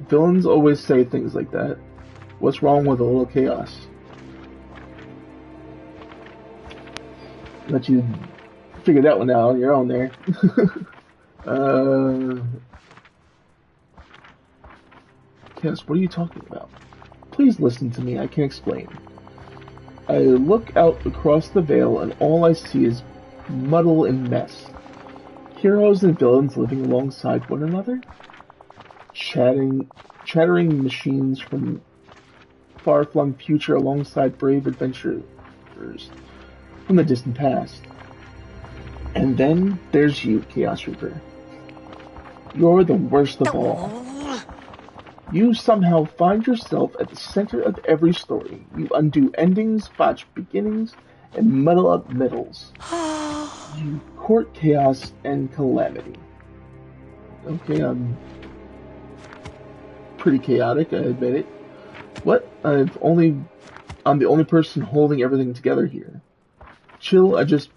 Villains always say things like that. What's wrong with a little chaos? Let you figure that one out on your own there. Chaos, what are you talking about? Please listen to me, I can explain. I look out across the Vale and all I see is muddle and mess. Heroes and villains living alongside one another? Chattering machines from far-flung future alongside brave adventurers from the distant past. And then there's you, Chaos Reaper. You're the worst of all. You somehow find yourself at the center of every story. You undo endings, botch beginnings, and muddle up middles. You court chaos and calamity. Okay, I'm pretty chaotic, I admit it. What? I'm the only person holding everything together here. Chill, I just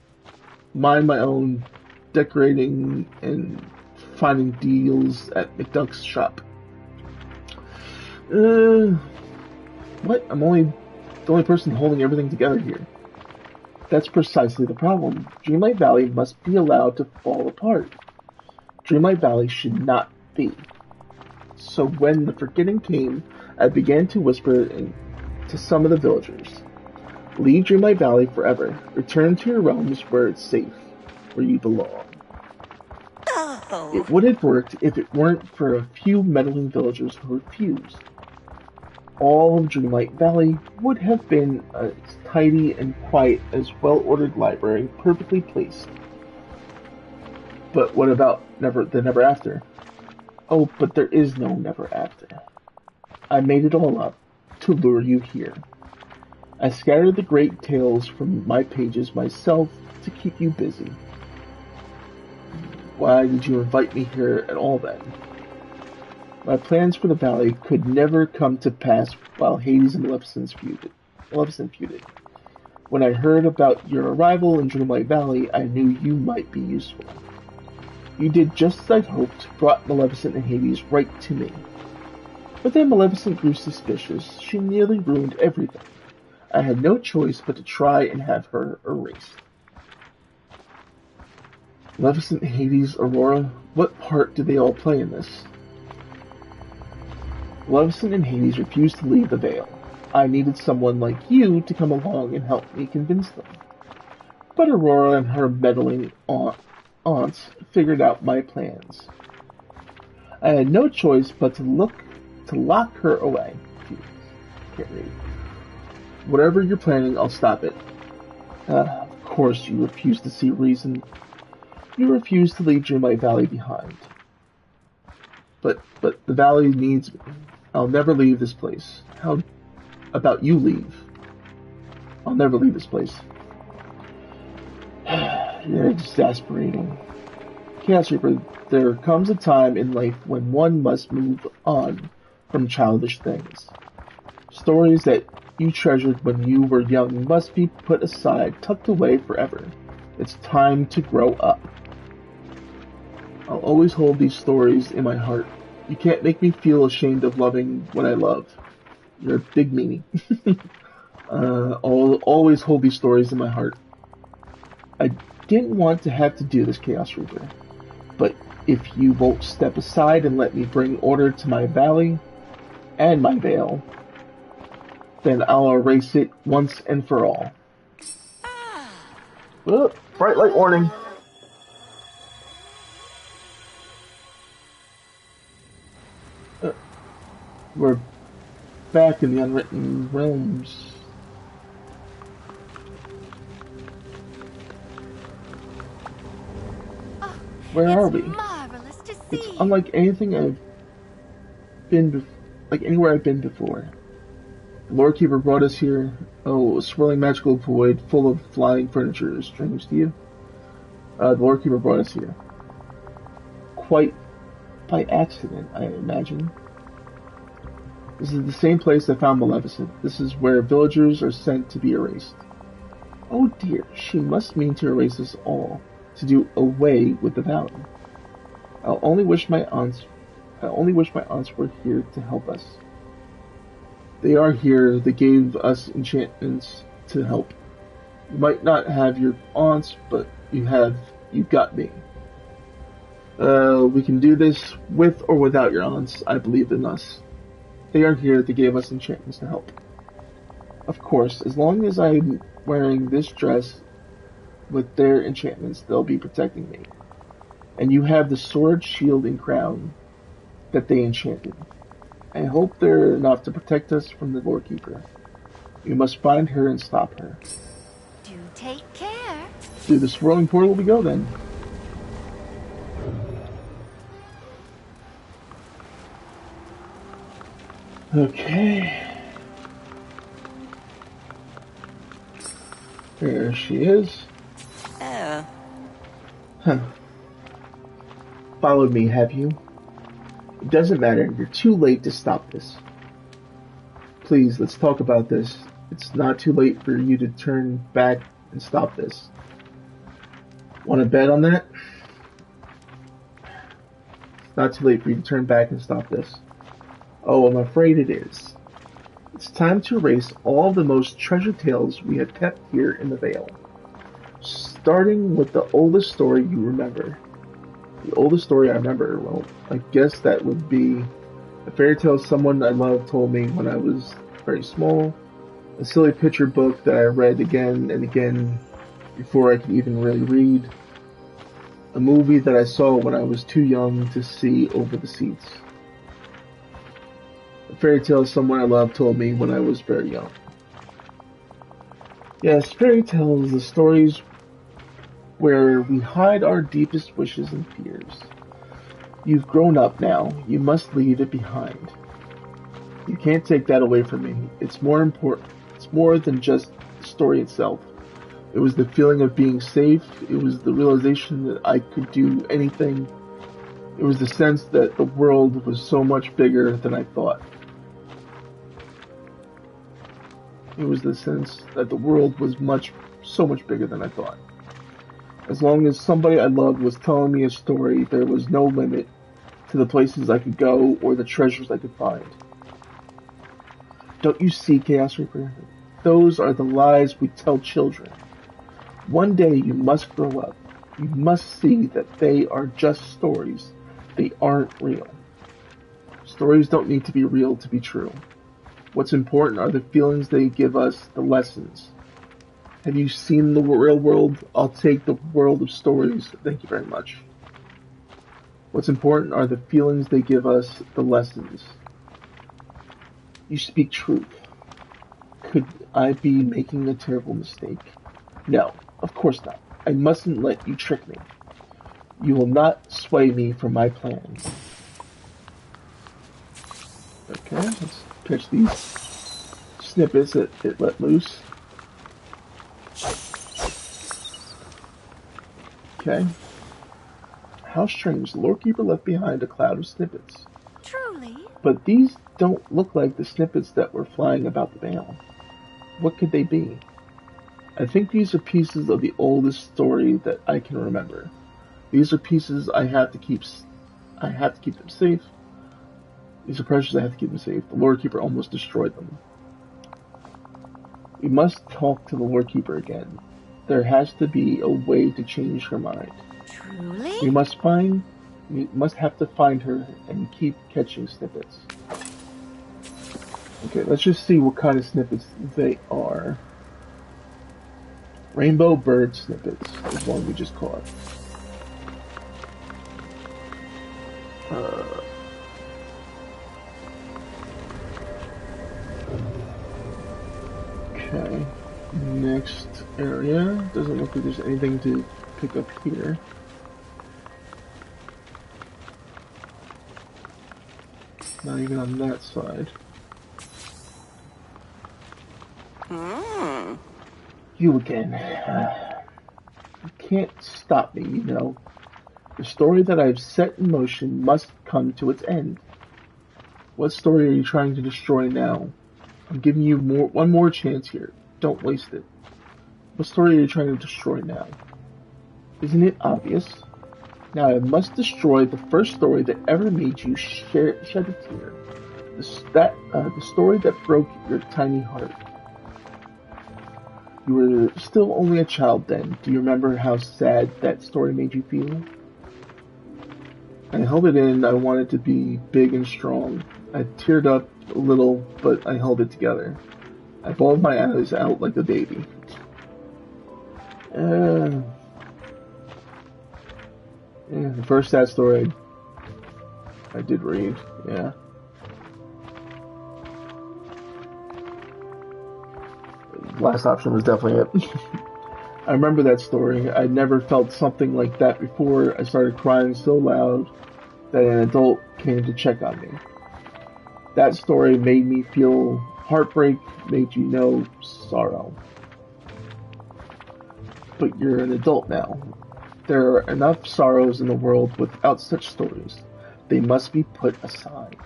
mind my own decorating and finding deals at McDuck's shop. What? I'm the only person holding everything together here. That's precisely the problem. Dreamlight Valley must be allowed to fall apart. Dreamlight Valley should not be. So when the forgetting came, I began to whisper to some of the villagers. Leave Dreamlight Valley forever. Return to your realms where it's safe, where you belong. It would have worked if it weren't for a few meddling villagers who refused. All of Dreamlight Valley would have been as tidy and quiet as well-ordered library, perfectly placed. But what about the never after? Oh, but there is no never after. I made it all up to lure you here. I scattered the great tales from my pages myself to keep you busy. Why did you invite me here at all then? My plans for the Valley could never come to pass while Hades and Maleficent feuded. When I heard about your arrival in Dreamlight Valley, I knew you might be useful. You did just as I'd hoped, brought Maleficent and Hades right to me. But then Maleficent grew suspicious. She nearly ruined everything. I had no choice but to try and have her erased. Maleficent, Hades, Aurora, what part do they all play in this? Maleficent and Hades refused to leave the Vale. I needed someone like you to come along and help me convince them. But Aurora and her meddling aunts figured out my plans. I had no choice but to lock her away. Jeez, can't read. Whatever you're planning, I'll stop it. Of course you refuse to see reason. You refuse to leave Dreamlight Valley behind. But the Valley needs me. I'll never leave this place. How about you leave? I'll never leave this place. You're exasperating. Chaos Reaper, there comes a time in life when one must move on from childish things. Stories that you treasured when you were young must be put aside, tucked away forever. It's time to grow up. I'll always hold these stories in my heart. You can't make me feel ashamed of loving what I love. You're a big meanie. I'll always hold these stories in my heart. I didn't want to have to do this, Chaos Reaper. But if you won't step aside and let me bring order to my valley and my vale, then I'll erase it once and for all. Oh, bright light warning. We're back in the Unwritten Realms. Where are we? Marvelous to see. It's unlike anything I've been, like anywhere I've been before. The Lord Keeper brought us here. Oh, a swirling magical void full of flying furniture is strange to you. The Lord Keeper brought us here. Quite by accident, I imagine. This is the same place I found Maleficent. This is where villagers are sent to be erased. Oh dear, she must mean to erase us all, to do away with the Valley. I only wish my aunts were here to help us. They are here. They gave us enchantments to help. You might not have your aunts, but you've got me. We can do this with or without your aunts. I believe in us. They are here. They gave us enchantments to help. Of course, as long as I'm wearing this dress with their enchantments, they'll be protecting me. And you have the sword, shield, and crown that they enchanted. I hope they're enough to protect us from the Lord Keeper. We must find her and stop her. Do take care. Through the swirling portal we go then. Okay. There she is. Oh. Huh. Followed me, have you? It doesn't matter. You're too late to stop this. Please, let's talk about this. It's not too late for you to turn back and stop this. Want to bet on that? It's not too late for you to turn back and stop this. Oh, I'm afraid it is. It's time to erase all the most treasured tales we have kept here in the Vale. Starting with the oldest story you remember. The oldest story I remember, well, I guess that would be a fairy tale someone I love told me when I was very small. A silly picture book that I read again and again before I could even really read. A movie that I saw when I was too young to see over the seats. A fairy tale someone I love told me when I was very young. Yes, fairy tales, the stories where we hide our deepest wishes and fears. You've grown up now. You must leave it behind. You can't take that away from me. It's more important. It's more than just the story itself. It was the feeling of being safe. It was the realization that I could do anything. It was the sense that the world was so much bigger than I thought. It was the sense that the world was so much bigger than I thought. As long as somebody I loved was telling me a story, there was no limit to the places I could go or the treasures I could find. Don't you see, Chaos Reaper? Those are the lies we tell children. One day you must grow up. You must see that they are just stories. They aren't real. Stories don't need to be real to be true. What's important are the feelings they give us, the lessons. Have you seen the real world? I'll take the world of stories. Thank you very much. What's important are the feelings they give us, the lessons. You speak truth. Could I be making a terrible mistake? No, of course not. I mustn't let you trick me. You will not sway me from my plans. Okay, let's catch these snippets that it let loose. Okay. How strange. The Lord Keeper left behind a cloud of snippets. Truly? But these don't look like the snippets that were flying about the Vale. What could they be? I think these are pieces of the oldest story that I can remember. These are pieces I have to keep them safe. These are precious, I have to keep them safe. The Lord Keeper almost destroyed them. We must talk to the Lord Keeper again. There has to be a way to change her mind. Truly? We must have to find her and keep catching snippets. Okay, let's just see what kind of snippets they are. Rainbow bird snippets is one we just caught. Okay, next area. Doesn't look like there's anything to pick up here. Not even on that side. You again. You can't stop me, you know. The story that I've set in motion must come to its end. What story are you trying to destroy now? I'm giving you one more chance here. Don't waste it. What story are you trying to destroy now? Isn't it obvious? Now I must destroy the first story that ever made you shed a tear. The story that broke your tiny heart. You were still only a child then. Do you remember how sad that story made you feel? I held it in. I wanted to be big and strong. I teared up a little, but I held it together. I bawled my eyes out like a baby. The first sad story I did read, yeah. Last option was definitely it. I remember that story. I'd never felt something like that before. I started crying so loud that an adult came to check on me. That story made me feel heartbreak, made you know sorrow. But you're an adult now. There are enough sorrows in the world without such stories. They must be put aside.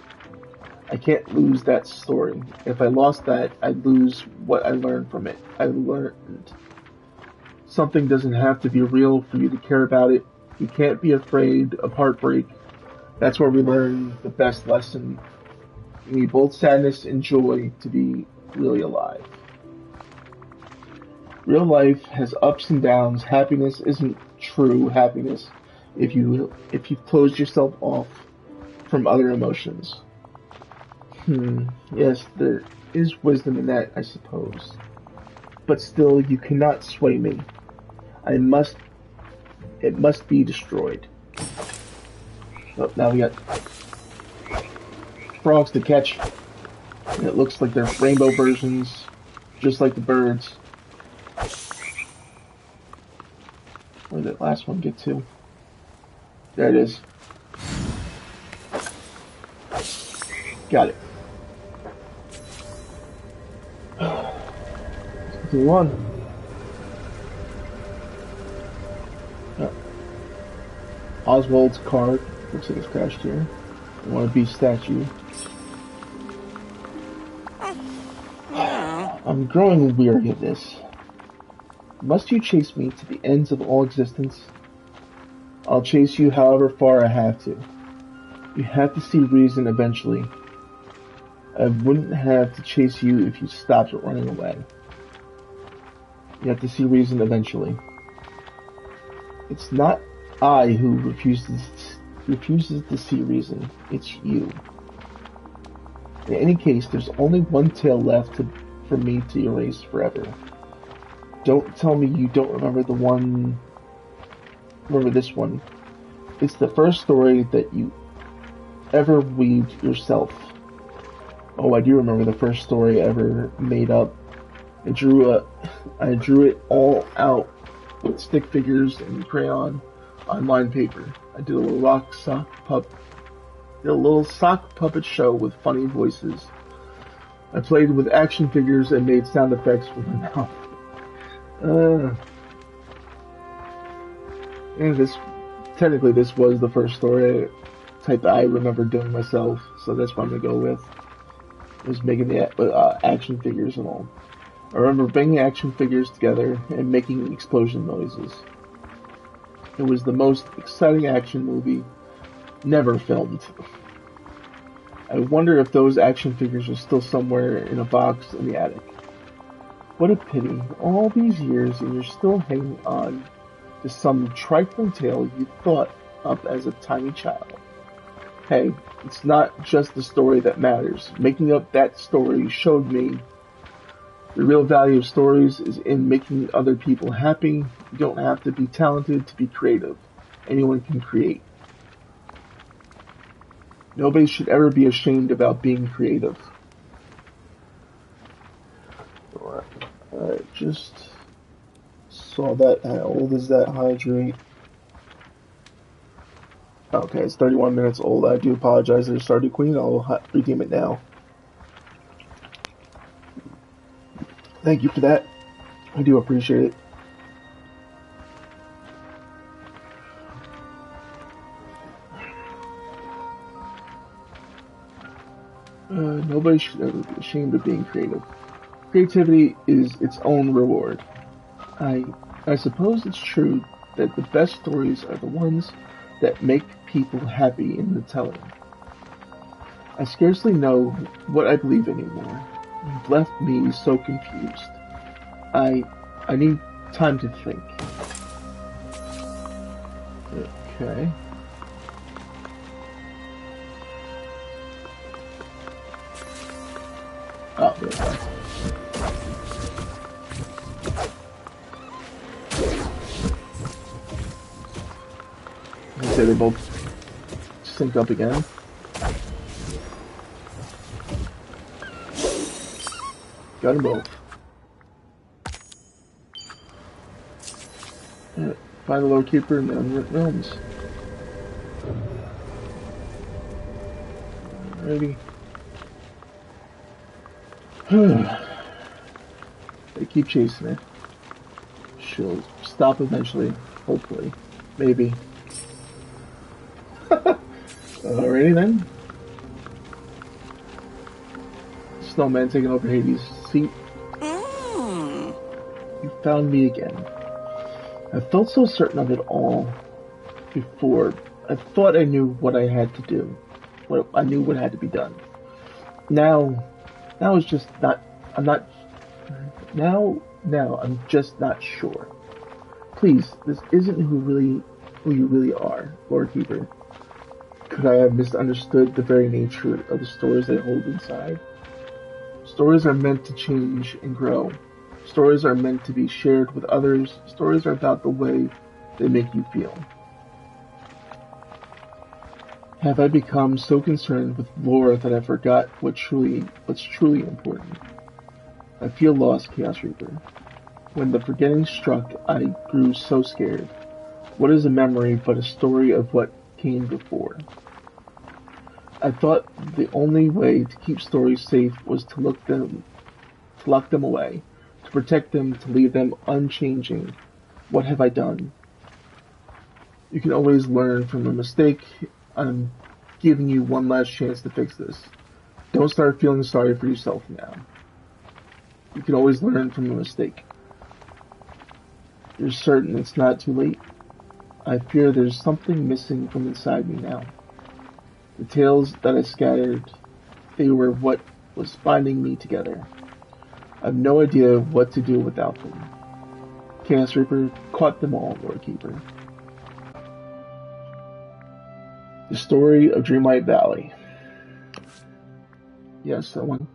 I can't lose that story. If I lost that, I'd lose what I learned from it. I learned. Something doesn't have to be real for you to care about it. You can't be afraid of heartbreak. That's where we learn the best lesson. We need both sadness and joy to be really alive. Real life has ups and downs. Happiness isn't true happiness if you've closed yourself off from other emotions. Yes, there is wisdom in that, I suppose. But still, you cannot sway me. It must be destroyed. Oh, now we got frogs to catch. And it looks like they're rainbow versions, just like the birds. Where did that last one get to? There it is. Got it. Let's continue on. Oswald's card. Looks like it's crashed here. I want a beast statue. I'm growing weary of this. Must you chase me to the ends of all existence? I'll chase you however far I have to. You have to see reason eventually. I wouldn't have to chase you if you stopped running away. You have to see reason eventually. It's not I who refuses to see reason. It's you. In any case, there's only one tale left for me to erase forever. Don't tell me you don't remember the one. Remember this one. It's the first story that you ever weaved yourself. Oh, I do remember the first story I ever made up. I drew it all out with stick figures and crayon on lined paper. I did a little sock puppet show with funny voices. I played with action figures and made sound effects with my mouth. And this was the first story type I remember doing myself, so that's what I'm gonna go with. I was making the action figures and all. I remember bringing action figures together and making explosion noises. It was the most exciting action movie never filmed. I wonder if those action figures are still somewhere in a box in the attic. What a pity, all these years and you're still hanging on to some trifling tale you thought up as a tiny child. Hey, it's not just the story that matters. Making up that story showed me the real value of stories is in making other people happy. You don't have to be talented to be creative. Anyone can create. Nobody should ever be ashamed about being creative. I just saw that. How old is that hydrate? Okay, it's 31 minutes old. I do apologize. I started Queen. I'll redeem it now. Thank you for that. I do appreciate it. Nobody should ever be ashamed of being creative. Creativity is its own reward. I suppose it's true that the best stories are the ones that make people happy in the telling. I scarcely know what I believe anymore. You've left me so confused. I need time to think. Okay. Oh, there we go. Say they both sync up again. Got them both. Find the Lord Keeper in the Unwritten Realms. Alrighty. They keep chasing her. She'll stop eventually, hopefully. Maybe. Alrighty then. Snowman taking over Hades' seat. You found me again. I felt so certain of it all before. I thought I knew what I had to do. I knew what had to be done. Now it's just not. I'm not. Now I'm just not sure. Please, this isn't who you really are, Lord Keeper. Could I have misunderstood the very nature of the stories I hold inside? Stories are meant to change and grow. Stories are meant to be shared with others. Stories are about the way they make you feel. Have I become so concerned with lore that I forgot what's truly important? I feel lost, Chaos Reaper. When the forgetting struck, I grew so scared. What is a memory but a story of what came before? I thought the only way to keep stories safe was to lock them away, to protect them, to leave them unchanging. What have I done? You can always learn from a mistake. I'm giving you one last chance to fix this. Don't start feeling sorry for yourself now. You can always learn from a mistake. You're certain it's not too late? I fear there's something missing from inside me now. The tales that I scattered, they were what was binding me together. I have no idea what to do without them. Chaos Reaper caught them all, Lord Keeper. The story of Dreamlight Valley. Yes, that one.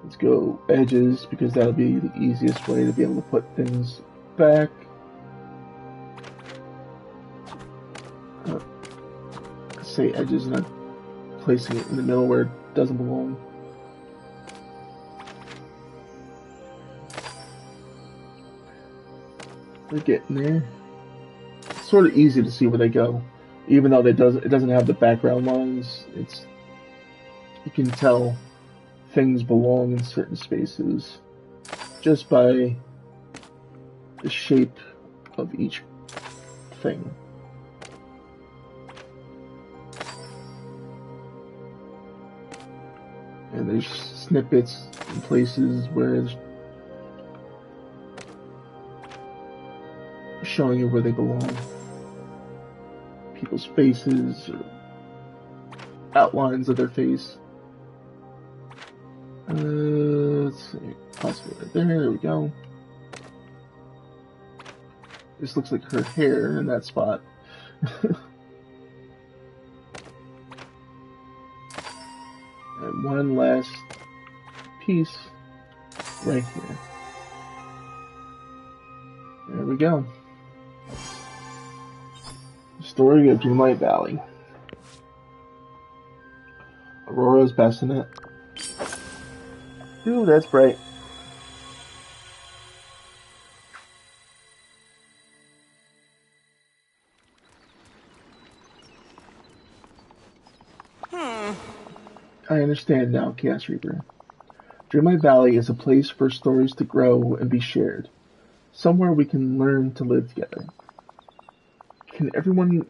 Let's go edges, because that'll be the easiest way to be able to put things back. Say edges, not placing it in the middle where it doesn't belong. They're getting there. It's sort of easy to see where they go, even though it doesn't have the background lines. You can tell things belong in certain spaces just by the shape of each thing. And there's snippets in places where it's showing you where they belong. People's faces, or outlines of their face. Let's see, possibly right there, there we go. This looks like her hair in that spot. And one last piece right here. There we go. Story of Dreamlight Valley. Aurora's bassinet. Ooh, that's bright. I understand now, Chaos Reaper. Dreamlight Valley is a place for stories to grow and be shared. Somewhere we can learn to live together. Can everyone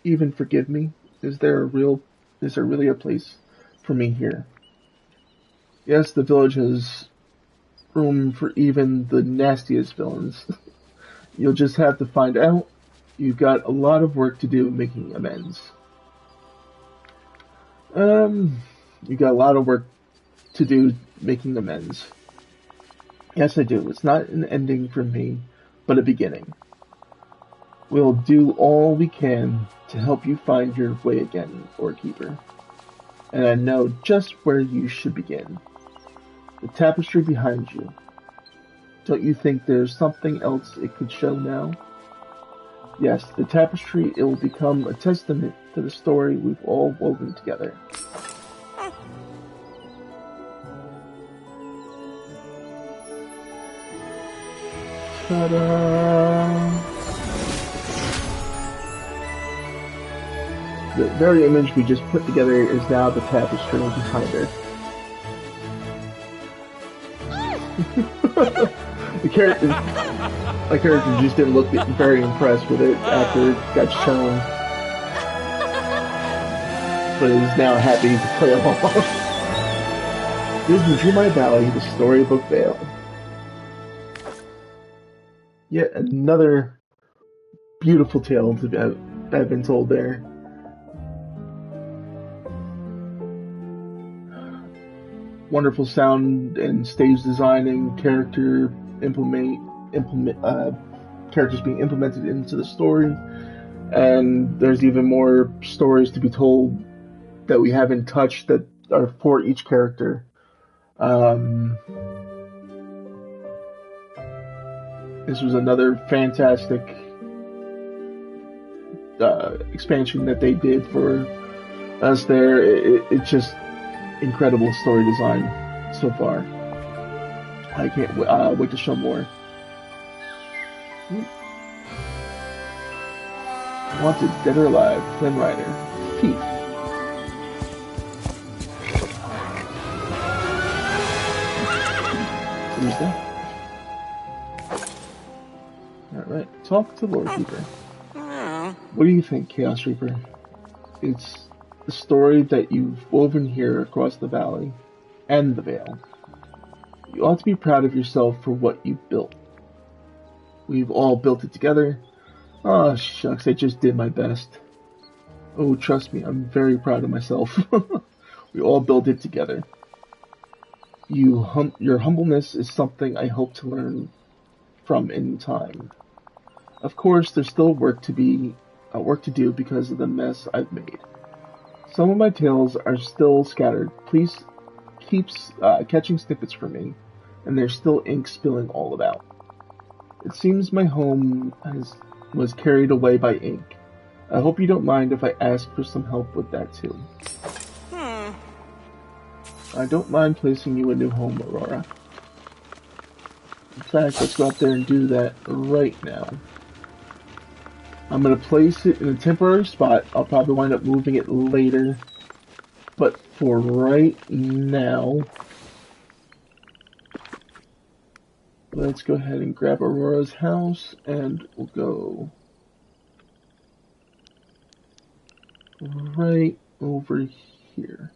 even forgive me? Is there really a place for me here? Yes, the village has room for even the nastiest villains. You'll just have to find out. You've got a lot of work to do making amends. You got a lot of work to do making amends. Yes, I do. It's not an ending for me, but a beginning. We'll do all we can to help you find your way again, Lord Keeper. And I know just where you should begin. The tapestry behind you. Don't you think there's something else it could show now? Yes, the tapestry, it will become a testament to the story we've all woven together. Ta-da! The very image we just put together is now the tapestry behind her. My character just didn't look very impressed with it after it got shown, but is now happy to play along. Here's the Dreamlight Valley, the storybook Vale. Yet another beautiful tale to have been told there. Wonderful sound and stage design and character characters being implemented into the story, and there's even more stories to be told that we haven't touched that are for each character. This was another fantastic expansion that they did for us there. It's just incredible story design so far. I can't wait to show more. Wanted dead or alive, Flynn Rider. Pete. Who's that? Alright, talk to Lord Reaper. What do you think, Chaos Reaper? It's the story that you've woven here across the valley and the Vale. You ought to be proud of yourself for what you've built. We've all built it together. Oh, shucks, I just did my best. Oh, trust me, I'm very proud of myself. We all built it together. Your humbleness is something I hope to learn from in time. Of course, there's still work to do because of the mess I've made. Some of my tales are still scattered. Please keep catching snippets for me, and there's still ink spilling all about. It seems my home was carried away by ink. I hope you don't mind if I ask for some help with that too. I don't mind placing you a new home, Aurora. In fact, let's go out there and do that right now. I'm going to place it in a temporary spot. I'll probably wind up moving it later. But for right now, let's go ahead and grab Aurora's house and we'll go right over here.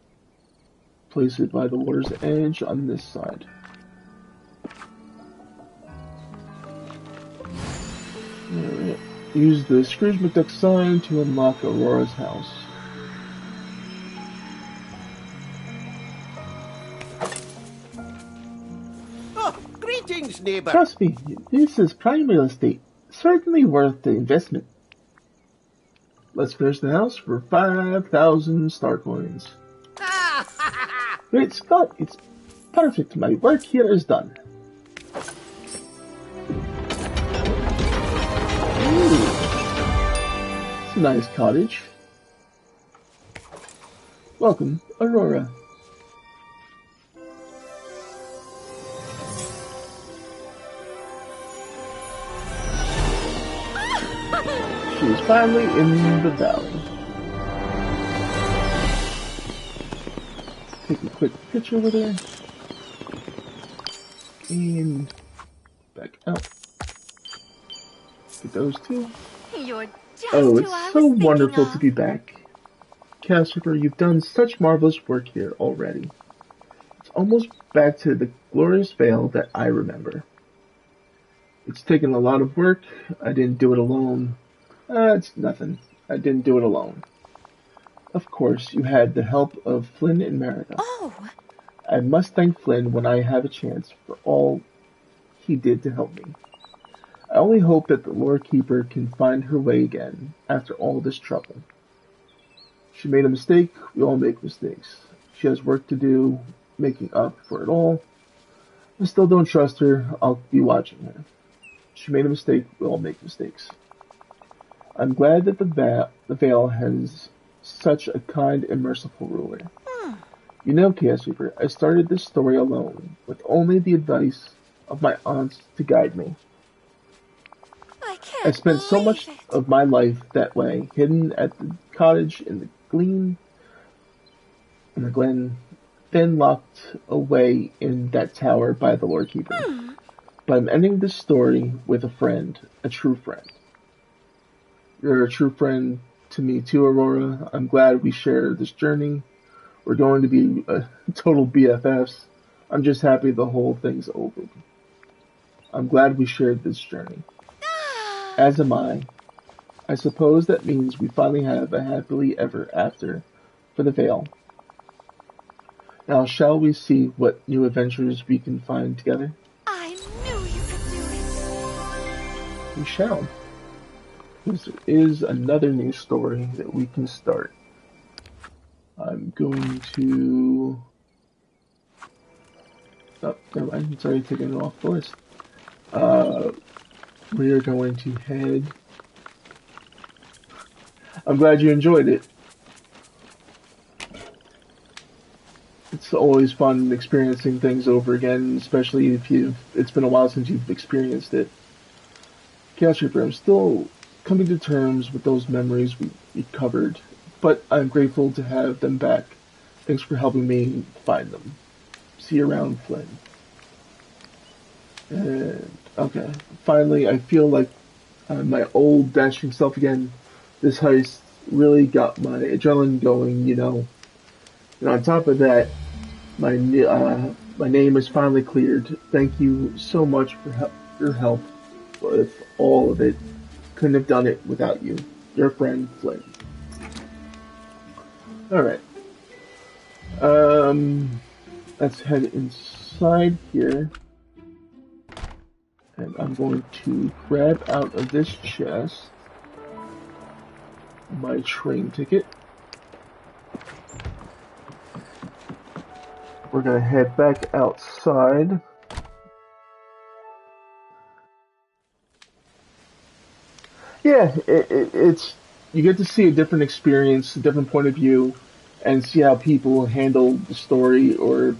Place it by the water's edge on this side. Alright. Use the Scrooge McDuck sign to unlock Aurora's house. Oh, greetings, neighbor. Trust me, this is prime real estate. Certainly worth the investment. Let's finish the house for 5,000 star coins. Great Scott, it's perfect. My work here is done. Ooh. It's a nice cottage. Welcome, Aurora. She is finally in the valley. Take a quick picture with her. And back out. Get those two. You're just Oh, who I it's so was wonderful thinking to of. be back. Casper, you've done such marvelous work here already. It's almost back to the glorious Vale that I remember. It's taken a lot of work. I didn't do it alone. It's nothing. I didn't do it alone. Of course, you had the help of Flynn and Merida. Oh, I must thank Flynn when I have a chance for all he did to help me. I only hope that the Lord Keeper can find her way again after all this trouble. She made a mistake. We all make mistakes. She has work to do, making up for it all. I still don't trust her. I'll be watching her. She made a mistake. We all make mistakes. I'm glad that the Vale has such a kind and merciful ruler. You know, Chaos Reaper, I started this story alone, with only the advice of my aunts to guide me. I spent so much of my life that way, hidden at the cottage in the glen, then locked away in that tower by the Lord Keeper. But I'm ending this story with a friend, a true friend. You're a true friend to me too, Aurora. I'm glad we share this journey. We're going to be total BFFs. I'm just happy the whole thing's over. I'm glad we shared this journey. As am I. I suppose that means we finally have a happily ever after for the Vale. Now shall we see what new adventures we can find together? I knew you could do it. We shall. There is another new story that we can start. I'm going to... Oh, never mind. It's already taken it off the list. We are going to head... I'm glad you enjoyed it. It's always fun experiencing things over again, especially if it's been a while since you've experienced it. Chaos Reaper, I'm still coming to terms with those memories we covered, but I'm grateful to have them back. Thanks for helping me find them. See you around, Flynn. And, okay, finally, I feel like my old dashing self again. This heist really got my adrenaline going, you know. And on top of that, my name is finally cleared. Thank you so much for your help with all of it. Couldn't have done it without you. Your friend, Flynn. Alright. Let's head inside here. And I'm going to grab out of this chest my train ticket. We're gonna head back outside. Yeah, it's you get to see a different experience, a different point of view, and see how people handle the story or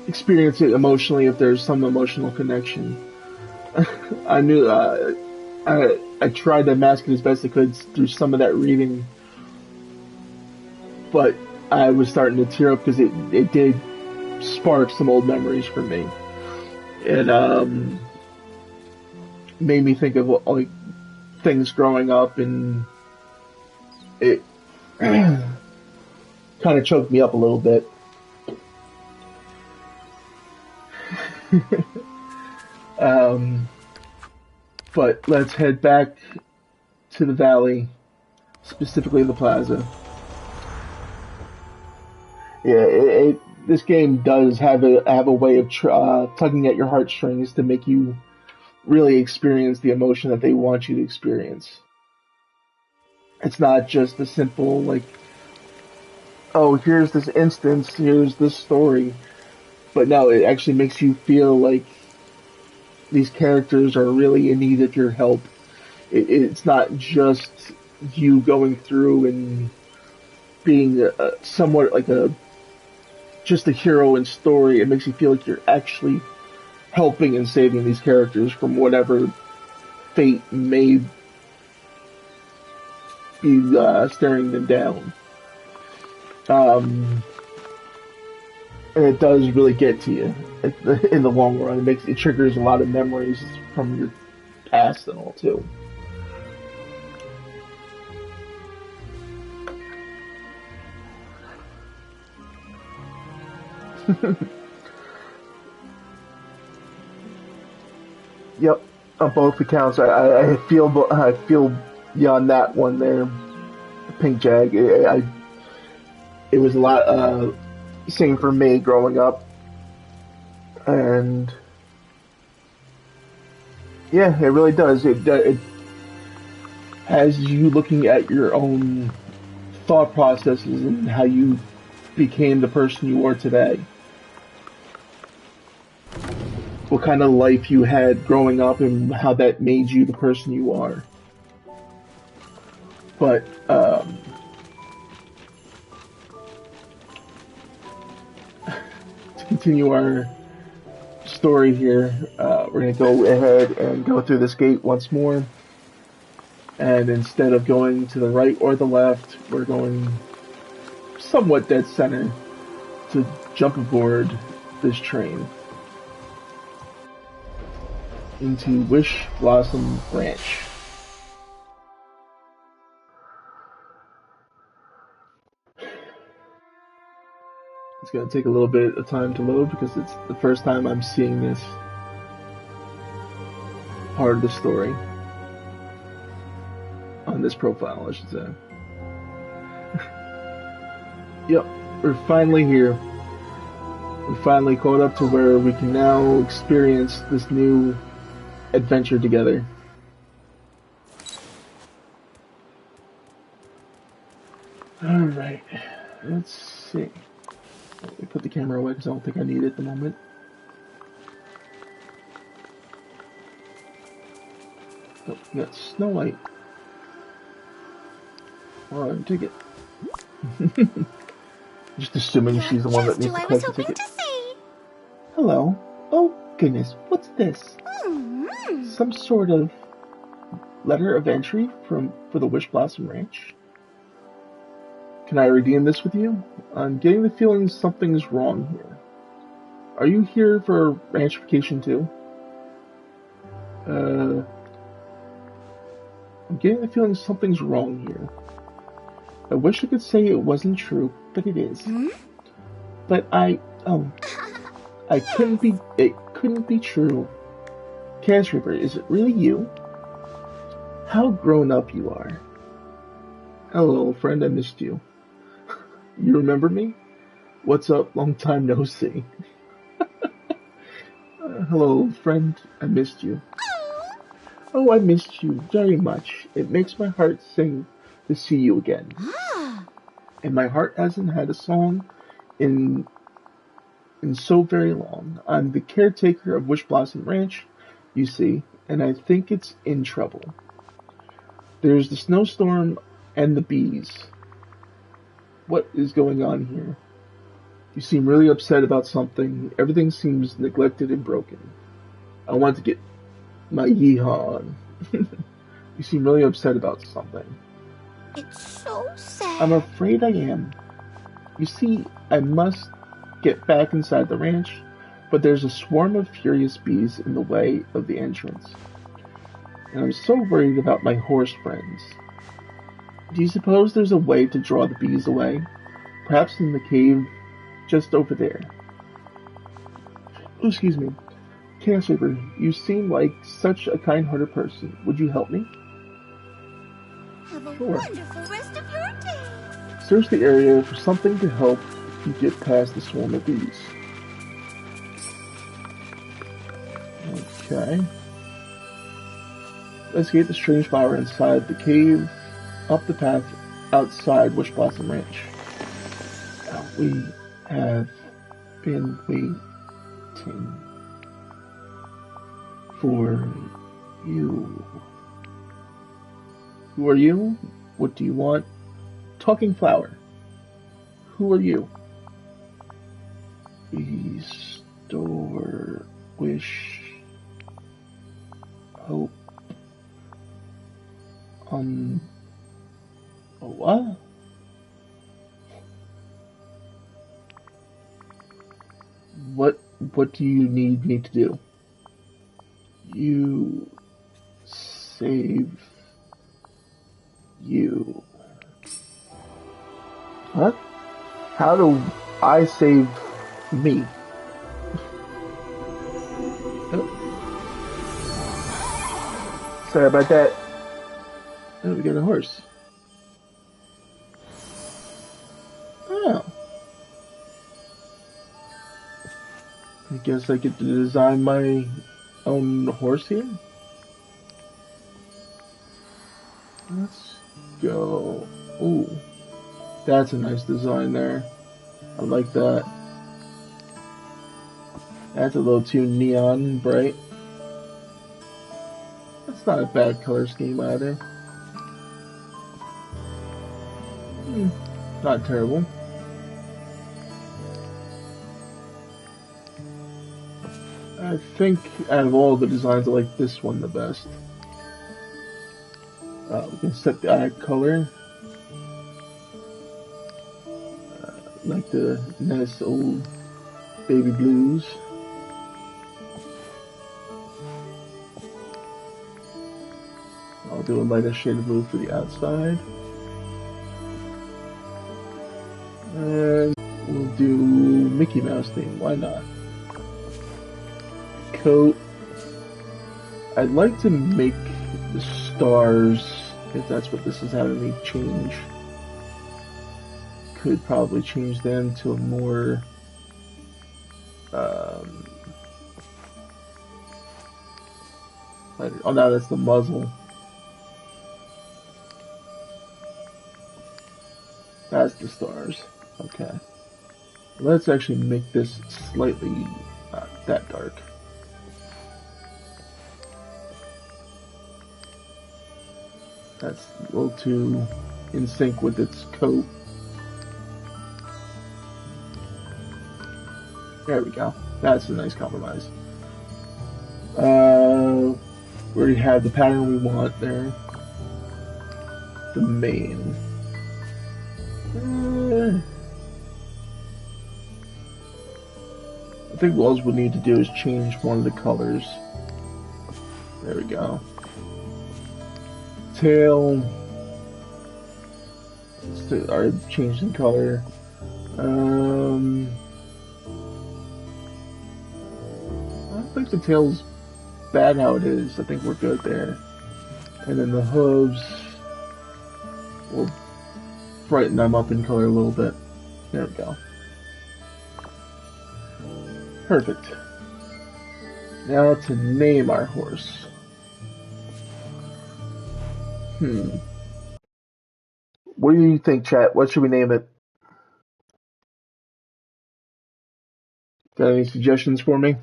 experience it emotionally if there's some emotional connection. I knew I tried to mask it as best I could through some of that reading, but I was starting to tear up because it did spark some old memories for me. It made me think of like things growing up, and it kind of choked me up a little bit. But let's head back to the valley, specifically the plaza. Yeah, this game does have a way of tugging at your heartstrings to make you really experience the emotion that they want you to experience. It's not just a simple, like, oh, here's this instance, here's this story. But no, it actually makes you feel like these characters are really in need of your help. It's not just you going through and being somewhat like just a hero in story. It makes you feel like you're actually helping and saving these characters from whatever fate may be staring them down. And it does really get to you in the long run. It triggers a lot of memories from your past and all too. Yep, on both accounts, I feel beyond that one there, Pink Jag. It was a lot. Same for me growing up, and yeah, it really does. It has you looking at your own thought processes and how you became the person you are today. What kind of life you had growing up and how that made you the person you are. But to continue our story here, we're going to go ahead and go through this gate once more. And instead of going to the right or the left, we're going somewhat dead center to jump aboard this train into Wish Blossom Ranch. It's going to take a little bit of time to load because it's the first time I'm seeing this part of the story on this profile, I should say. Yep, we're finally here. We finally caught up to where we can now experience this new adventure together. Alright, let's see. Let me put the camera away because I don't think I need it at the moment. Oh, we got Snow White. Oh, ticket. Just assuming she's the one that needs to collect the ticket. Hello. Oh, goodness. What's this? Some sort of letter of entry for the Wish Blossom Ranch. Can I redeem this with you? I'm getting the feeling something's wrong here. Are you here for ranchification too? I'm getting the feeling something's wrong here. I wish I could say it wasn't true, but it is. But it couldn't be true. Cash Reaper, is it really you? How grown up you are. Hello, old friend, I missed you. You remember me? What's up? Long time no see. Hello, old friend, I missed you. Oh, I missed you very much. It makes my heart sing to see you again. And my heart hasn't had a song in so very long. I'm the caretaker of Wish Blossom Ranch, you see, and I think it's in trouble. There's the snowstorm and the bees. What is going on here? You seem really upset about something. Everything seems neglected and broken. I want to get my yeehaw on. You seem really upset about something. It's so sad. I'm afraid I am. You see, I must get back inside the ranch, but there's a swarm of furious bees in the way of the entrance. And I'm so worried about my horse friends. Do you suppose there's a way to draw the bees away? Perhaps in the cave just over there. Oh, excuse me. Chaos Reaper, you seem like such a kind-hearted person. Would you help me? Have a wonderful rest of your day. Search the area for something to help you get past the swarm of bees. Okay. Investigate the strange flower inside the cave, up the path outside Wish Blossom Ranch. Now, we have been waiting for you. Who are you? What do you want? Talking flower. Who are you? Restore, wish, hope. What? What do you need me to do? You save you. What? How do I save me? Oh. Sorry about that. Oh, we got a horse. Oh. I guess I get to design my own horse here? Let's go. Ooh. That's a nice design there. I like that. That's a little too neon bright. That's not a bad color scheme either. Not terrible. I think out of all the designs, I like this one the best. We can set the eye color. Like the nice old baby blues. I'll do a lighter shade of blue for the outside. And we'll do Mickey Mouse theme, why not? Coat. I'd like to make the stars, if that's what this is having me change. Could probably change them to a more oh no, that's the muzzle. That's the stars. Okay. Let's actually make this slightly not that dark. That's a little too in sync with its coat. There we go. That's a nice compromise. We already have the pattern we want there. The mane. I think all we need to do is change one of the colors. There we go. Tail. Alright, changed in color. I don't think the tail's bad how it is. I think we're good there. And then the hooves, we'll brighten them up in color a little bit. There we go. Perfect. Now to name our horse. What do you think, chat? What should we name it? Got any suggestions for me?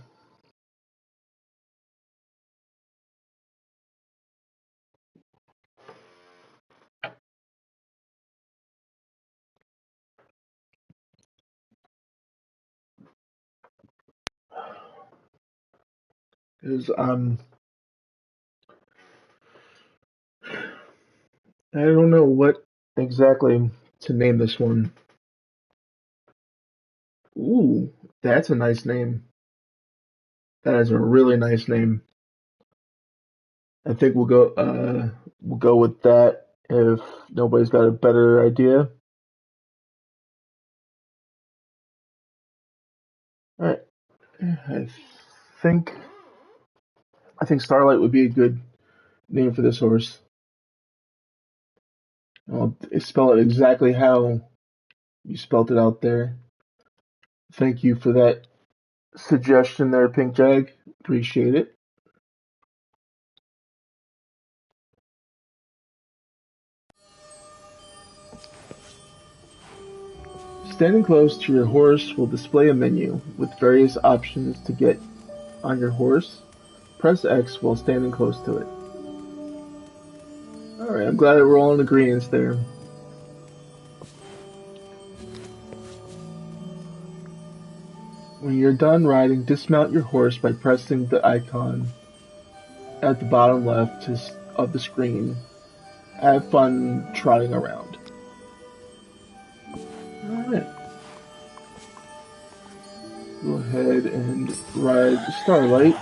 Because I don't know what exactly to name this one. Ooh, that's a nice name. That is a really nice name. I think we'll go with that if nobody's got a better idea. All right. think I think Starlight would be a good name for this horse. I'll spell it exactly how you spelt it out there. Thank you for that suggestion there, Pink Jag. Appreciate it. Standing close to your horse will display a menu with various options to get on your horse. Press X while standing close to it. Alright, I'm glad that we're all in agreement there. When you're done riding, dismount your horse by pressing the icon at the bottom left of the screen. Have fun trotting around. Alright. Go ahead and ride Starlight.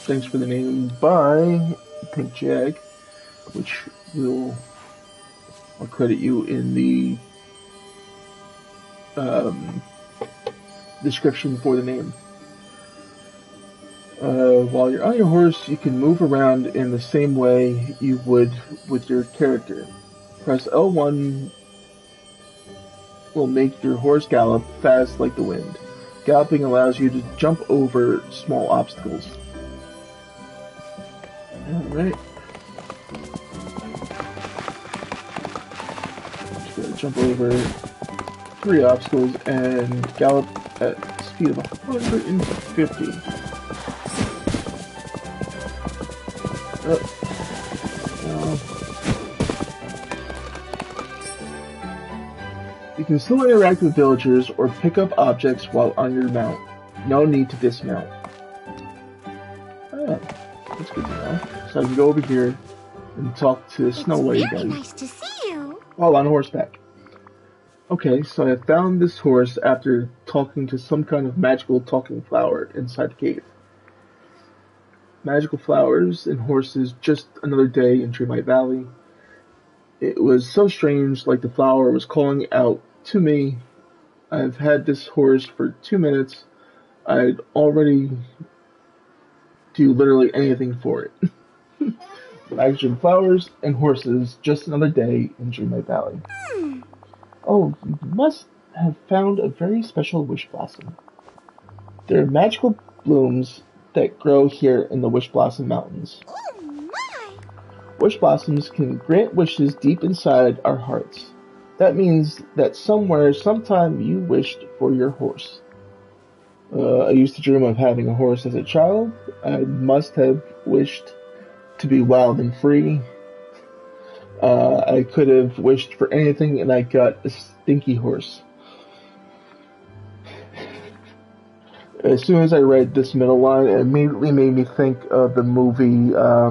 Thanks for the name by Pink Jag, which I'll credit you in the description for the name. While you're on your horse, you can move around in the same way you would with your character. Press L1 will make your horse gallop fast like the wind. Galloping allows you to jump over small obstacles. Alright. Just gotta jump over 3 obstacles and gallop at a speed of 150. You can still interact with villagers or pick up objects while on your mount. No need to dismount. Oh, that's good to know. So I can go over here and talk to Snow White again. Nice to see you. While on horseback. Okay, so I found this horse after talking to some kind of magical talking flower inside the cave. Magical flowers and horses, just another day in Dreamlight Valley. It was so strange, like the flower was calling out to me. I've had this horse for 2 minutes. I'd already do literally anything for it. Magic flowers and horses, just another day in Dreamlight Valley. Oh, you must have found a very special wish blossom. There are magical blooms that grow here in the Wish Blossom Mountains. Oh my! Wish blossoms can grant wishes deep inside our hearts. That means that somewhere, sometime, you wished for your horse. I used to dream of having a horse as a child. I must have wished to be wild and free. I could have wished for anything, and I got a stinky horse. As soon as I read this middle line, it immediately made me think of the movie, I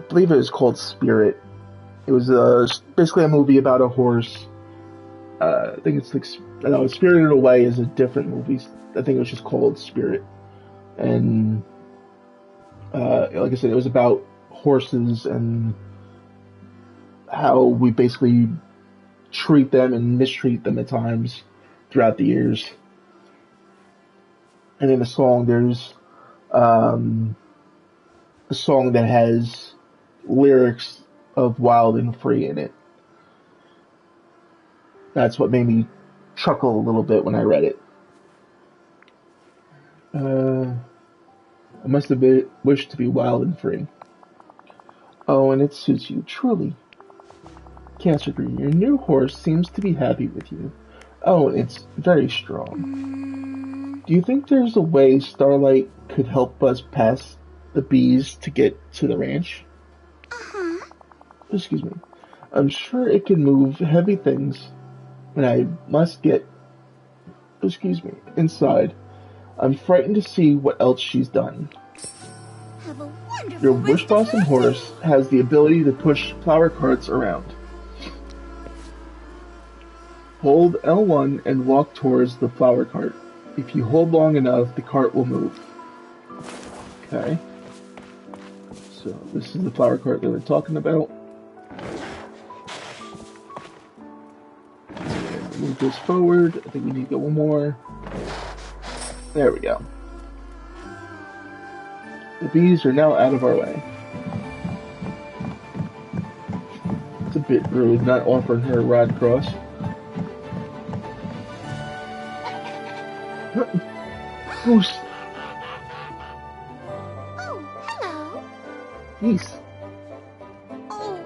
believe it was called Spirit. It was basically a movie about a horse. I think it's like, no, Spirited Away is a different movie. I think it was just called Spirit. And, like I said, it was about horses and how we basically treat them and mistreat them at times throughout the years. And in the song, there's a song that has lyrics of Wild and Free in it. That's what made me chuckle a little bit when I read it. I must have wished to be wild and free. Oh, and it suits you, truly. Cancer Green, your new horse seems to be happy with you. Oh, and it's very strong. Do you think there's a way Starlight could help us pass the bees to get to the ranch? Excuse me. I'm sure it can move heavy things, and I must get, inside. I'm frightened to see what else she's done. Your Wish Blossom horse has the ability to push flower carts around. Hold L1 and walk towards the flower cart. If you hold long enough, the cart will move. Okay. So this is the flower cart that we're talking about. Move this forward. I think we need to go one more. There we go. The bees are now out of our way. It's a bit rude not offering her a ride across. Who's... Oh, hello. Geese. Oh.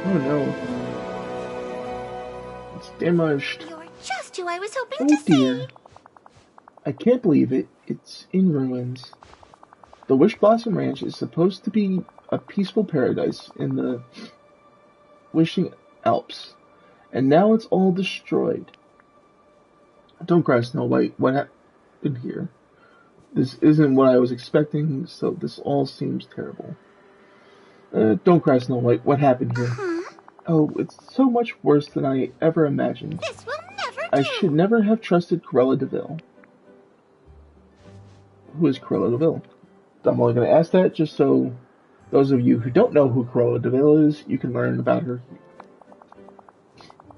Oh no. It's damaged. You're just who I was hoping Oh to dear. see. I can't believe it. It's in ruins. The Wish Blossom Ranch is supposed to be a peaceful paradise in the Wishing Alps, and now it's all destroyed. Don't cry, Snow White. What happened here? This isn't what I was expecting, so this all seems terrible. Don't cry, Snow White. What happened here? Oh, it's so much worse than I ever imagined. This will never do. I should never have trusted Cruella de Vil. Who is Cruella de Vil? I'm only going to ask that just so those of you who don't know who Cruella de Vil is, you can learn about her.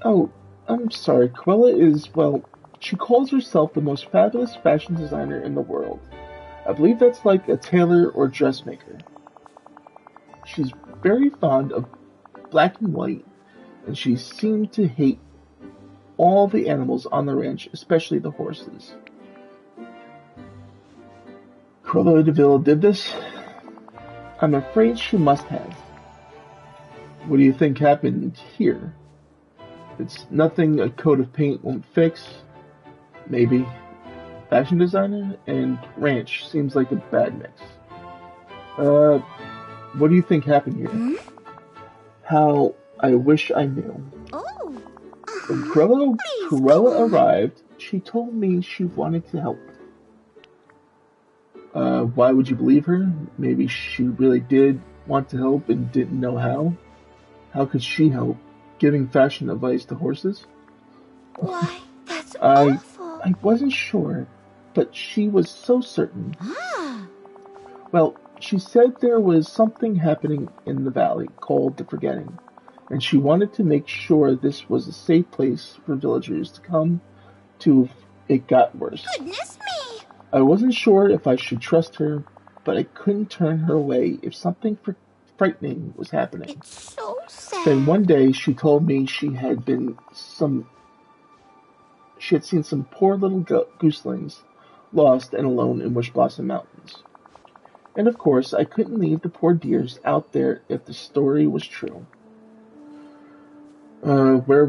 Oh, I'm sorry. Cruella is, well, she calls herself the most fabulous fashion designer in the world. I believe that's like a tailor or dressmaker. She's very fond of black and white, and she seemed to hate all the animals on the ranch, especially the horses. Cruella de Vil did this? I'm afraid she must have. What do you think happened here? It's nothing a coat of paint won't fix. Maybe. Fashion designer and ranch seems like a bad mix. What do you think happened here? How I wish I knew. Oh. When Cruella arrived, she told me she wanted to help. Why would you believe her? Maybe she really did want to help and didn't know how. How could she help? Giving fashion advice to horses? Why, that's awful. I wasn't sure, but she was so certain. Ah. Well, she said there was something happening in the valley called the Forgetting, and she wanted to make sure this was a safe place for villagers to come to if it got worse. Goodness me! I wasn't sure if I should trust her, but I couldn't turn her away if something frightening was happening. It's so sad. Then one day she told me she had seen some poor little gooselings lost and alone in Wish Blossom Mountains. And of course, I couldn't leave the poor dears out there if the story was true. Where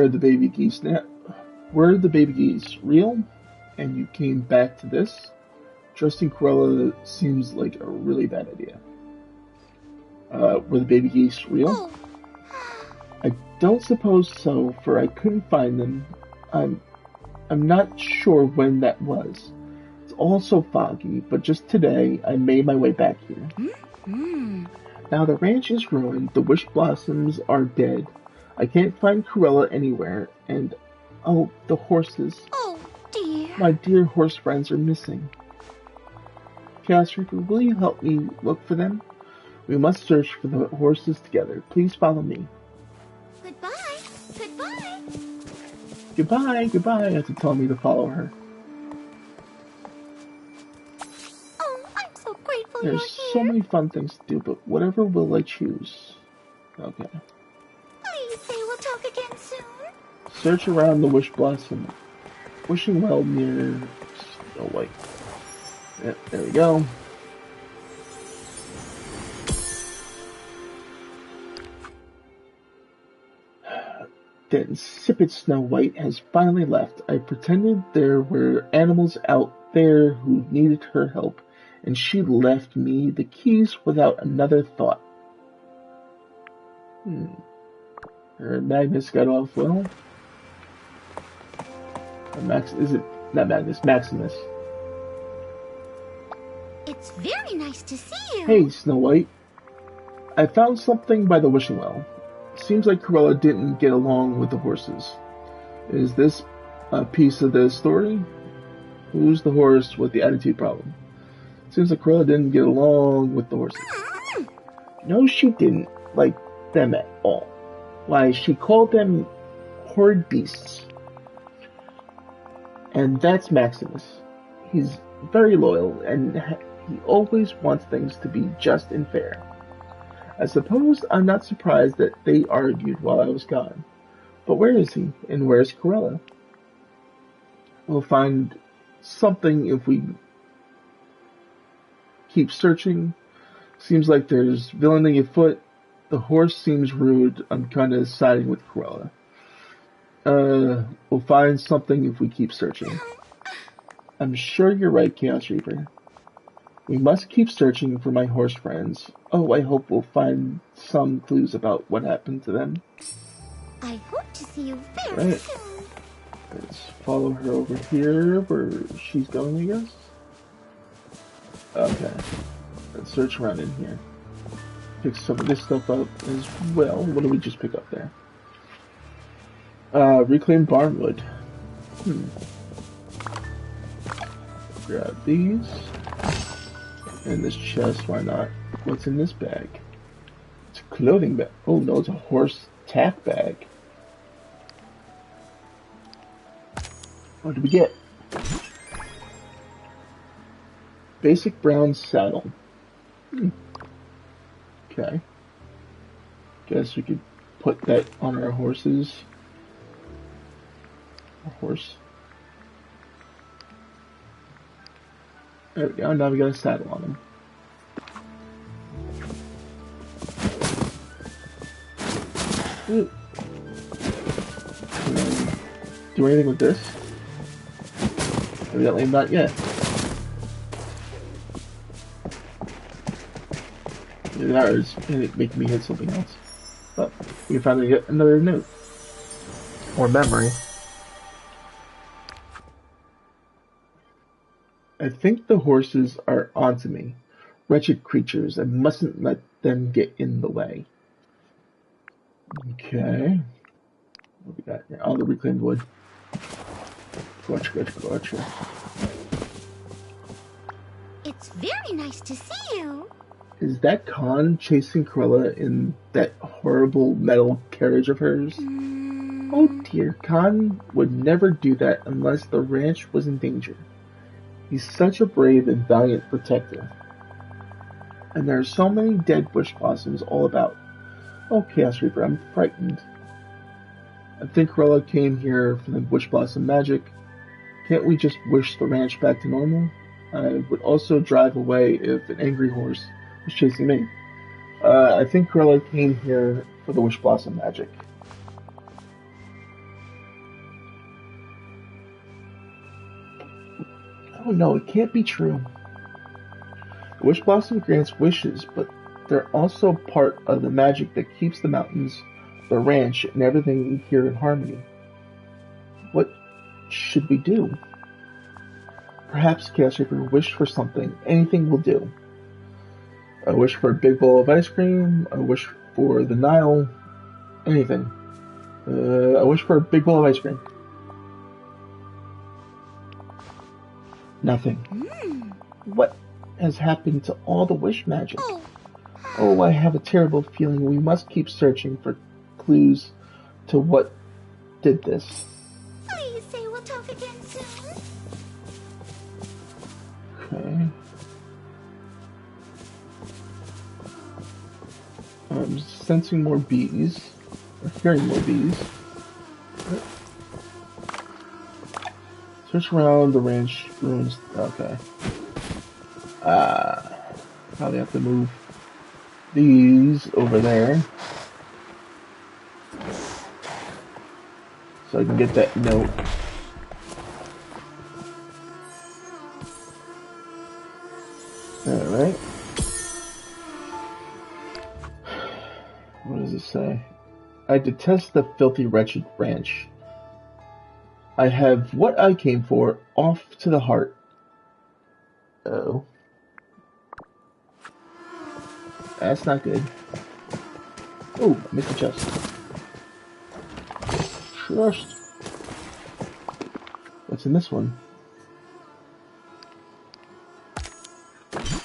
the baby geese now? Were the baby geese real? And you came back to this? Trusting Cruella seems like a really bad idea. Were the baby geese real? Oh. I don't suppose so, for I couldn't find them. I'm not sure when that was. It's all so foggy, but just today I made my way back here. Now the ranch is ruined, the wish blossoms are dead. I can't find Cruella anywhere, and oh, the horses. Oh, dear. My dear horse friends are missing. Chaos Reaper, will you help me look for them? We must search for the horses together. Please follow me. Goodbye. Goodbye. Goodbye, goodbye. You have to tell me to follow her. Oh, I'm so grateful There's you're here. so many fun things to do, but whatever will I choose? Okay. Please say we'll talk again soon. Search around the wish blossom. Wishing well near Snow White. Yep, there we go. The insipid Snow White has finally left. I pretended there were animals out there who needed her help, and she left me the keys without another thought. Her Magnus got off well. Is it not Magnus? Maximus. It's very nice to see you. Hey, Snow White. I found something by the wishing well. Seems like Cruella didn't get along with the horses. Is this a piece of the story? Who's the horse with the attitude problem? Seems like Cruella didn't get along with the horses. No, she didn't like them at all. Why, she called them horrid beasts. And that's Maximus. He's very loyal, and he always wants things to be just and fair. I suppose I'm not surprised that they argued while I was gone. But where is he? And where's Cruella? We'll find something if we keep searching. Seems like there's villainy afoot. The horse seems rude. I'm kind of siding with Cruella. We'll find something if we keep searching. I'm sure you're right, Chaos Reaper. We must keep searching for my horse friends. Oh, I hope we'll find some clues about what happened to them. I hope to see you very soon. Let's follow her over here where she's going, I guess. Okay. Let's search around in here. Pick some of this stuff up as well. What did we just pick up there? Reclaimed barnwood. Grab these. And this chest, why not? What's in this bag? It's a clothing bag. Oh no, it's a horse tack bag. What did we get? Basic brown saddle. Okay. Guess we could put that on our horses. A horse. There we go, now we got a saddle on him. Ooh. Can I do anything with this? Evidently not yet. That is making me hit something else. But we can finally get another note. Or memory. I think the horses are onto me. Wretched creatures. I mustn't let them get in the way. Okay. What we got here? All the reclaimed wood. Gotcha. It's very nice to see you. Is that Khan chasing Cruella in that horrible metal carriage of hers? Oh dear, Khan would never do that unless the ranch was in danger. He's such a brave and valiant protector. And there are so many dead bush blossoms all about. Oh, Chaos Reaper, I'm frightened. I think Cruella came here for the bush blossom magic. Can't we just wish the ranch back to normal? I would also drive away if an angry horse was chasing me. I think Cruella came here for the wish blossom magic. Oh no, it can't be true. The wish blossom grants wishes, but they're also part of the magic that keeps the mountains the ranch, and everything here in harmony. What should we do? Perhaps Casshopper wished for something. Anything will do. A wish for a big bowl of ice cream. A wish for the Nile. Anything. A wish for a big bowl of ice cream. Nothing. What has happened to all the wish magic? Oh, I have a terrible feeling we must keep searching for clues to what did this. Please say we'll talk again soon. Okay. I'm sensing more bees. Or hearing more bees. Search around the ranch ruins. Okay. Probably have to move these over there. So I can get that note. Alright. What does it say? I detest the filthy, wretched ranch. I have what I came for, off to the heart. Oh. That's not good. Oh, I missed the chest. Trust. What's in this one? Oh,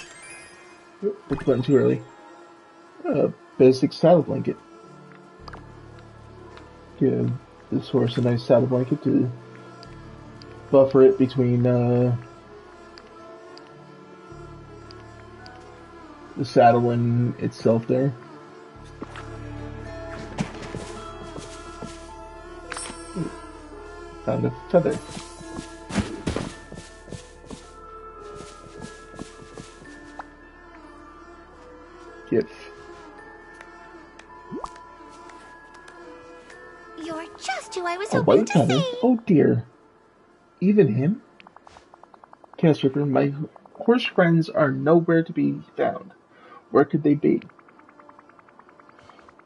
hit the button too early. Basic saddle blanket. Give this horse a nice saddle blanket to buffer it between the saddle and itself there. Found a feather. Gift. You're just who I was A hoping white to feather? see. Oh dear. Even him? Casshopper, my horse friends are nowhere to be found. Where could they be?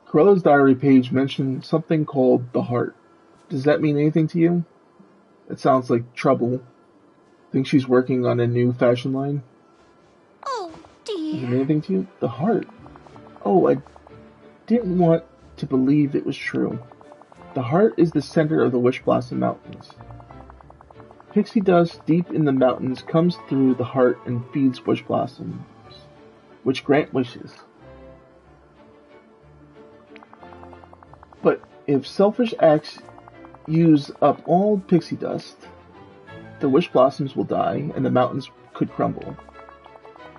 Corella's diary page mentioned something called the heart. Does that mean anything to you? It sounds like trouble. Think she's working on a new fashion line? Oh, Does it dear. mean anything to you? The heart. Oh, I didn't want to believe it was true. The heart is the center of the Wish Blossom Mountains. Pixie dust deep in the mountains comes through the heart and feeds wish blossoms, which grant wishes. But if selfish acts use up all pixie dust, the wish blossoms will die and the mountains could crumble.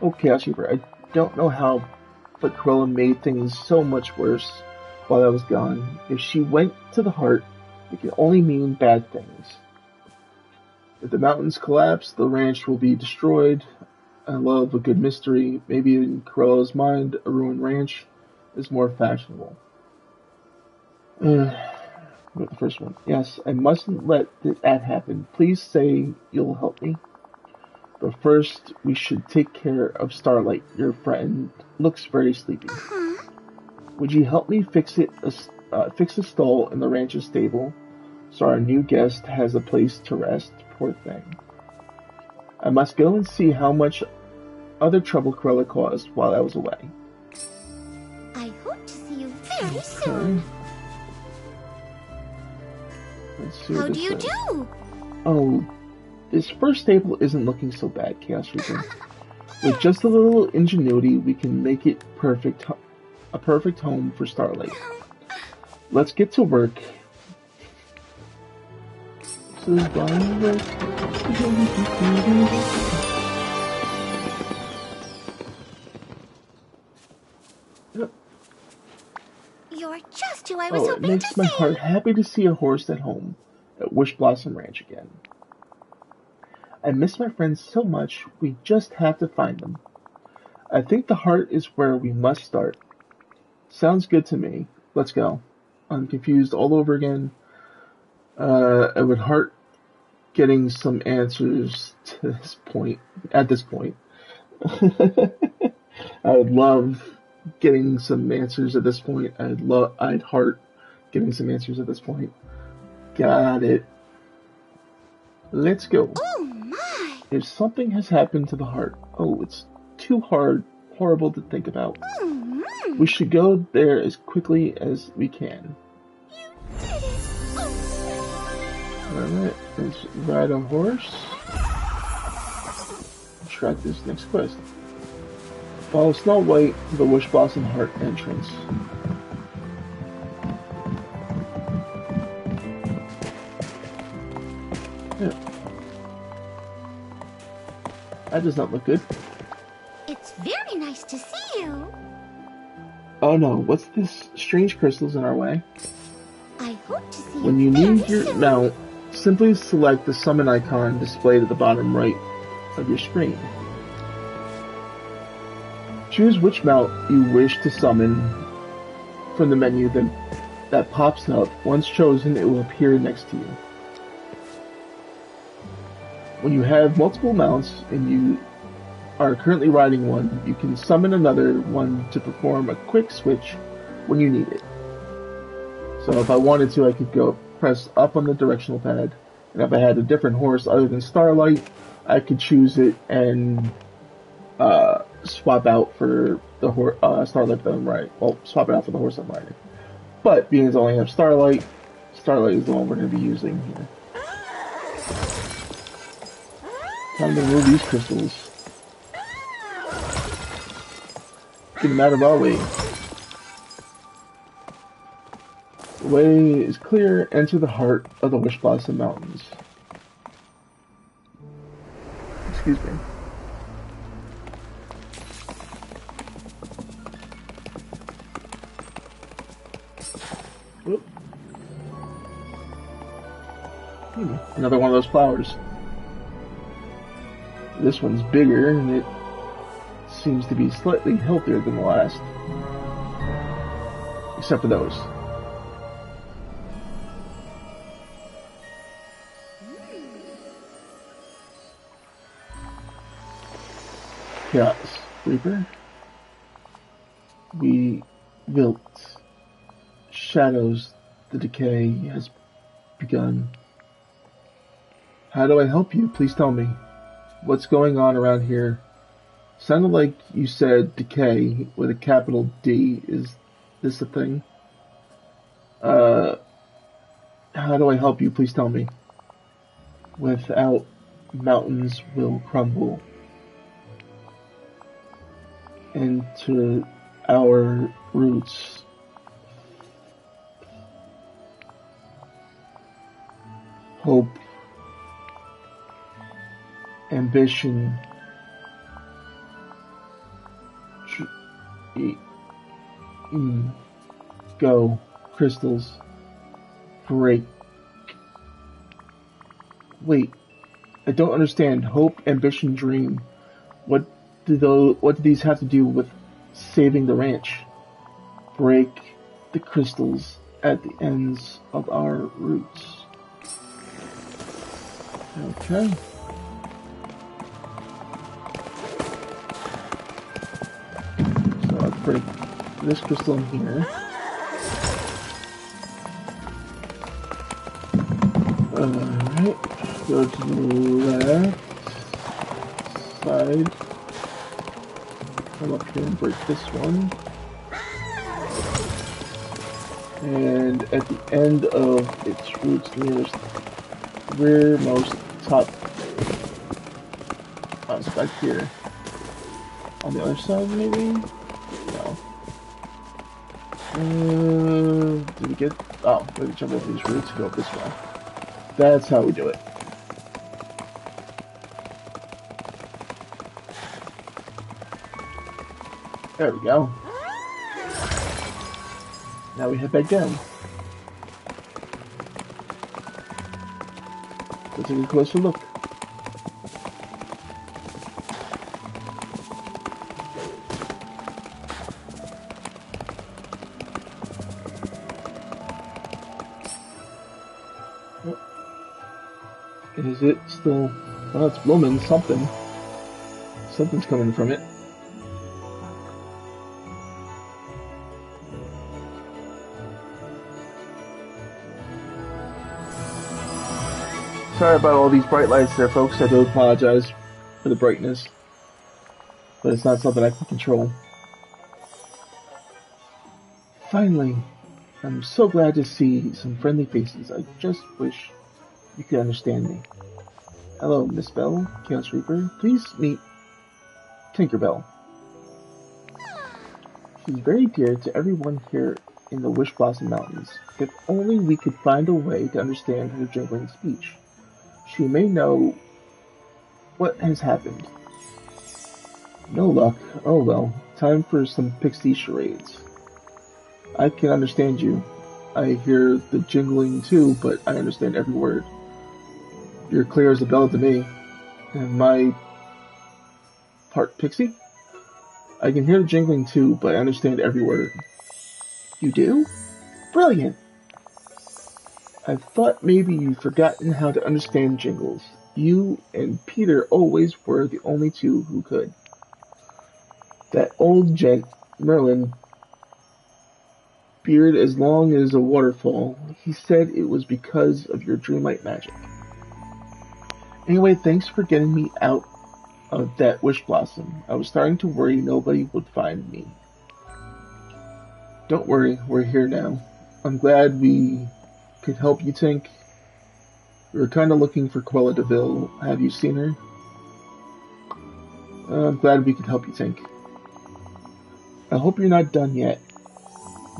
Oh, Chaos Reaper, I don't know how, but Corella made things so much worse while I was gone. If she went to the heart, it can only mean bad things. If the mountains collapse, the ranch will be destroyed. I love a good mystery. Maybe in Corella's mind, a ruined ranch is more fashionable. The first one. Yes, I mustn't let that happen. Please say you'll help me. But first, we should take care of Starlight. Your friend looks very sleepy. Would you help me fix a stall in the ranch's stable, so our new guest has a place to rest? Poor thing. I must go and see how much other trouble Corella caused while I was away. I hope to see you very soon. Let's see How what do you this says. do? Oh, this first stable isn't looking so bad, Chaos Reaper. With just a little ingenuity, we can make it a perfect home for Starlight. Let's get to work. You're just who I was Oh, it hoping makes to my see. heart happy to see a horse at home at Wish Blossom Ranch again. I miss my friends so much, we just have to find them. I think the heart is where we must start. Sounds good to me. Let's go. I'm confused all over again. I would heart getting some answers to this point. At this point, I would love getting some answers at this point. I'd heart getting some answers at this point. Got it. Let's go. Oh my! If something has happened to the heart, it's too horrible to think about. We should go there as quickly as we can. You did it! Alright, let's ride a horse. Track this next quest. Follow Snow White to the Wish Blossom Heart entrance. Yeah. That does not look good. It's very nice to see you. Oh no, what's this strange crystals in our way? I hope to see When you need your mount, simply select the summon icon displayed at the bottom right of your screen. Choose which mount you wish to summon from the menu that pops up. Once chosen, it will appear next to you. When you have multiple mounts and you are currently riding one, you can summon another one to perform a quick switch when you need it. So if I wanted to, I could go press up on the directional pad, and if I had a different horse other than Starlight, I could choose it and swap out for the Starlight that I'm riding. Well, swap it out for the horse I'm riding. But being as I only have Starlight is the one we're going to be using here. Time to remove these crystals. Get them out of our way. The way is clear. Enter the heart of the Wish Blossom Mountains. Excuse me. Whoop. Another one of those flowers. This one's bigger, and it seems to be slightly healthier than the last. Except for those. Chaos Reaper. We built shadows. The decay has begun. How do I help you? Please tell me. What's going on around here? Sounded like you said decay with a capital D. Is this a thing? How do I help you? Please tell me. Without mountains will crumble into our roots. Hope, ambition, go, crystals, break. Wait, I don't understand. Hope, ambition, dream. What do these have to do with saving the ranch? Break the crystals at the ends of our roots. Okay. So I'll break this crystal in here. Alright. Go to the left side. Come up here and break this one. And at the end of its roots, nearest rearmost top. Oh, it's back here. On the other side, maybe? No. Did we get... Oh, we can jump over these roots and go up this way. That's how we do it. There we go. Now we head back down. Let's take a closer look. Is it still... Well, it's blooming something. Something's coming from it. Sorry about all these bright lights there, folks. I do apologize for the brightness, but it's not something I can control. Finally, I'm so glad to see some friendly faces. I just wish you could understand me. Hello, Miss Bell, Chaos Reaper. Please meet Tinkerbell. She's very dear to everyone here in the Wish Blossom Mountains. If only we could find a way to understand her jingling speech. She may know what has happened. No luck. Oh well. Time for some pixie charades. I can understand you. I hear the jingling too, but I understand every word. You're clear as a bell to me. And my part pixie? I can hear the jingling too, but I understand every word. You do? Brilliant! I thought maybe you'd forgotten how to understand jingles. You and Peter always were the only two who could. That old gent, Merlin, beard as long as a waterfall, he said it was because of your dreamlight magic. Anyway, thanks for getting me out of that wish blossom. I was starting to worry nobody would find me. Don't worry, we're here now. I'm glad we could help you, Tink. We were kind of looking for Cruella de Vil. Have you seen her? I'm glad we could help you, Tink. I hope you're not done yet.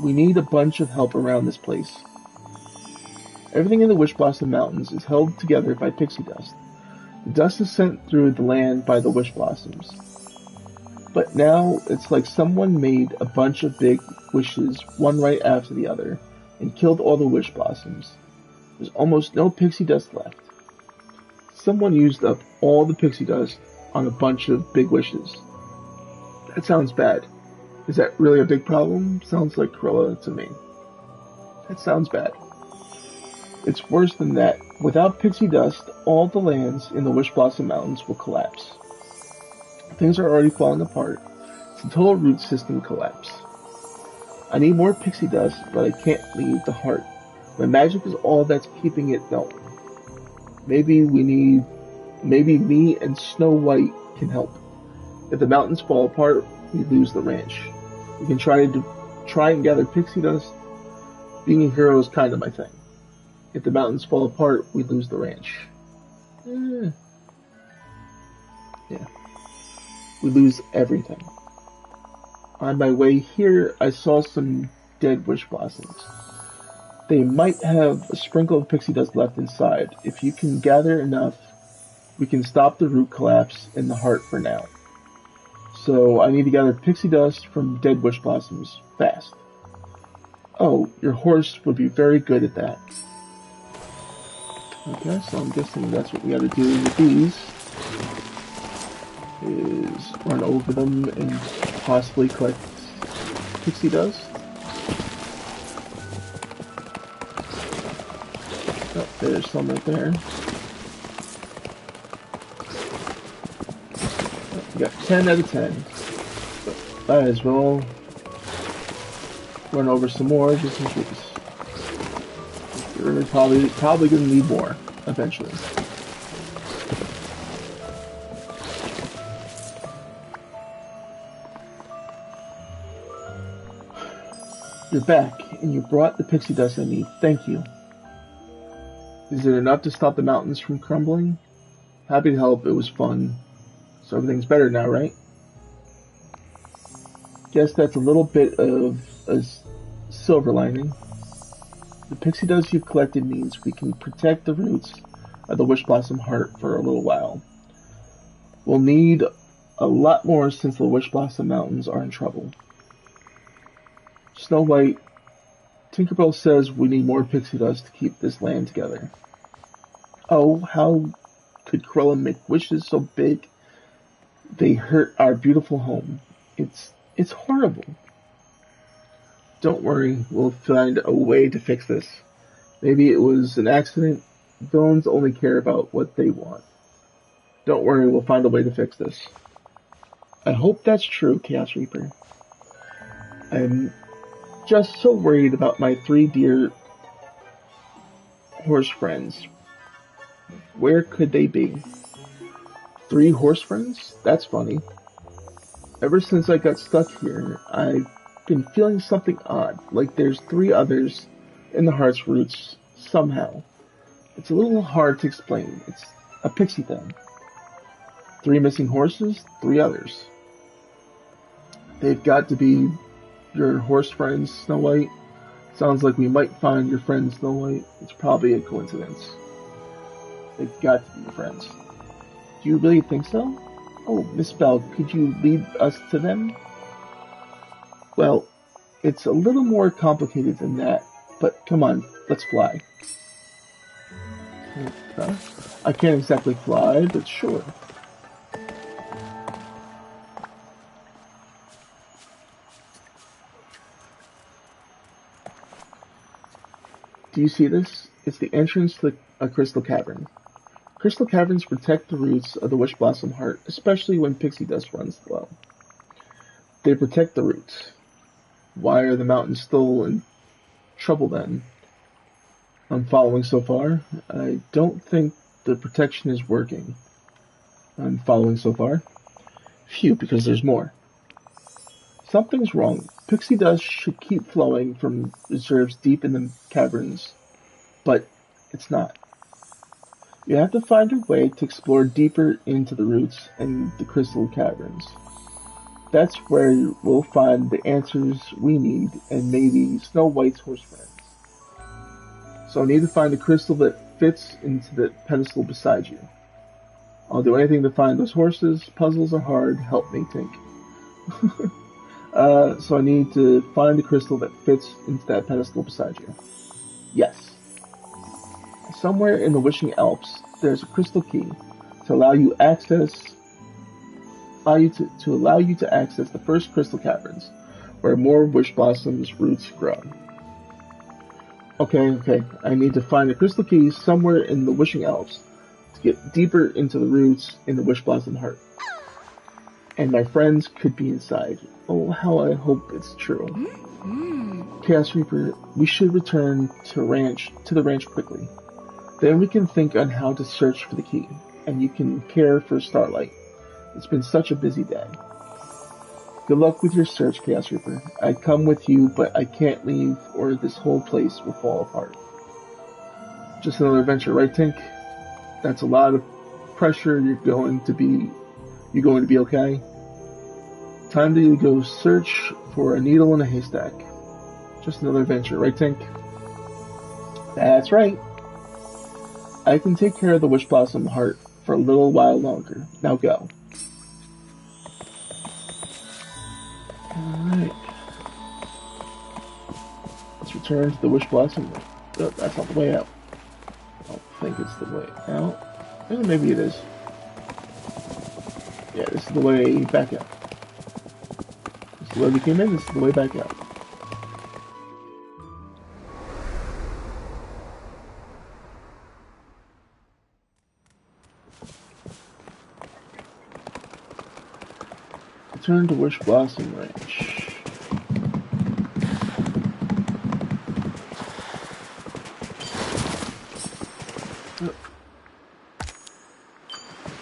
We need a bunch of help around this place. Everything in the Wish Blossom Mountains is held together by pixie dust. The dust is sent through the land by the Wish Blossoms. But now it's like someone made a bunch of big wishes, one right after the other, and killed all the Wish Blossoms. There's almost no pixie dust left. Someone used up all the pixie dust on a bunch of big wishes. That sounds bad. Is that really a big problem? Sounds like Cruella to me. That sounds bad. It's worse than that. Without pixie dust, all the lands in the Wish Blossom Mountains will collapse. Things are already falling apart. It's a total root system collapse. I need more pixie dust, but I can't leave the heart. My magic is all that's keeping it going. Maybe me and Snow White can help. If the mountains fall apart, we lose the ranch. We can try and gather pixie dust. Being a hero is kind of my thing. If the mountains fall apart, we lose the ranch. Yeah. We lose everything. On my way here, I saw some dead wish blossoms. They might have a sprinkle of pixie dust left inside. If you can gather enough, we can stop the root collapse in the heart for now. So I need to gather pixie dust from dead wish blossoms fast. Oh, your horse would be very good at that. Okay, so I'm guessing that's what we gotta do with these. Is run over them and possibly collect pixie dust. Oh, there's some right there. Oh, we got 10 out of 10. But might as well run over some more just in case. We're probably gonna need more eventually. You're back, and you brought the pixie dust I need. Thank you. Is it enough to stop the mountains from crumbling? Happy to help. It was fun. So everything's better now, right? Guess that's a little bit of a silver lining. The pixie dust you've collected means we can protect the roots of the Wish Blossom heart for a little while. We'll need a lot more since the Wish Blossom Mountains are in trouble. Snow White, Tinkerbell says we need more pixie dust to keep this land together. Oh, how could Cruella make wishes so big they hurt our beautiful home? It's horrible. Don't worry, we'll find a way to fix this. Maybe it was an accident. Villains only care about what they want. Don't worry, we'll find a way to fix this. I hope that's true, Chaos Reaper. I'm just so worried about my 3 dear horse friends. Where could they be? 3 horse friends? That's funny. Ever since I got stuck here, I've been feeling something odd, like there's 3 others in the heart's roots somehow. It's a little hard to explain. It's a pixie thing. 3 missing horses, 3 others. They've got to be your horse friends, Snow White. Sounds like we might find your friend Snow White. It's probably a coincidence. They've got to be your friends. Do you really think so? Oh, Miss Bell, could you lead us to them? Well, it's a little more complicated than that, but come on, let's fly. Okay. I can't exactly fly, but sure. Do you see this? It's the entrance to a crystal cavern. Crystal caverns protect the roots of the Wish Blossom Heart, especially when pixie dust runs low. They protect the roots. Why are the mountains still in trouble then? I'm following so far. I don't think the protection is working. I'm following so far. Phew, because there's more. Something's wrong. Pixie dust should keep flowing from reserves deep in the caverns, but it's not. You have to find a way to explore deeper into the roots and the crystal caverns. That's where we'll find the answers we need and maybe Snow White's horse friends. So I need to find a crystal that fits into the pedestal beside you. I'll do anything to find those horses. Puzzles are hard. Help me think. So I need to find the crystal that fits into that pedestal beside you. Yes. Somewhere in the Wishing Alps, there's a crystal key to allow you access the first crystal caverns, where more Wish Blossom's roots grow. Okay. I need to find a crystal key somewhere in the Wishing Alps to get deeper into the roots in the Wish Blossom Heart. And my friends could be inside. Oh, how I hope it's true. Chaos Reaper, we should return to the ranch quickly. Then we can think on how to search for the key, and you can care for Starlight. It's been such a busy day. Good luck with your search, Chaos Reaper. I'd come with you, but I can't leave, or this whole place will fall apart. Just another adventure, right, Tink? That's a lot of pressure. You're going to be okay? Time to go search for a needle in a haystack. Just another adventure, right, Tink? That's right. I can take care of the Wish Blossom Heart for a little while longer. Now go. Alright. Let's return to the Wish Blossom. Oh, that's not the way out. I don't think it's the way out. Maybe it is. Yeah, this is the way back out. This is the way we came in, this is the way back out. Return to Wish Blossom Ranch.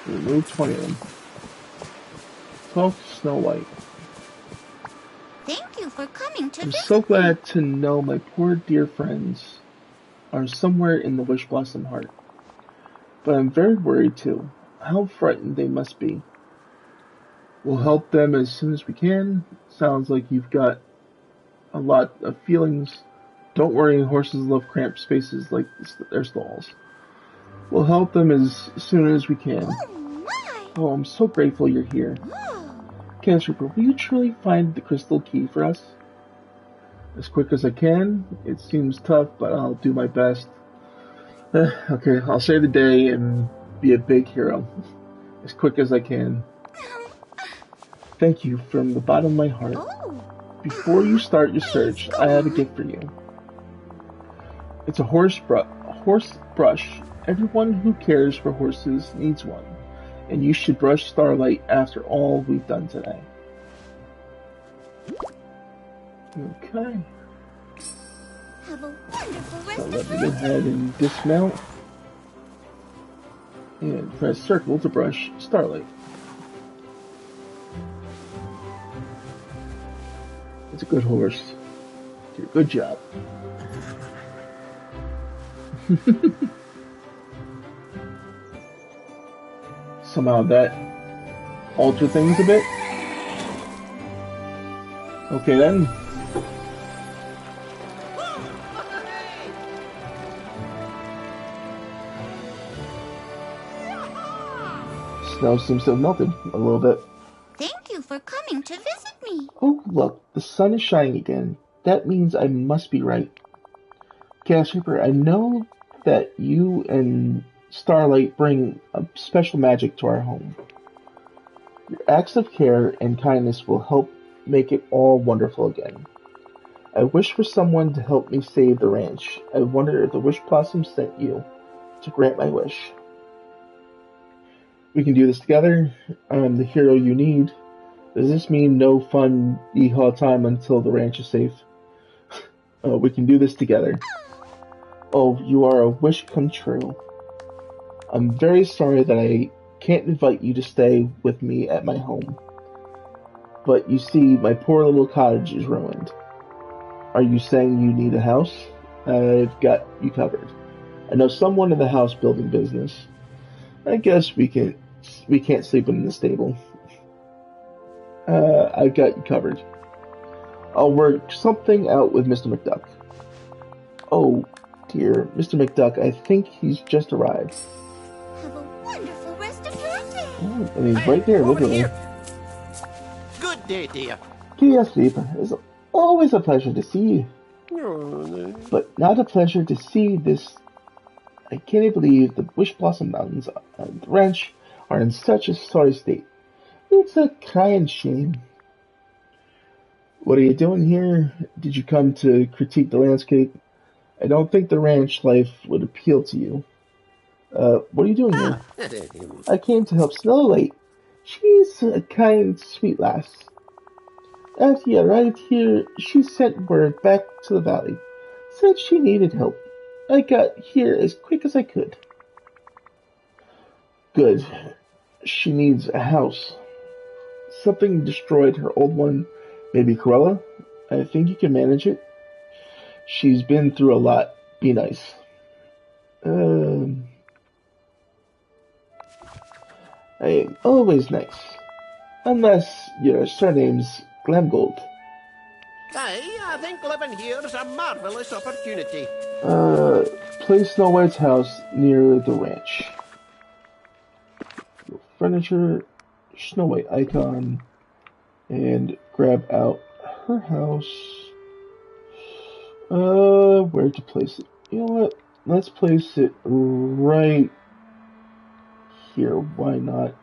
Remove 20 of them. Talk to Snow White. Thank you for coming to I'm so glad to know my poor dear friends are somewhere in the Wish Blossom Heart. But I'm very worried too. How frightened they must be. We'll help them as soon as we can. Sounds like you've got a lot of feelings. Don't worry, horses love cramped spaces like their stalls. We'll help them as soon as we can. Oh, I'm so grateful you're here. Chaos Reaper, will you truly find the crystal key for us? As quick as I can. It seems tough, but I'll do my best. Okay, I'll save the day and be a big hero. As quick as I can. Thank you from the bottom of my heart. Before you start your search, I have a gift for you. It's a horse brush. Everyone who cares for horses needs one. And you should brush Starlight after all we've done today. Okay. Have a wonderful rest So of let me your go ahead and dismount. And press circle to brush Starlight. It's a good horse. Did a good job. Somehow that altered things a bit. Okay then. Snow seems to have melted a little bit. Thank you for coming to visit me. Oh, look, the sun is shining again. That means I must be right. Chaos Reaper, I know that you and Starlight bring a special magic to our home. Your acts of care and kindness will help make it all wonderful again. I wish for someone to help me save the ranch. I wonder if the Wish Blossom sent you to grant my wish. We can do this together. I am the hero you need. Does this mean no fun yeehaw time until the ranch is safe? We can do this together. Oh, you are a wish come true. I'm very sorry that I can't invite you to stay with me at my home. But you see, my poor little cottage is ruined. Are you saying you need a house? I've got you covered. I know someone in the house building business. I guess we can't sleep in the stable. I've got you covered. I'll work something out with Mr. McDuck. Oh dear, Mr. McDuck, I think he's just arrived. Have a wonderful rest of your day. Oh, and he's right there, look at me. Good day, dear. Chaos Reaper, it's always a pleasure to see you. But not a pleasure to see this. I can't believe the Wish Blossom Mountains and the ranch are in such a sorry state. It's a crying shame. What are you doing here? Did you come to critique the landscape? I don't think the ranch life would appeal to you. What are you doing here? I came to help Snow White. She's a kind, sweet lass. After you arrived here, she sent word back to the valley. Said she needed help. I got here as quick as I could. Good. She needs a house. Something destroyed her old one. Maybe Cruella? I think you can manage it. She's been through a lot. Be nice. I am always nice. Unless your surname's Glamgold. I think living here is a marvelous opportunity. Place Snow White's house near the ranch. Furniture, Snow White icon, and grab out her house. Where to place it? You know what? Let's place it right here. Why not?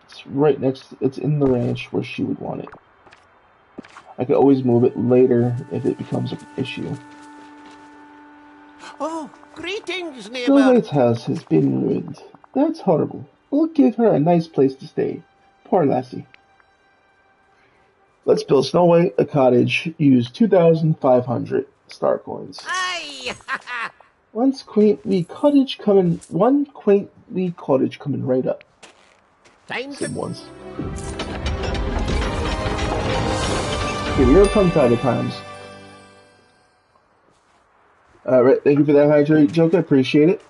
It's right next. It's in the ranch where she would want it. I could always move it later if it becomes an issue. Oh, greetings, neighbor. Snow White's house has been ruined. That's horrible. We'll give her a nice place to stay. Poor lassie. Let's build Snow White a cottage. Use 2,500 star coins. Aye! One quaint wee cottage coming right up. Time Same ones. Okay, you're tongue-tied at times. Alright, thank you for that hydrate joke, I appreciate it.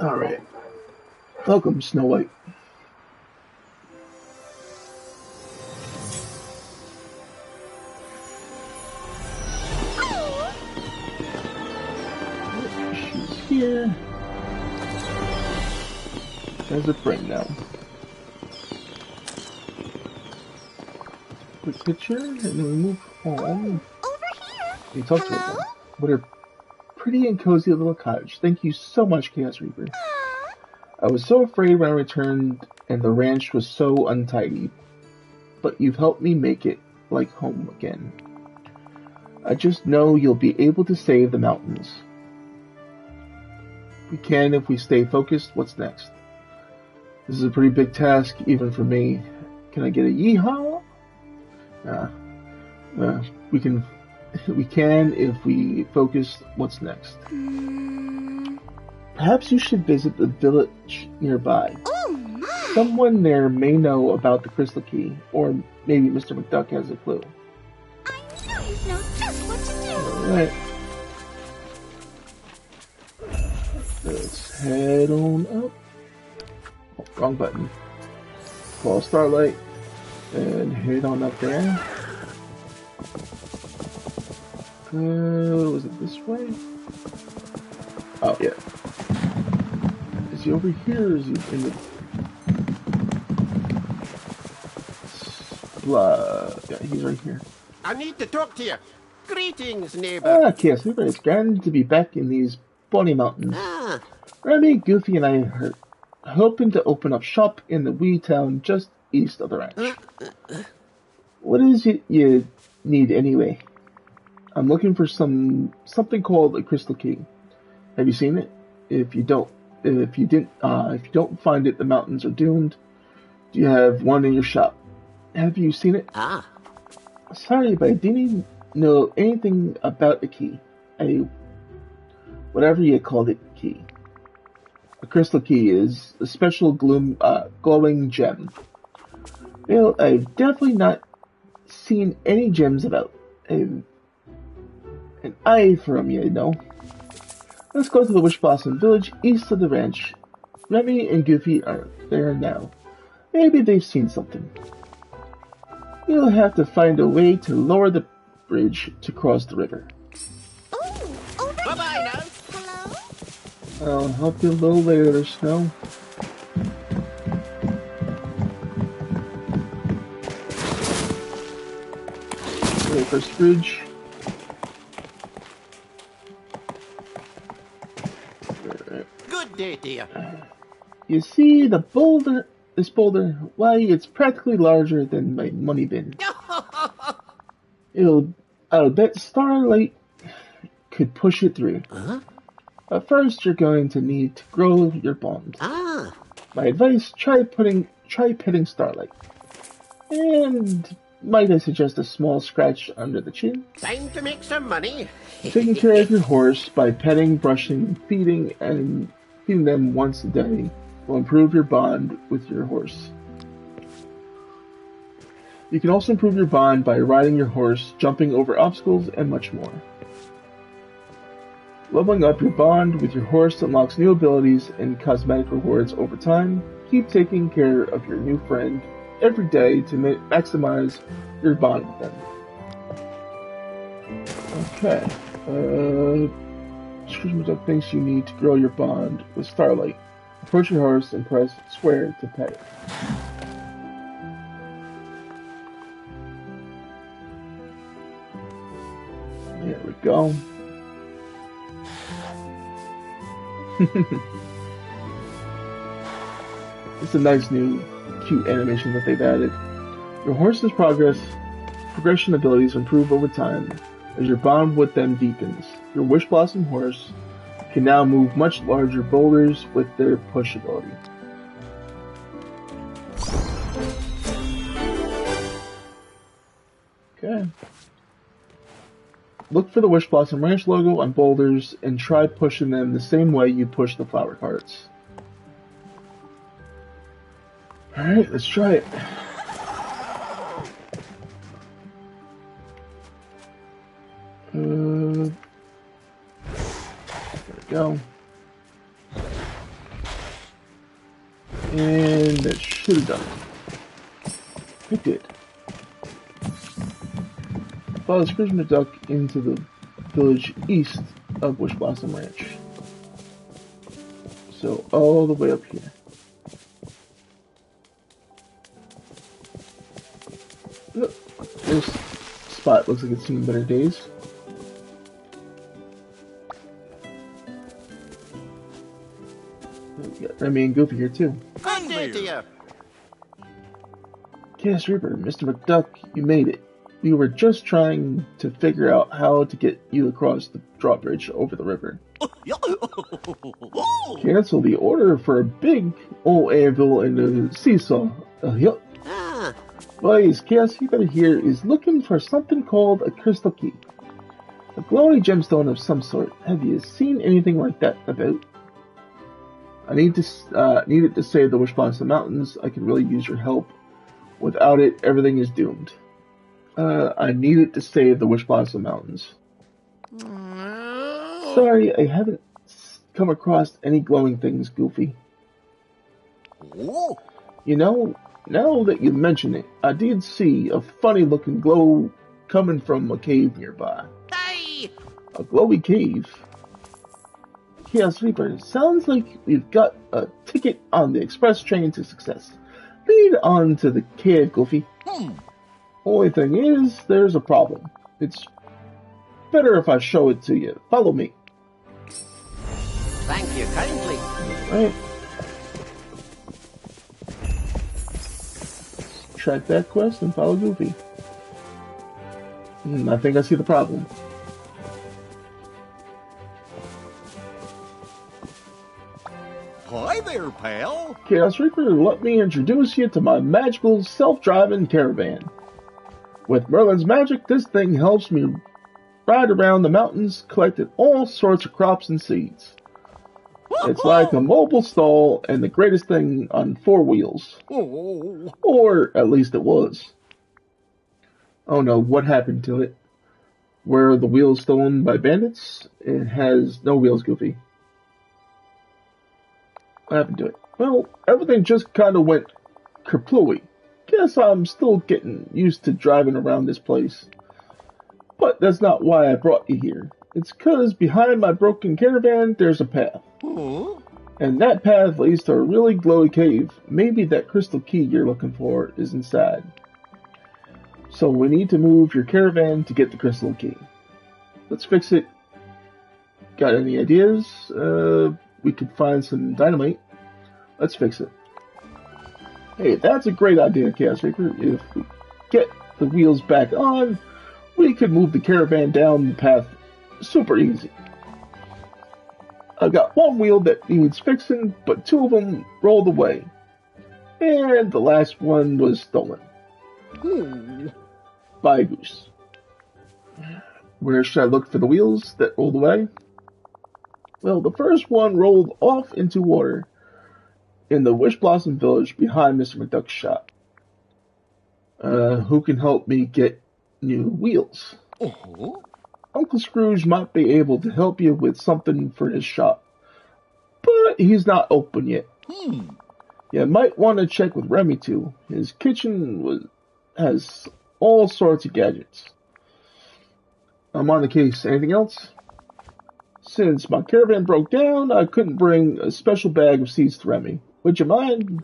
Alright. Welcome, Snow White. She's here. There's a friend now. Quick picture, and then we move on. Over here. We talk to her. What a pretty and cozy little cottage. Thank you so much, Chaos Reaper. I was so afraid when I returned and the ranch was so untidy, but you've helped me make it like home again. I just know you'll be able to save the mountains. We can if we stay focused. What's next? This is a pretty big task, even for me. Can I get a yeehaw? We can if we focus. What's next? Perhaps you should visit the village nearby. Oh my! Someone there may know about the crystal key, or maybe Mr. McDuck has a clue. I know you know just what to do. Alright. Let's head on up. Oh, wrong button. Call Starlight and head on up there. Was it this way? Oh, yeah. Is he over here or is he in the... Blah. Yeah, he's right here. I need to talk to you. Greetings, neighbor. Ah, Casper, it's grand to be back in these bonny mountains. Ah, Remy, Goofy, and I are hoping to open up shop in the wee town just east of the ranch. What is it you need anyway? I'm looking for something called a crystal key. Have you seen it? If you don't find it, the mountains are doomed. Do you have one in your shop? Have you seen it? ah. Sorry, but I didn't know anything about the key. Whatever you called it, key. A crystal key is a special glowing gem. Well, I've definitely not seen any gems about. An eye for 'em, you know. Let's go to the Wish Blossom Village east of the ranch. Remy and Goofy are there now. Maybe they've seen something. You'll have to find a way to lower the bridge to cross the river. Oh, over Bye-bye here. now. Hello? I'll help you a little later, Snow. Okay, first bridge. Good day to you. You see this boulder? Why, it's practically larger than my money bin. I'll bet Starlight could push it through. Huh? But first, you're going to need to grow your bond. Ah. My advice: try petting Starlight. And might I suggest a small scratch under the chin? Time to make some money. Taking care of your horse by petting, brushing, feeding them once a day will improve your bond with your horse. You can also improve your bond by riding your horse, jumping over obstacles, and much more. Leveling up your bond with your horse unlocks new abilities and cosmetic rewards over time. Keep taking care of your new friend every day to maximize your bond with them. Okay. Scrooge McDuck thinks you need to grow your bond with Starlight. Approach your horse and press square to pet it. There we go. It's a nice new cute animation that they've added. Your horse's progression abilities improve over time as your bond with them deepens. Your Wish Blossom horse can now move much larger boulders with their push ability. Okay. Look for the Wish Blossom Ranch logo on boulders and try pushing them the same way you push the flower carts. Alright, let's try it. There we go. And that should have done it. It did. Follow Scrooge McDuck into the village east of Wish Blossom Ranch. So, all the way up here. Look, this spot looks like it's seen better days. We got Remy and Goofy here too. Good day to you. Yes, Reaper, Mr. McDuck, you made it. We were just trying to figure out how to get you across the drawbridge over the river. Cancel the order for a big old anvil and a seesaw. Ah, Boys, Chaos Keeper here is looking for something called a crystal key. A glowing gemstone of some sort. Have you seen anything like that about? I need it to save the Wish Blossom Mountains. I could really use your help. Without it, everything is doomed. I need it to save the Wish Blossom Mountains. Sorry, I haven't come across any glowing things, Goofy. You know, now that you mention it, I did see a funny-looking glow coming from a cave nearby. Hey! A glowy cave? Chaos Reaper, sounds like we've got a ticket on the express train to success. Lead on to the cave, Goofy. Only thing is, there's a problem. It's better if I show it to you. Follow me. Thank you kindly. Alright. Track that quest and follow Goofy. I think I see the problem. Hi there, pal. Chaos Reaper, let me introduce you to my magical self-driving caravan. With Merlin's magic, this thing helps me ride around the mountains, collecting all sorts of crops and seeds. It's like a mobile stall and the greatest thing on 4 wheels. Or at least it was. Oh no, what happened to it? Were the wheels stolen by bandits? It has no wheels, Goofy. What happened to it? Well, everything just kind of went kerplooey. Guess I'm still getting used to driving around this place. But that's not why I brought you here. It's 'cause behind my broken caravan, there's a path. And that path leads to a really glowy cave. Maybe that crystal key you're looking for is inside. So we need to move your caravan to get the crystal key. Let's fix it. Got any ideas? We could find some dynamite. Let's fix it. Hey, that's a great idea, Chaos Reaper. If we get the wheels back on, we could move the caravan down the path super easy. I've got one wheel that needs fixing, but 2 of them rolled away. And the last one was stolen. By a goose. Where should I look for the wheels that rolled away? Well, the first one rolled off into water in the Wish Blossom Village behind Mr. McDuck's shop. Who can help me get new wheels? Uncle Scrooge might be able to help you with something for his shop, but he's not open yet. You might want to check with Remy too. His kitchen has all sorts of gadgets. I'm on the case. Anything else? Since my caravan broke down, I couldn't bring a special bag of seeds to Remy. Would you mind?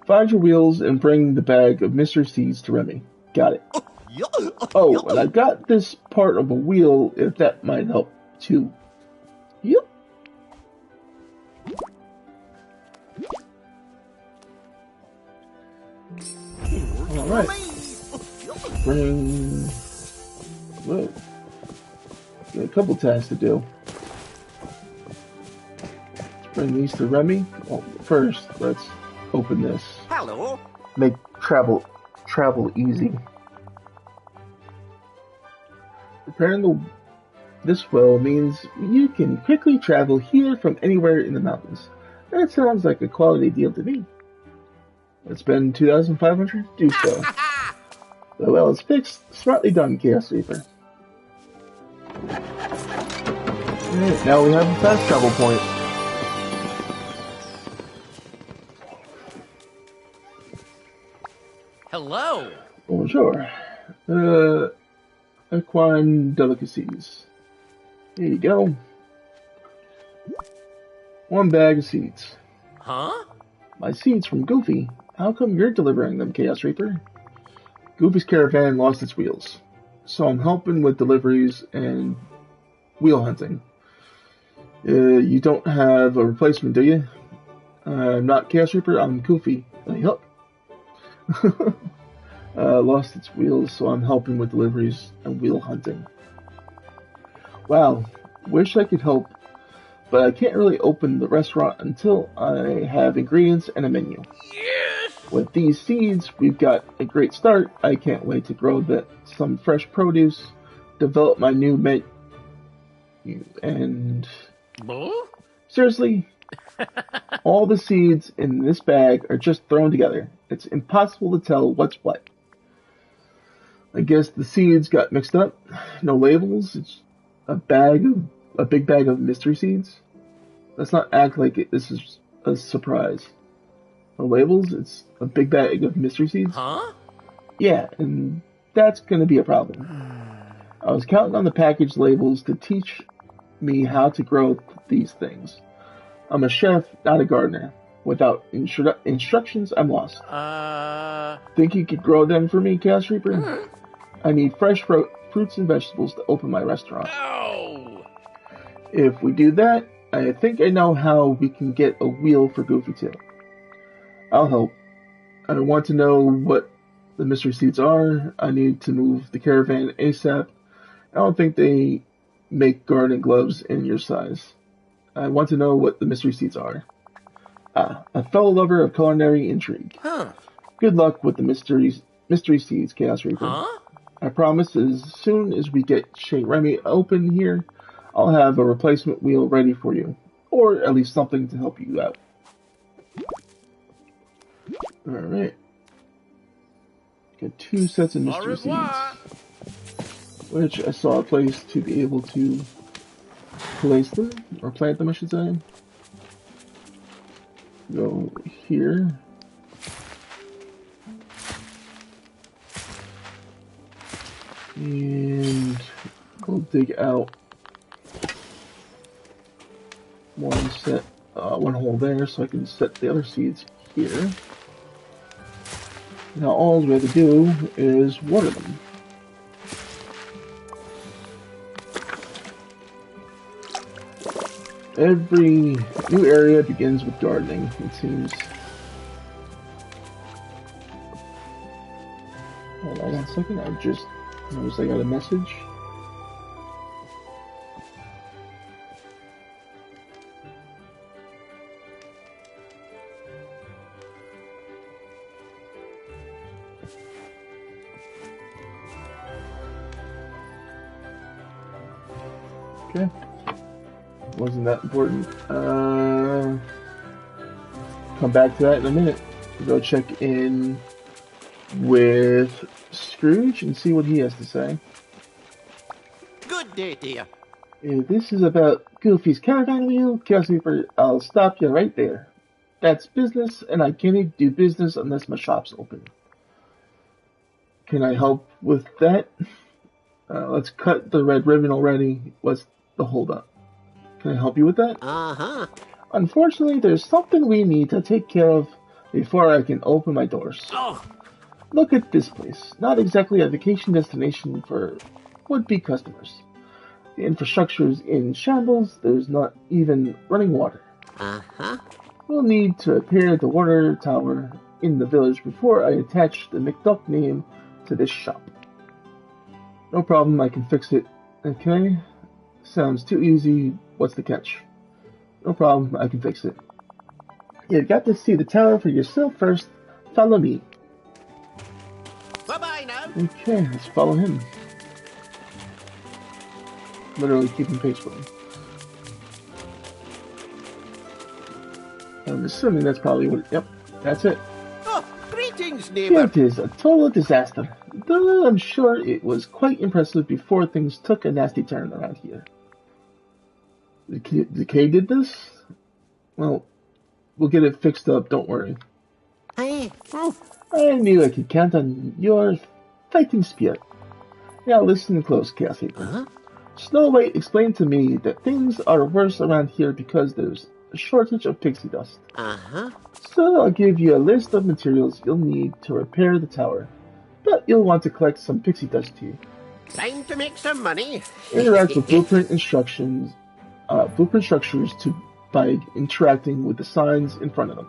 Find your wheels and bring the bag of mystery seeds to Remy. Got it. Oh, and I got this part of a wheel if that might help too. Yep. Alright. Bring... Whoa. Got a couple tasks to do. Let's bring these to Remy. Well, first, let's open this. Hello. Make travel easy. Repairing this well means you can quickly travel here from anywhere in the mountains. That sounds like a quality deal to me. Let's spend 2,500 to do so. The well is fixed. Smartly done, Chaos Reaper. Alright, now we have a fast travel point. Hello. Bonjour. Equine delicacies. Here you go. 1 bag of seeds. Huh? My seeds from Goofy. How come you're delivering them, Chaos Reaper? Goofy's caravan lost its wheels, so I'm helping with deliveries and wheel hunting. You don't have a replacement, do you? I'm not Chaos Reaper, I'm Goofy. Yup. Lost its wheels, so I'm helping with deliveries and wheel hunting. Wow, wish I could help, but I can't really open the restaurant until I have ingredients and a menu. Yes! With these seeds, we've got a great start. I can't wait to grow some fresh produce, develop my new menu, and... Seriously? All the seeds in this bag are just thrown together. It's impossible to tell what's what. I guess the seeds got mixed up. No labels. It's a big bag of mystery seeds. Let's not act like this is a surprise. No labels. It's a big bag of mystery seeds. Huh? Yeah, and that's gonna be a problem. I was counting on the package labels to teach me how to grow these things. I'm a chef, not a gardener. Without instructions, I'm lost. Think you could grow them for me, Chaos Reaper? I need fresh fruits and vegetables to open my restaurant. No! If we do that, I think I know how we can get a wheel for Goofy too. I'll help. I want to know what the mystery seeds are. I need to move the caravan ASAP. I don't think they make gardening gloves in your size. I want to know what the mystery seeds are. A fellow lover of culinary intrigue. Huh. Good luck with the mystery seeds, Chaos Reaper. Huh? I promise as soon as we get Chez Remy open here, I'll have a replacement wheel ready for you. Or at least something to help you out. Alright. Got 2 sets of mystery seeds. Which I saw a place to be able to place them, or plant them I should say. Go here. And we'll dig out one hole there so I can set the other seeds here. Now all we have to do is water them. Every new area begins with gardening, it seems. Hold on 1 second, I just noticed I got a message. Okay. Wasn't that important. Come back to that in a minute. Go check in with Scrooge and see what he has to say. Good day, dear. If this is about Goofy's caravan wheel, Chaos Reaper, I'll stop you right there. That's business, and I can't do business unless my shop's open. Can I help with that? Let's cut the red ribbon already. What's the holdup? Can I help you with that? Uh-huh. Unfortunately, there's something we need to take care of before I can open my doors. Oh. Look at this place. Not exactly a vacation destination for would-be customers. The infrastructure's in shambles. There's not even running water. Uh-huh. We'll need to repair the water tower in the village before I attach the McDuck name to this shop. No problem, I can fix it. Okay? Sounds too easy. What's the catch? No problem, I can fix it. You've got to see the tower for yourself first. Follow me. Bye-bye now. Okay, let's follow him. Literally keeping pace with him. I'm assuming that's probably what... Yep, that's it. Oh, greetings, neighbor. It is a total disaster. Though I'm sure it was quite impressive before things took a nasty turn around here. The K did this? Well, we'll get it fixed up, don't worry. Hey. I knew I could count on your fighting spirit. Now listen close, Chaos Reaper. Uh-huh. Snow White explained to me that things are worse around here because there's a shortage of pixie dust. Uh-huh. So I'll give you a list of materials you'll need to repair the tower. But you'll want to collect some pixie dust too. Time to make some money. Interact with blueprint structures by interacting with the signs in front of them.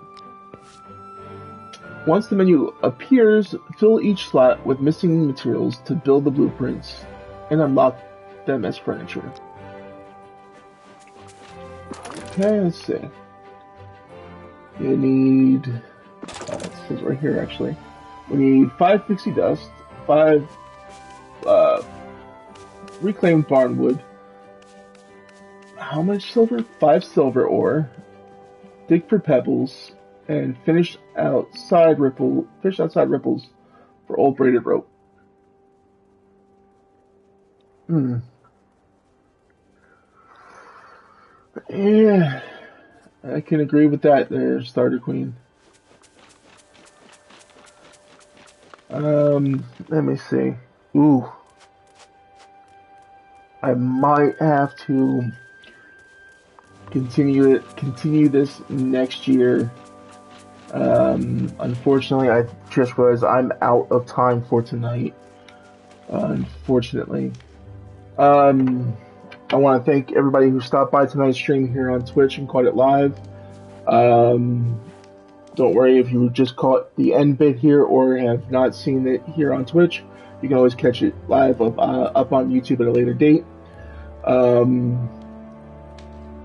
Once the menu appears, fill each slot with missing materials to build the blueprints and unlock them as furniture. Okay, let's see. You need is right here, actually. We need 5 pixie dust, 5 reclaimed barnwood. How much silver? 5 silver ore. Dig for pebbles, and fish outside ripples for old braided rope. Yeah, I can agree with that there, Starter Queen. Let me see. Ooh. I might have to continue this next year. Unfortunately, I just realized I'm out of time for tonight. Unfortunately. I want to thank everybody who stopped by tonight's stream here on Twitch and caught it live. Don't worry if you just caught the end bit here or have not seen it here on Twitch. You can always catch it live up on YouTube at a later date.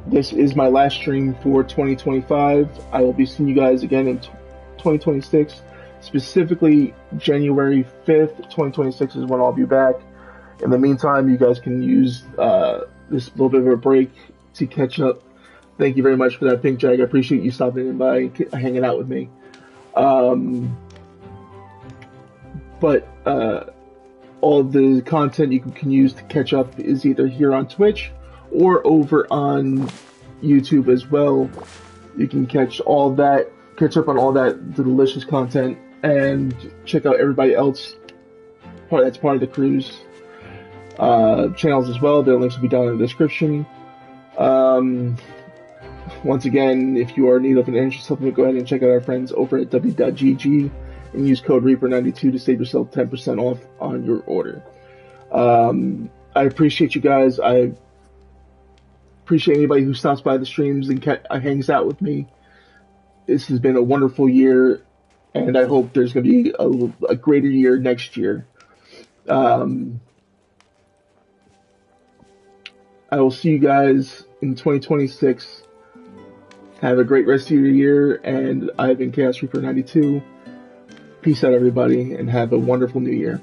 This is my last stream for 2025. I will be seeing you guys again in 2026. Specifically, January 5th, 2026 is when I'll be back. In the meantime, you guys can use this little bit of a break to catch up. Thank you very much for that, Pink Jag. I appreciate you stopping in by hanging out with me. But all the content you can use to catch up is either here on Twitch or over on YouTube as well. You can catch up on all that delicious content and check out everybody else that's part of the cruise channels as well. Their links will be down in the description. Once again, if you are in need of an energy supplement, go ahead and check out our friends over at w.gg and use code Reaper92 to save yourself 10% off on your order. I appreciate you guys. I appreciate anybody who stops by the streams and hangs out with me. This has been a wonderful year, and I hope there's going to be a greater year next year. I will see you guys in 2026. Have a great rest of your year, and I've been Chaos Reaper 92. Peace out, everybody, and have a wonderful new year.